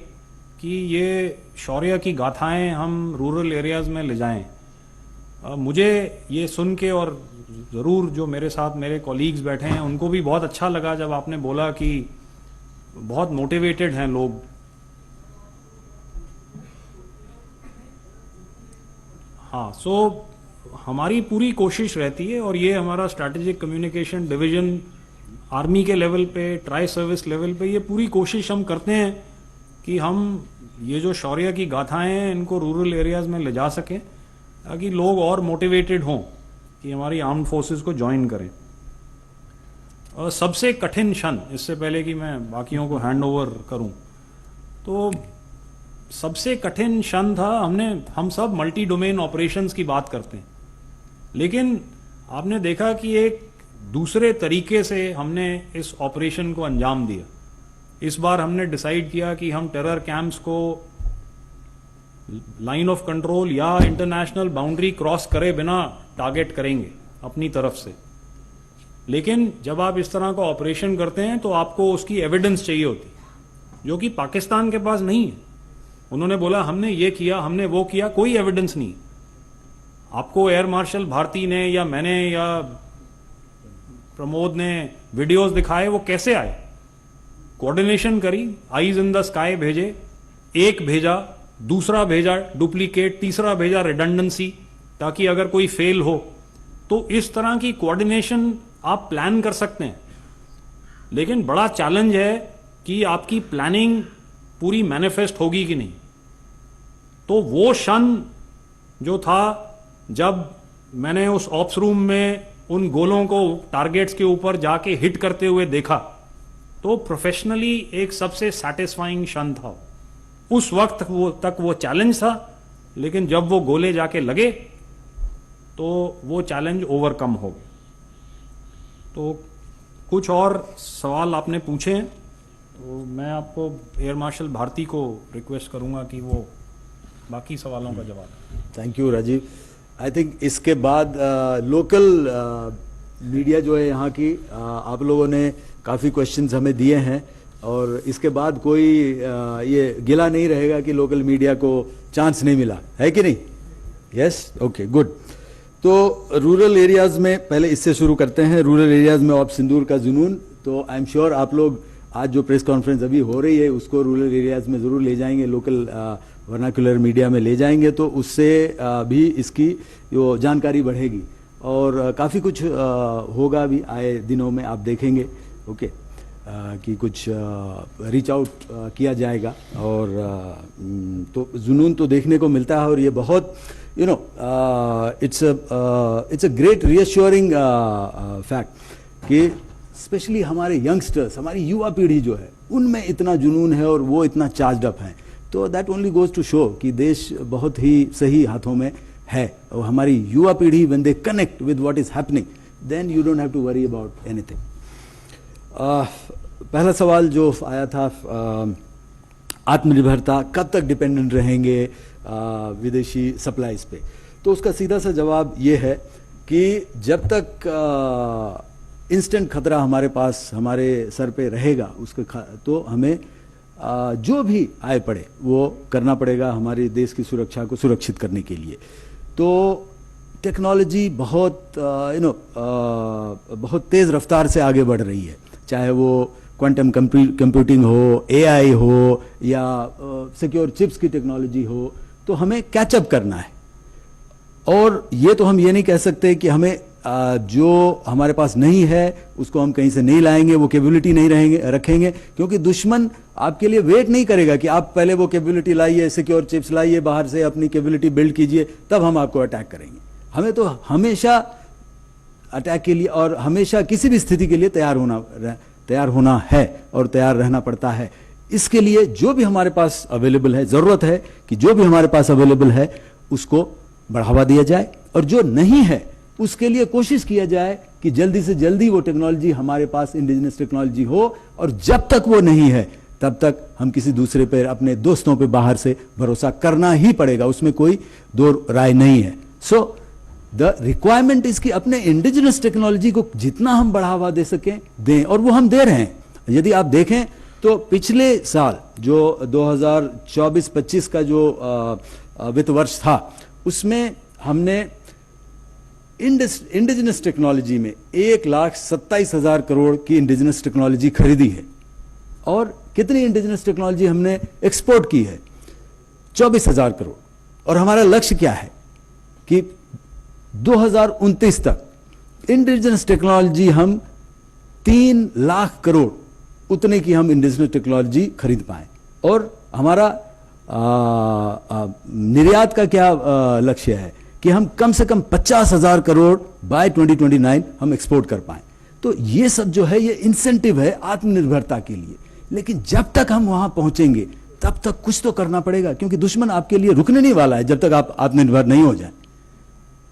कि ये शौर्य की गाथाएं हम रूरल एरियाज में ले जाएं। मुझे ये सुन के, और ज़रूर जो मेरे साथ मेरे कॉलीग्स बैठे हैं उनको भी बहुत अच्छा लगा जब आपने बोला कि बहुत मोटिवेटेड हैं लोग। हाँ, सो हमारी पूरी कोशिश रहती है, और ये हमारा स्ट्रैटेजिक कम्युनिकेशन डिवीजन आर्मी के लेवल पे, ट्राई सर्विस लेवल पे, ये पूरी कोशिश हम करते हैं कि हम ये जो शौर्य की गाथाएं हैं इनको रूरल एरियाज में ले जा सकें, ताकि लोग और मोटिवेटेड हों कि हमारी आर्म्ड फोर्सेस को ज्वाइन करें। और सबसे कठिन क्षण, इससे पहले कि मैं बाकियों को हैंड ओवर करूं, तो सबसे कठिन क्षण था, हम सब मल्टी डोमेन ऑपरेशंस की बात करते हैं, लेकिन आपने देखा कि एक दूसरे तरीके से हमने इस ऑपरेशन को अंजाम दिया। इस बार हमने डिसाइड किया कि हम टेरर कैंप्स को लाइन ऑफ कंट्रोल या इंटरनेशनल बाउंड्री क्रॉस करे बिना टारगेट करेंगे अपनी तरफ से। लेकिन जब आप इस तरह का ऑपरेशन करते हैं तो आपको उसकी एविडेंस चाहिए होती, जो कि पाकिस्तान के पास नहीं है। उन्होंने बोला हमने ये किया, हमने वो किया, कोई एविडेंस नहीं। आपको एयर मार्शल भारती ने या मैंने या प्रमोद ने वीडियोस दिखाए, वो कैसे आए? कोऑर्डिनेशन करी, आईज इन द स्काई भेजे, एक भेजा, दूसरा भेजा डुप्लीकेट, तीसरा भेजा रिडंडेंसी, ताकि अगर कोई फेल हो तो इस तरह की कोऑर्डिनेशन आप प्लान कर सकते हैं। लेकिन बड़ा चैलेंज है कि आपकी प्लानिंग पूरी मैनिफेस्ट होगी कि नहीं। तो वो क्षण जो था, जब मैंने उस ऑप्स रूम में उन गोलों को टारगेट्स के ऊपर जाके हिट करते हुए देखा, तो प्रोफेशनली एक सबसे सैटिस्फाइंग क्षण था। उस वक्त तक वो चैलेंज था, लेकिन जब वो गोले जाके लगे तो वो चैलेंज ओवरकम हो गया। तो कुछ और सवाल आपने पूछे हैं, तो मैं आपको एयर मार्शल भारती को रिक्वेस्ट करूंगा कि वो बाकी सवालों का जवाब। Thank you Rajeev. I think इसके बाद लोकल मीडिया जो है यहाँ की, आप लोगों ने काफ़ी क्वेश्चंस हमें दिए हैं, और इसके बाद कोई ये गिला नहीं रहेगा कि लोकल मीडिया को चांस नहीं मिला, है कि नहीं? Yes, okay, good. तो रूरल एरियाज़ में पहले इससे शुरू करते हैं। रूरल एरियाज़ में ऑपरेशन सिंदूर का जुनून, तो आई एम श्योर आप लोग आज जो प्रेस कॉन्फ्रेंस अभी हो रही है उसको रूरल एरियाज़ में ज़रूर ले जाएंगे, लोकल वर्नाकुलर मीडिया में ले जाएंगे, तो उससे भी इसकी जो जानकारी बढ़ेगी, और काफ़ी कुछ होगा भी आए दिनों में, आप देखेंगे, ओके, कि कुछ रीच आउट किया जाएगा। और तो जुनून तो देखने को मिलता है, और ये बहुत it's a great reassuring fact कि स्पेशली हमारे यंगस्टर्स, हमारी युवा पीढ़ी जो है, उनमें इतना जुनून है और वो इतना चार्ज अप हैं। तो that only goes to show कि देश बहुत ही सही हाथों में है, और हमारी युवा पीढ़ी when they connect with what is happening, then you don't have to worry about anything. पहला सवाल जो आया था, आत्मनिर्भरता, कब तक डिपेंडेंट रहेंगे विदेशी सप्लाईज पे, तो उसका सीधा सा जवाब ये है कि जब तक इंस्टेंट खतरा हमारे पास, हमारे सर पे रहेगा, उसके तो हमें जो भी आए पड़े वो करना पड़ेगा हमारे देश की सुरक्षा को सुरक्षित करने के लिए। तो टेक्नोलॉजी बहुत बहुत तेज़ रफ्तार से आगे बढ़ रही है, चाहे वो क्वांटम कंप्यूटिंग हो, एआई हो, या सिक्योर चिप्स की टेक्नोलॉजी हो, तो हमें कैचअप करना है। और ये तो हम ये नहीं कह सकते कि हमें जो हमारे पास नहीं है उसको हम कहीं से नहीं लाएंगे, वो कैपेबिलिटी नहीं रखेंगे, क्योंकि दुश्मन आपके लिए वेट नहीं करेगा कि आप पहले वो कैपेबिलिटी लाइए, सिक्योर चिप्स लाइए, बाहर से अपनी कैपेबिलिटी बिल्ड कीजिए, तब हम आपको अटैक करेंगे। हमें तो हमेशा अटैक के लिए और हमेशा किसी भी स्थिति के लिए तैयार होना है और तैयार रहना पड़ता है। इसके लिए जो भी हमारे पास अवेलेबल है, जरूरत है कि जो भी हमारे पास अवेलेबल है उसको बढ़ावा दिया जाए, और जो नहीं है उसके लिए कोशिश किया जाए कि जल्दी से जल्दी वो टेक्नोलॉजी हमारे पास इंडिजिनस टेक्नोलॉजी हो। और जब तक वो नहीं है तब तक हम किसी दूसरे पे, अपने दोस्तों पे बाहर से भरोसा करना ही पड़ेगा, उसमें कोई दो राय नहीं है। सो द रिक्वायरमेंट इज कि अपने इंडिजिनस टेक्नोलॉजी को जितना हम बढ़ावा दे सकें दें, और वो हम दे रहे हैं। यदि आप देखें तो पिछले साल जो 2024-25 का जो वित्त वर्ष था, उसमें हमने इंडिजिनस टेक्नोलॉजी में 1,27,000 करोड़ की इंडिजिनस टेक्नोलॉजी खरीदी है। और कितनी इंडिजिनस टेक्नोलॉजी हमने एक्सपोर्ट की है? 24,000 करोड़। और हमारा लक्ष्य क्या है? कि 2029 तक इंडिजिनस टेक्नोलॉजी हम 3 लाख करोड़ उतने की हम इंडिजिनस टेक्नोलॉजी खरीद पाए। और हमारा निर्यात का क्या लक्ष्य है कि हम कम से कम 50,000 करोड़ बाय 2029 हम एक्सपोर्ट कर पाए। तो ये सब जो है ये इंसेंटिव है आत्मनिर्भरता के लिए। लेकिन जब तक हम वहां पहुंचेंगे तब तक कुछ तो करना पड़ेगा, क्योंकि दुश्मन आपके लिए रुकने नहीं वाला है जब तक आप आत्मनिर्भर नहीं हो जाए।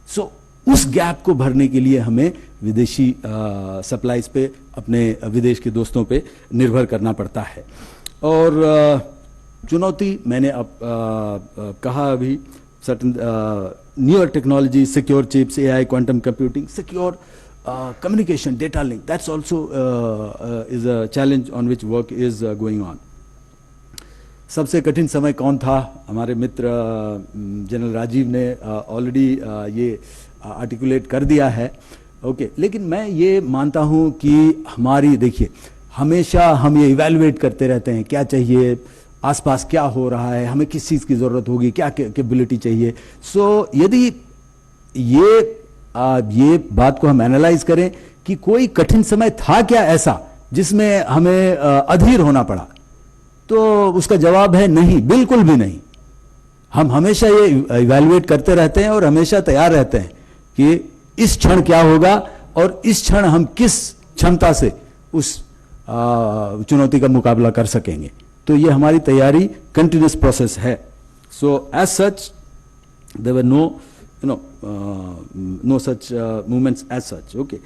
सो उस गैप को भरने के लिए हमें विदेशी सप्लाईज पे, अपने विदेश के दोस्तों पे निर्भर करना पड़ता है। और चुनौती मैंने अब कहा अभी, certain newer technology, secure chips, AI, quantum computing, secure communication, data link, that's also is a challenge on which work is going on. सबसे कठिन समय कौन था? हमारे मित्र जनरल राजीव ने ऑलरेडी ये आर्टिकुलेट कर दिया है। ओके, लेकिन मैं ये मानता हूँ कि हमारी, देखिए, हमेशा हम ये इवैल्यूएट करते रहते हैं, क्या चाहिए, आसपास क्या हो रहा है, हमें किस चीज़ की ज़रूरत होगी, क्या कैपेबिलिटी चाहिए। सो यदि ये बात को हम एनालाइज करें कि कोई कठिन समय था क्या ऐसा जिसमें हमें अधीर होना पड़ा, तो उसका जवाब है नहीं, बिल्कुल भी नहीं। हम हमेशा ये इवैल्यूएट करते रहते हैं और हमेशा तैयार रहते हैं कि इस क्षण क्या होगा और इस क्षण हम किस क्षमता से उस चुनौती का मुकाबला कर सकेंगे। तो ये हमारी तैयारी कंटिन्यूस प्रोसेस है। So as such there were no such movements as such. Okay.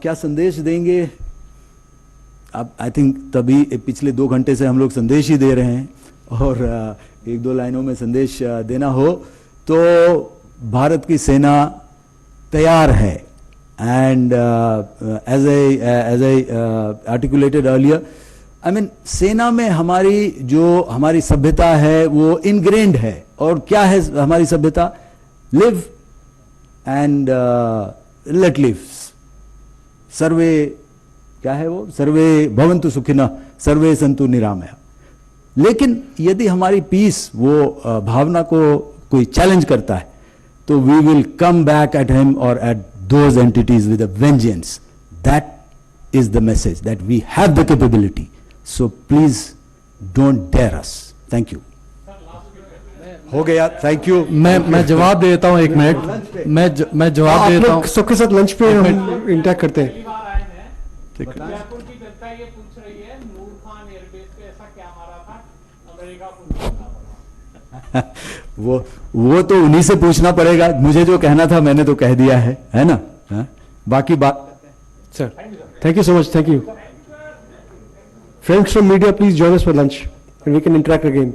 क्या संदेश देंगे? अब आई थिंक तभी पिछले 2 घंटे से हम लोग संदेश ही दे रहे हैं, और 1-2 लाइनों में संदेश देना हो तो भारत की सेना तैयार है। And as I articulated earlier, I mean सेना में हमारी सभ्यता है वो इनग्रेन्ड है। और क्या है हमारी सभ्यता? Live and let live. सर्वे, क्या है वो? सर्वे भवन्तु सुखिनः, सर्वे सन्तु निरामया। लेकिन यदि हमारी पीस वो भावना को कोई चैलेंज करता है तो we will come back at him और at those entities with a vengeance. That is the message, that we have the capability. So please don't dare us. Thank you. हो गया, थैंक यू। मैं जवाब देता हूं, 1 मिनट। मैं जवाब देता हूं। सबके साथ लंच पे हम इंटरेक्ट करते हैं। ठीक है। वो तो उन्हीं से पूछना पड़ेगा। मुझे जो कहना था मैंने तो कह दिया है ना? हा? बाकी बात sir, thank you so much. Thank you. Friends from media, please join us for lunch and we can interact again.